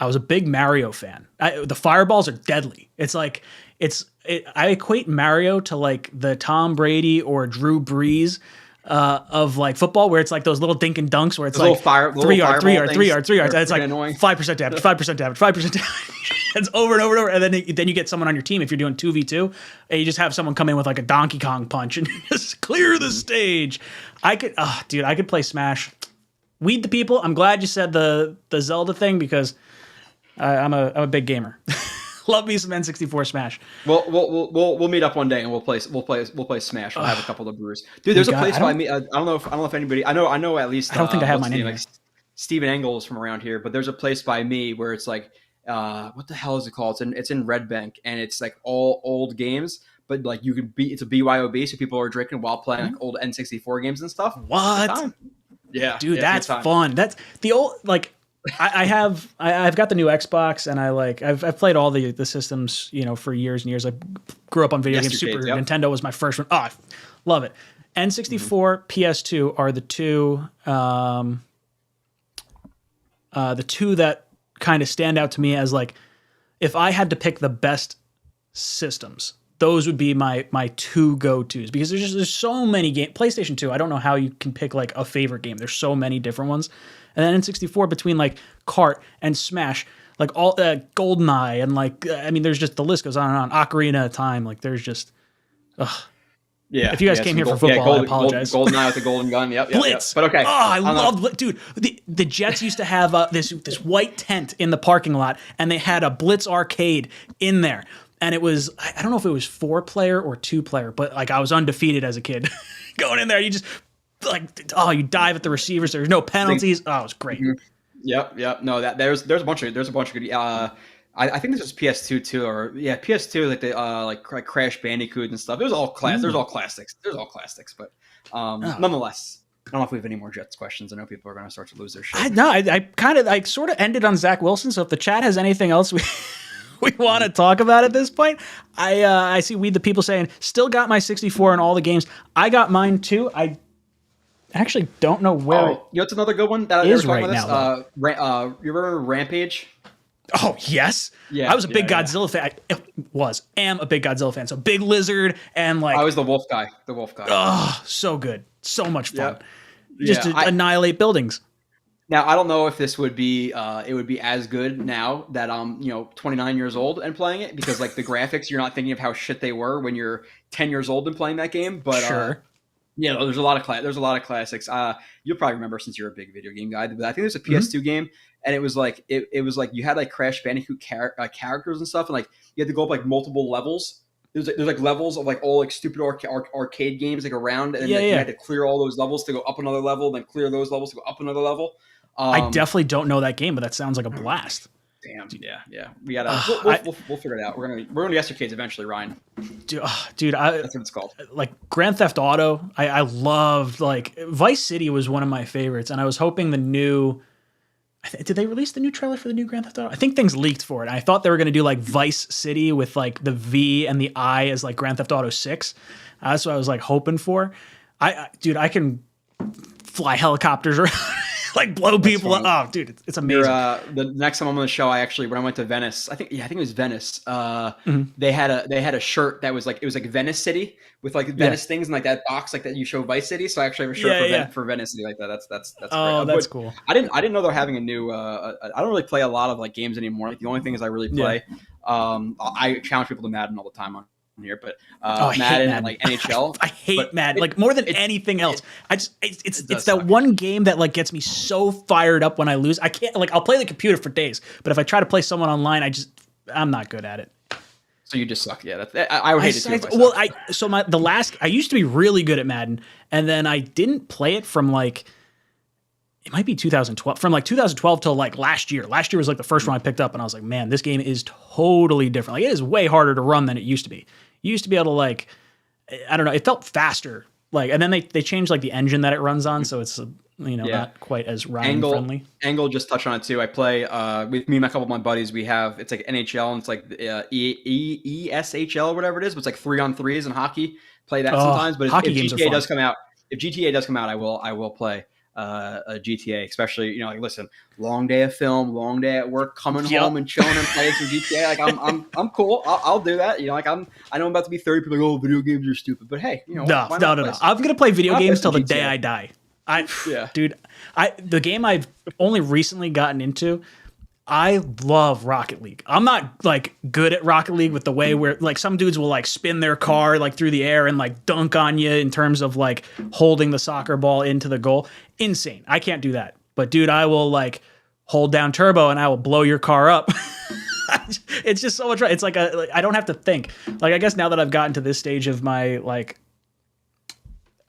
was a big Mario fan. The fireballs are deadly. It's like I equate Mario to like the Tom Brady or Drew Brees of like football, where it's like those little dink and dunks where it's like 3 yards, 3 yards, 3 yards, 3 yards, and it's like 5% damage, 5% damage, 5% damage. It's over and over and over, and then you get someone on your team if you're doing 2v2, and you just have someone come in with like a Donkey Kong punch and just clear the stage. I could play Smash. Weed the people. I'm glad you said the Zelda thing because I'm a big gamer. Love me some N64 Smash. We'll meet up one day and we'll play Smash. We'll have a couple of brews. Dude, there's a place by me. I don't know if anybody. I know at least. I don't think I have mine anywhere. Like Steven Engel is from around here, but there's a place by me where it's like, what the hell is it called? It's in Red Bank, and it's like all old games, but like you can it's a BYOB, so people are drinking while playing like old N64 games and stuff. What? Yeah, dude, that's fun. That's the old like. I've got the new Xbox, and I've played all the systems, for years and years. I grew up on video games. Super Nintendo was my first one. Oh, I love it. N64, PS2 are the two that kind of stand out to me as like, if I had to pick the best systems, those would be my two go-tos, because there's so many games. PlayStation 2, I don't know how you can pick like a favorite game. There's so many different ones. And then N64, between like Kart and Smash, like all GoldenEye, and like there's just, the list goes on and on. Ocarina of Time, like there's just, yeah. If you guys came here for football, I apologize. GoldenEye with the golden gun. Yep. Blitz. But okay. Oh, I love, dude. The Jets used to have this white tent in the parking lot, and they had a Blitz arcade in there. And it was, I don't know if it was 4-player or 2-player, but like I was undefeated as a kid. Going in there, you just you dive at the receivers. There's no penalties. Oh, it was great. Mm-hmm. Yep. No, there's a bunch of good. I think this was PS2 too, or PS2, like the like Crash Bandicoot and stuff. It was all There's all classics. But nonetheless, I don't know if we have any more Jets questions. I know people are going to start to lose their shit. I sort of ended on Zach Wilson. So if the chat has anything else we want to talk about at this point, I see We the People saying, still got my 64 in all the games. I got mine too. I actually don't know where it's another good one that is right now. You remember Rampage? Oh, yes. Yeah, I was a big Godzilla fan. Am a big Godzilla fan. So big lizard and like... I was the wolf guy. Oh, so good. So much fun. Just to annihilate buildings. Now, I don't know if this would be it would be as good now that I'm 29 years old and playing it, because like the graphics, you're not thinking of how shit they were when you're 10 years old and playing that game. But sure. There's a lot of classics. You'll probably remember since you're a big video game guy. But I think there's a PS2 game, and it was like it was like you had like Crash Bandicoot characters and stuff, and like you had to go up like multiple levels. There's like levels of like all like stupid arcade games like around, and you had to clear all those levels to go up another level, then clear those levels to go up another level. I definitely don't know that game, but that sounds like a blast. Damn, yeah. We gotta we'll figure it out. We're gonna guess your kids eventually, Ryan. Dude, that's what it's called. Like Grand Theft Auto, I loved. Like Vice City was one of my favorites, and I was hoping the new. Did they release the new trailer for the new Grand Theft Auto? I think things leaked for it. I thought they were gonna do like Vice City with like the V and the I as like Grand Theft Auto 6. That's what I was like hoping for. I can fly helicopters around. Like blow people up. Oh, dude, it's amazing. The next time I'm on the show, when I went to Venice, I think it was Venice. They had a shirt that was like, it was like Venice City with like Venice things and like that box like that you show Vice City. So I actually have a shirt for Venice City like that. That's oh, great. That's cool. I didn't know they're having a new. I don't really play a lot of like games anymore. Like the only things I really play, I challenge people to Madden all the time on here, but Madden and like NHL. I hate Madden like more than anything else. It's that one game that like gets me so fired up when I lose. I can't I'll play the computer for days, but if I try to play someone online, I'm not good at it. So you just suck. Yeah, I would hate it too. Well, I used to be really good at Madden, and then I didn't play it from like. It might be 2012, from like 2012 till like last year. Last year was like the first one I picked up, and I was like, man, this game is totally different. Like it is way harder to run than it used to be. You used to be able to like, I don't know, it felt faster. Like, and then they changed like the engine that it runs on, so it's not quite as Ryan friendly. Angle just touched on it too. I play with me and a couple of my buddies. It's like NHL and it's like ESHL or whatever it is, but it's like 3-on-3s in hockey. Play that sometimes, but if GTA does come out, I will play a GTA, especially listen, long day of film, long day at work, coming home and chilling and playing some GTA. Like I'm cool. I'll do that. I know I'm about to be 30. People are like, oh, video games are stupid, but hey, no. I'm gonna play video games till the day I die. Dude, the game I've only recently gotten into. I love Rocket League. I'm not like good at Rocket League with the way where like some dudes will like spin their car like through the air and like dunk on you in terms of like holding the soccer ball into the goal. Insane. I can't do that. But dude, I will like hold down turbo and I will blow your car up. It's just so much fun. It's like I don't have to think. Like I guess now that I've gotten to this stage of my like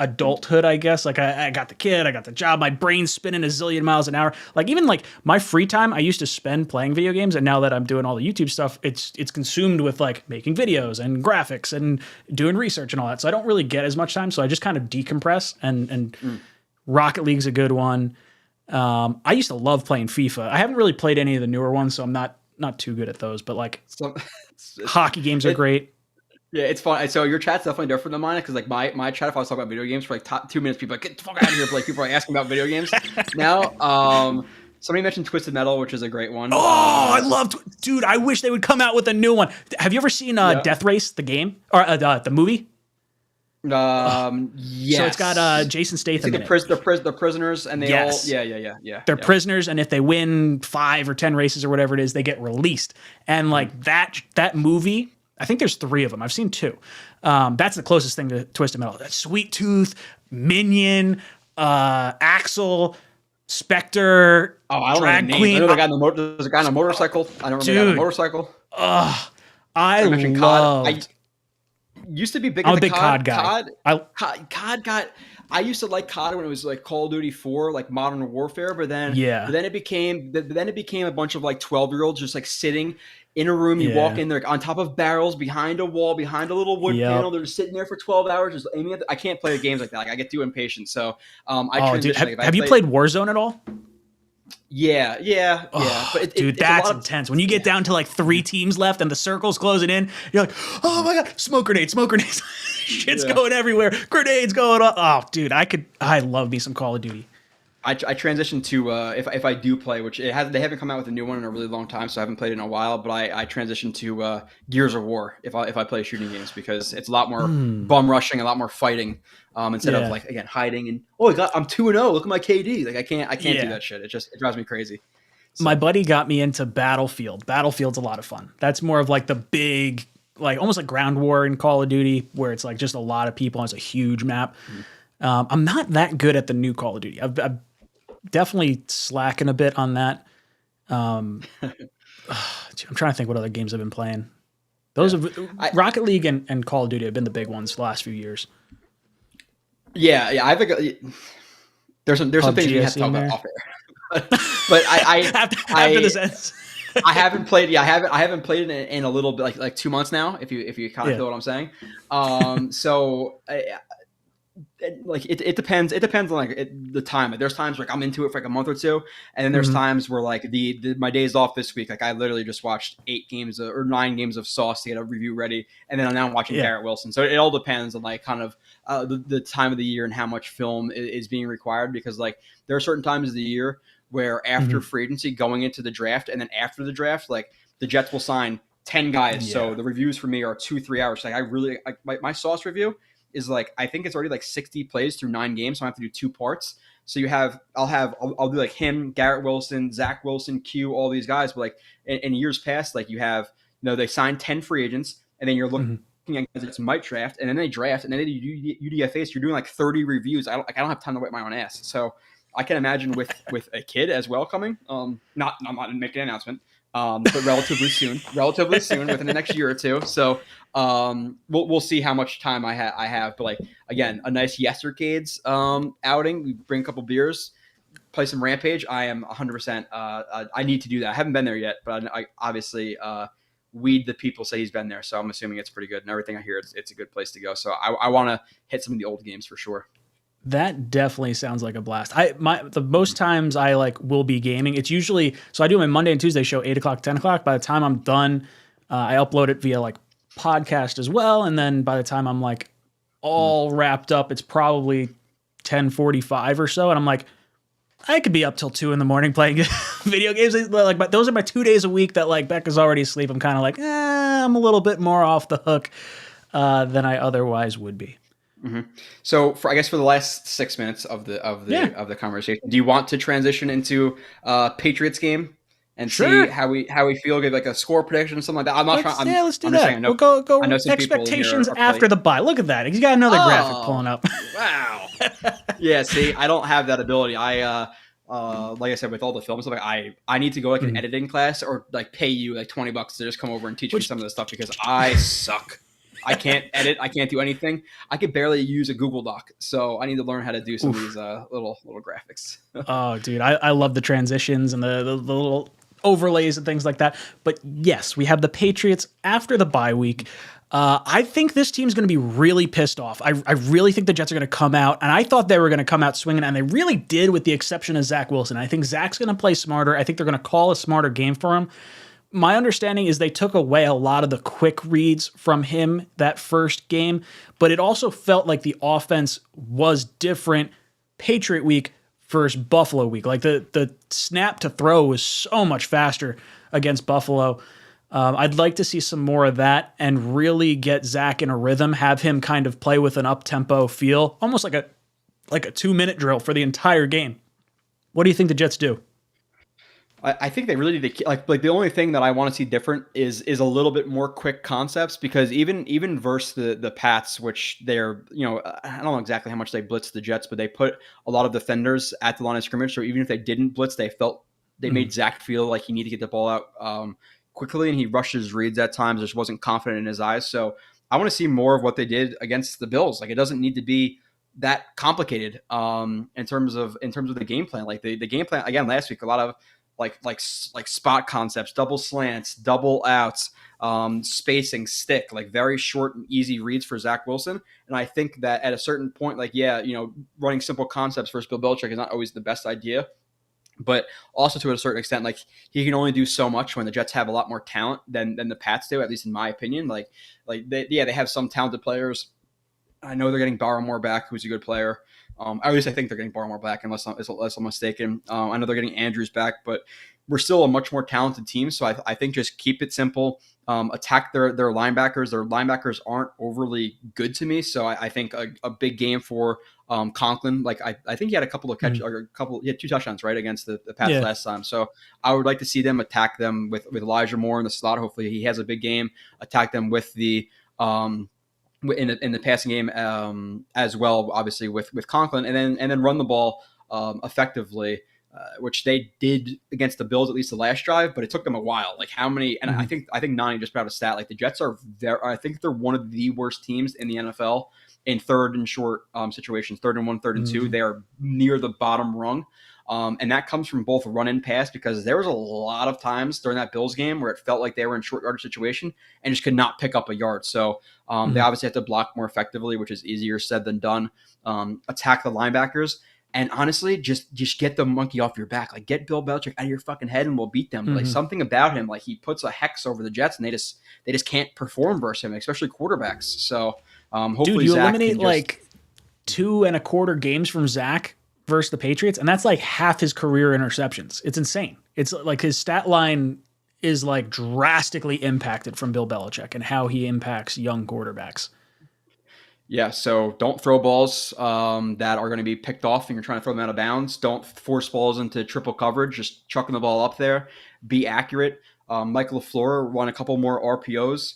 adulthood, I guess, like I got the kid, I got the job, my brain's spinning a zillion miles an hour. Like even like my free time I used to spend playing video games, and now that I'm doing all the YouTube stuff, it's consumed with like making videos and graphics and doing research and all that. So I don't really get as much time. So I just kind of decompress, and Rocket League's a good one. I used to love playing FIFA. I haven't really played any of the newer ones, so I'm not too good at those, but like hockey games are great. Yeah, it's fun. So your chat's definitely different than mine, because like my chat, if I was talking about video games for like top 2 minutes, people are like, get the fuck out of here. But like people are asking about video games now. Somebody mentioned Twisted Metal, which is a great one. Oh, I love, dude. I wish they would come out with a new one. Have you ever seen Death Race, the game or the movie? Yes. So it's got Jason Statham. It's like the prisoners, and they all They're prisoners, and if they win 5 or 10 races or whatever it is, they get released. And like that movie, I think there's 3 of them. I've seen 2. That's the closest thing to Twisted Metal. That's Sweet Tooth, Minion, Axel, Spectre, Drag Queen. I know there's a guy on a motorcycle. I don't remember the guy on a motorcycle. I love. I used to be big. I'm a big COD guy. COD got. I used to like COD when it was like Call of Duty 4, like Modern Warfare, but then it became a bunch of like 12-year-olds just like sitting in a room. You walk in, they're on top of barrels, behind a wall, behind a little wood panel. They're just sitting there for 12 hours, just aiming at I can't play games like that. Like I get too impatient. So dude, have you played Warzone at all? Yeah. But that's intense. When you get down to like 3 teams left and the circle's closing in, you're like, oh my god, smoke grenades. Shit's going everywhere. Grenades going up. Oh, dude, I love me some Call of Duty. I transitioned to if I do play, which they haven't come out with a new one in a really long time, so I haven't played it in a while. But I transitioned to Gears of War if I play shooting games, because it's a lot more bum rushing, a lot more fighting, instead of like again hiding and I'm 2-0. Look at my KD. Like I can't do that shit. It drives me crazy. So. My buddy got me into Battlefield. Battlefield's a lot of fun. That's more of like the big, like almost like ground war in Call of Duty, where it's like just a lot of people and it's a huge map. I'm not that good at the new Call of Duty. I've definitely slacking a bit on that. I'm trying to think what other games I've been playing. Those Rocket League and Call of Duty have been the big ones the last few years. Yeah. I think there's some things we have to talk about off air. But after this ends. I haven't played. Yeah, I haven't played it in a little bit, like 2 months now. If you kind of feel what I'm saying. It depends. It depends on like the time. There's times like I'm into it for like a month or 2, and then there's times where like my days off this week, like I literally just watched 8 games or 9 games of Sauce to get a review ready, and then now I'm watching Garrett Wilson. So it all depends on like kind of the time of the year and how much film is being required, because like there are certain times of the year where after free agency, going into the draft, and then after the draft, like the Jets will sign 10 guys. So the reviews for me are 2-3 hours. Like I really my Sauce review is like, I think it's already like 60 plays through 9 games. So I have to do 2 parts. So I'll do like him, Garrett Wilson, Zach Wilson, Q, all these guys. But like in years past, like you have, they signed 10 free agents, and then you're looking at guys that might draft, and then they draft, and then they do UDFAs. You're doing like 30 reviews. I don't have time to wipe my own ass. So I can imagine with a kid as well coming. I'm not making an announcement, but relatively soon, within the next year or 2. So we'll see how much time I have. But like again, a nice Yestercades outing. We bring a couple beers, play some Rampage. I am 100%. I need to do that. I haven't been there yet, but I obviously Weed the people say he's been there, so I'm assuming it's pretty good. And everything I hear, it's a good place to go. So I want to hit some of the old games for sure. That definitely sounds like a blast. The most times I like will be gaming, it's usually, so I do my Monday and Tuesday show 8 o'clock, 10 o'clock. By the time I'm done, I upload it via like podcast as well. And then by the time I'm like all wrapped up, it's probably 10:45 or so. And I'm like, I could be up till 2 a.m. playing video games. Like, but those are my 2 days a week that like Becca's already asleep. I'm kind of like, I'm a little bit more off the hook than I otherwise would be. So for the last 6 minutes of the conversation, do you want to transition into Patriots game and Sure. see how we feel, give like a score prediction or something like that. I'm not trying. Let's do I'm that. just saying. I know, We'll go I know some people in here expectations are after the bye. Look at that. He's got another graphic pulling up. Wow. Yeah. See, I don't have that ability. Like I said, with all the film stuff, like I need to go like an editing class or like pay you like $20 to just come over and teach me some of this stuff because I suck. I can't edit. I can't do anything. I could barely use a Google Doc. So I need to learn how to do some of these little graphics. Oh, dude, I love the transitions and the little overlays and things like that. But yes, we have the Patriots after the bye week. I think this team's going to be really pissed off. I really think the Jets are going to come out, and I thought they were going to come out swinging, and they really did with the exception of Zach Wilson. I think Zach's going to play smarter. I think they're going to call a smarter game for him. My understanding is they took away a lot of the quick reads from him that first game, but it also felt like the offense was different Patriot week versus Buffalo week. Like the snap to throw was so much faster against Buffalo. I'd like to see some more of that and really get Zach in a rhythm, have him kind of play with an up-tempo feel, almost like a 2-minute drill for the entire game. What do you think the Jets do? I think they really need to like the only thing that I want to see different is a little bit more quick concepts because even versus the Pats, which they're I don't know exactly how much they blitzed the Jets, but they put a lot of defenders at the line of scrimmage. So even if they didn't blitz, they made Zach feel like he needed to get the ball out quickly, and he rushed his reads at times. Just wasn't confident in his eyes. So I want to see more of what they did against the Bills. Like it doesn't need to be that complicated in terms of the game plan. Like the game plan again last week, a lot of like spot concepts, double slants, double outs, spacing, stick, like very short and easy reads for Zach Wilson. And I think that at a certain point, running simple concepts versus Bill Belichick is not always the best idea. But also to a certain extent, like he can only do so much when the Jets have a lot more talent than the Pats do, at least in my opinion. They have some talented players. I know they're getting Barmore back, who's a good player. At least I think they're getting Barmore back, unless I'm mistaken. I know they're getting Andrews back, but we're still a much more talented team. So I think just keep it simple. Attack their linebackers. Their linebackers aren't overly good to me. So I think a big game for 𝐒𝐮𝐬𝐜𝐫𝐢𝐛𝐞. Like I think he had a couple of catches, or he had 2 touchdowns right against the Pats last time. So I would like to see them attack them with Elijah Moore in the slot. Hopefully he has a big game. Attack them with the in the passing game as well, obviously with 𝐒𝐿𝐿, and then run the ball effectively, which they did against the Bills, at least the last drive, but it took them a while. Like how many? And I think Nani just put out a stat. Like the Jets are there. I think they're one of the worst teams in the NFL in third and short situations, 3rd and 1, 3rd and 2. They are near the bottom rung. And that comes from both run and pass because there was a lot of times during that Bills game where it felt like they were in short yardage situation and just could not pick up a yard. So they obviously have to block more effectively, which is easier said than done. Attack the linebackers. And honestly, just get the monkey off your back. Like get Bill Belichick out of your fucking head and we'll beat them. Like something about him, like he puts a hex over the Jets and they just can't perform versus him, especially quarterbacks. So hopefully you Zach eliminate can like 2.25 games from Zach versus the Patriots, and that's like half his career interceptions. It's insane. It's like his stat line is like drastically impacted from Bill Belichick and how he impacts young quarterbacks. Yeah, so don't throw balls that are going to be picked off and you're trying to throw them out of bounds. Don't force balls into triple coverage, just chucking the ball up there. Be accurate. Michael LaFleur run a couple more RPOs.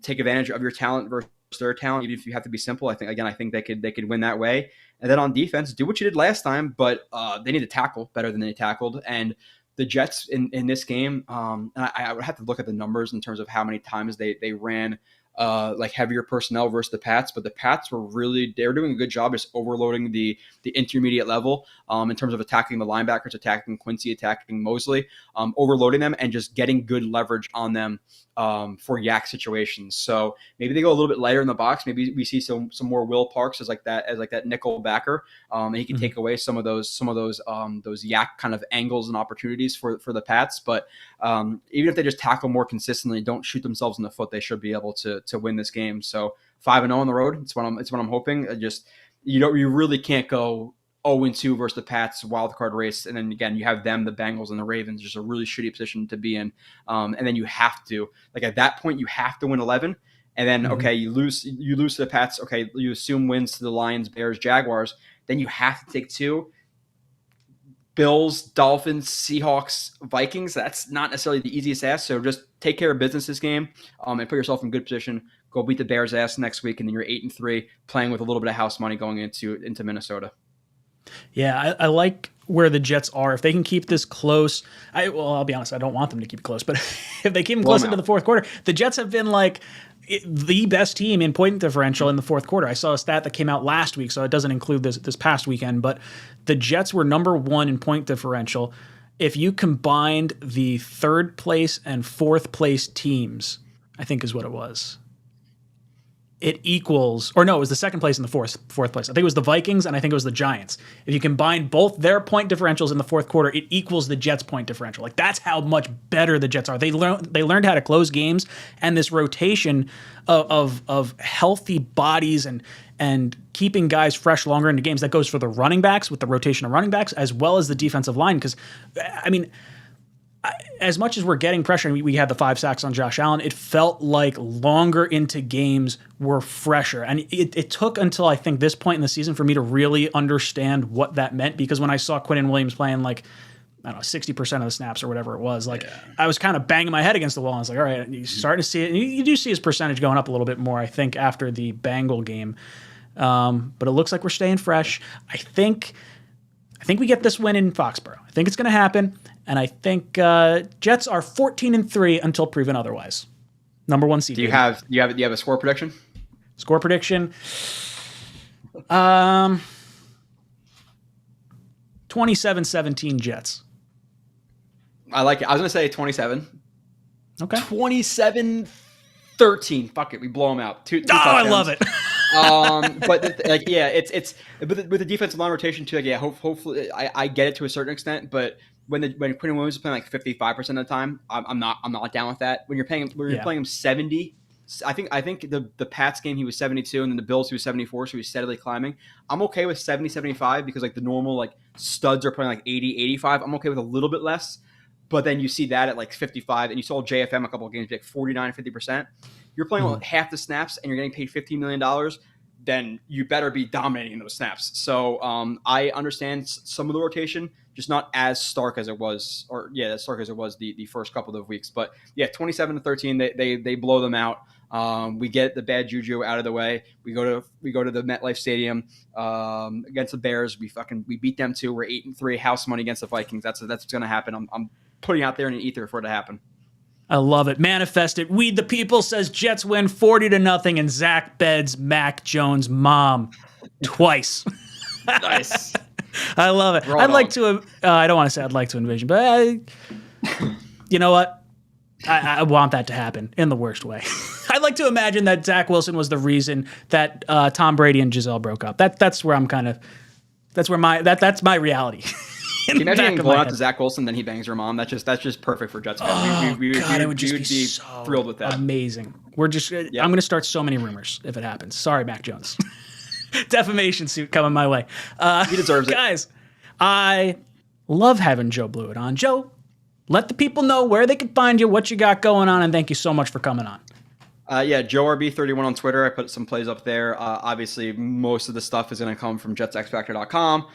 Take advantage of your talent versus their talent, even if you have to be simple. I think they could win that way. And then on defense, do what you did last time, but they need to tackle better than they tackled. And the Jets in this game, and I would have to look at the numbers in terms of how many times they ran like heavier personnel versus the Pats, but the Pats they're doing a good job just overloading the intermediate level in terms of attacking the linebackers, attacking Quincy, attacking Mosley, overloading them and just getting good leverage on them for yak situations. So maybe they go a little bit lighter in the box. Maybe we see some more Will Parks as that nickel backer, and he can take away some of those yak kind of angles and opportunities for the Pats. But even if they just tackle more consistently, don't shoot themselves in the foot, they should be able to win this game. So 5-0 on the road. It's what I'm hoping. You really can't go 0-2 versus the Pats wild card race, and then again you have them, the Bengals and the Ravens, just a really shitty position to be in. And then you have to, like at that point, you have to win 11, and then okay, you lose to the Pats. Okay, you assume wins to the Lions, Bears, Jaguars. Then you have to take 2. Bills, Dolphins, Seahawks, Vikings. That's not necessarily the easiest ask. So just take care of business this game and put yourself in good position. Go beat the Bears' ass next week, and then you're 8-3, playing with a little bit of house money going into Minnesota. Yeah, I like where the Jets are. If they can keep this close, I'll be honest, I don't want them to keep it close, but if they keep them close into the fourth quarter, the Jets have been like the best team in point differential in the fourth quarter. I saw a stat that came out last week, so it doesn't include this past weekend, but the Jets were number 1 in point differential. If you combined the third place and fourth place teams, I think is what it was. It equals, or no, it was the second place and the fourth place. I think it was the Vikings and I think it was the Giants. If you combine both their point differentials in the fourth quarter, it equals the Jets' point differential. Like, that's how much better the Jets are. They learned how to close games, and this rotation of healthy bodies and keeping guys fresh longer into games, that goes for the running backs with the rotation of running backs as well as the defensive line. Because, I mean, as much as we're getting pressure, and we had the 5 sacks on Josh Allen, it felt like longer into games were fresher. And it took until I think this point in the season for me to really understand what that meant, because when I saw Quinnen Williams playing like, I don't know, 60% of the snaps or whatever it was, like I was kind of banging my head against the wall. And I was like, all right, you're starting to see it. And you do see his percentage going up a little bit more, I think, after the Bengal game. But it looks like we're staying fresh. I think we get this win in Foxborough. I think it's going to happen. And I think Jets are 14-3 until proven otherwise. Number 1 seed. Do you have a score prediction? Score prediction. 27-17 Jets. I like it. I was going to say 27. Okay. 27-13. Fuck it. We blow them out. Two I love it. But it's with the defensive line rotation too. Like, hopefully I get it to a certain extent, but when Quinnen Williams is playing like 55% of the time, I'm not down with that. When you're playing him 70, I think the Pats game he was 72, and then the Bills he was 74, so he's steadily climbing. I'm okay with 70, 75 because like the normal like studs are playing like 80, 85. I'm okay with a little bit less, but then you see that at like 55, and you saw JFM a couple of games be like 49, 50%. You're playing half the snaps and you're getting paid $15 million, then you better be dominating those snaps. So I understand some of the rotation, just not as stark as it was, as stark as it was the first couple of weeks. But yeah, 27-13, they blow them out. We get the bad juju out of the way. We go to the MetLife Stadium against the Bears. We beat them too. We're 8-3, house money against the Vikings. That's what's going to happen. I'm putting out there in an ether for it to happen. I love it. Manifest it. We the people says Jets win 40-0, and Zach beds Mac Jones' mom twice. Nice. I love it. I'd like to. I don't want to say I'd like to envision, but you know what? I want that to happen in the worst way. I'd like to imagine that Zach Wilson was the reason that Tom Brady and Giselle broke up. That's where I'm kind of. That's my reality. Can you imagine going out to Zach Wilson, then he bangs your mom? That's just perfect for Jets fans. We would be so thrilled with that. Amazing. We're just. I'm going to start so many rumors if it happens. Sorry, Mac Jones. Defamation suit coming my way. He deserves it. Guys, I love having Joe Blewett on. Joe, let the people know where they can find you, what you got going on, and thank you so much for coming on. Joe RB31 on Twitter. I put some plays up there. Obviously, most of the stuff is going to come from JetsXFactor.com.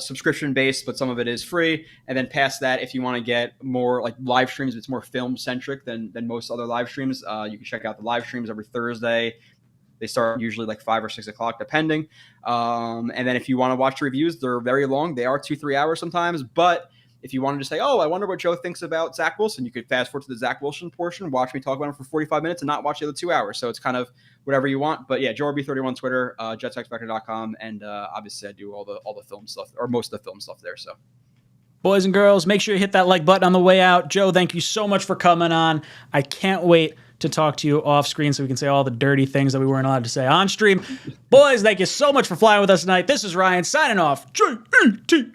Subscription based, but some of it is free. And then past that, if you want to get more like live streams, it's more film centric than most other live streams. You can check out the live streams every Thursday. They start usually like 5 or 6 o'clock, depending. And then if you want to watch the reviews, they're very long. They are 2-3 hours sometimes. But if you wanted to say, I wonder what Joe thinks about Zach Wilson, you could fast forward to the Zach Wilson portion, watch me talk about him for 45 minutes and not watch the other 2 hours. So it's kind of whatever you want. But yeah, Joe RB31 on Twitter, JetsXFactor.com. And obviously I do all the film stuff, or most of the film stuff there. So boys and girls, make sure you hit that like button on the way out. Joe, thank you so much for coming on. I can't wait to talk to you off screen so we can say all the dirty things that we weren't allowed to say on stream. Boys, thank you so much for flying with us tonight. This is Ryan signing off. JETA.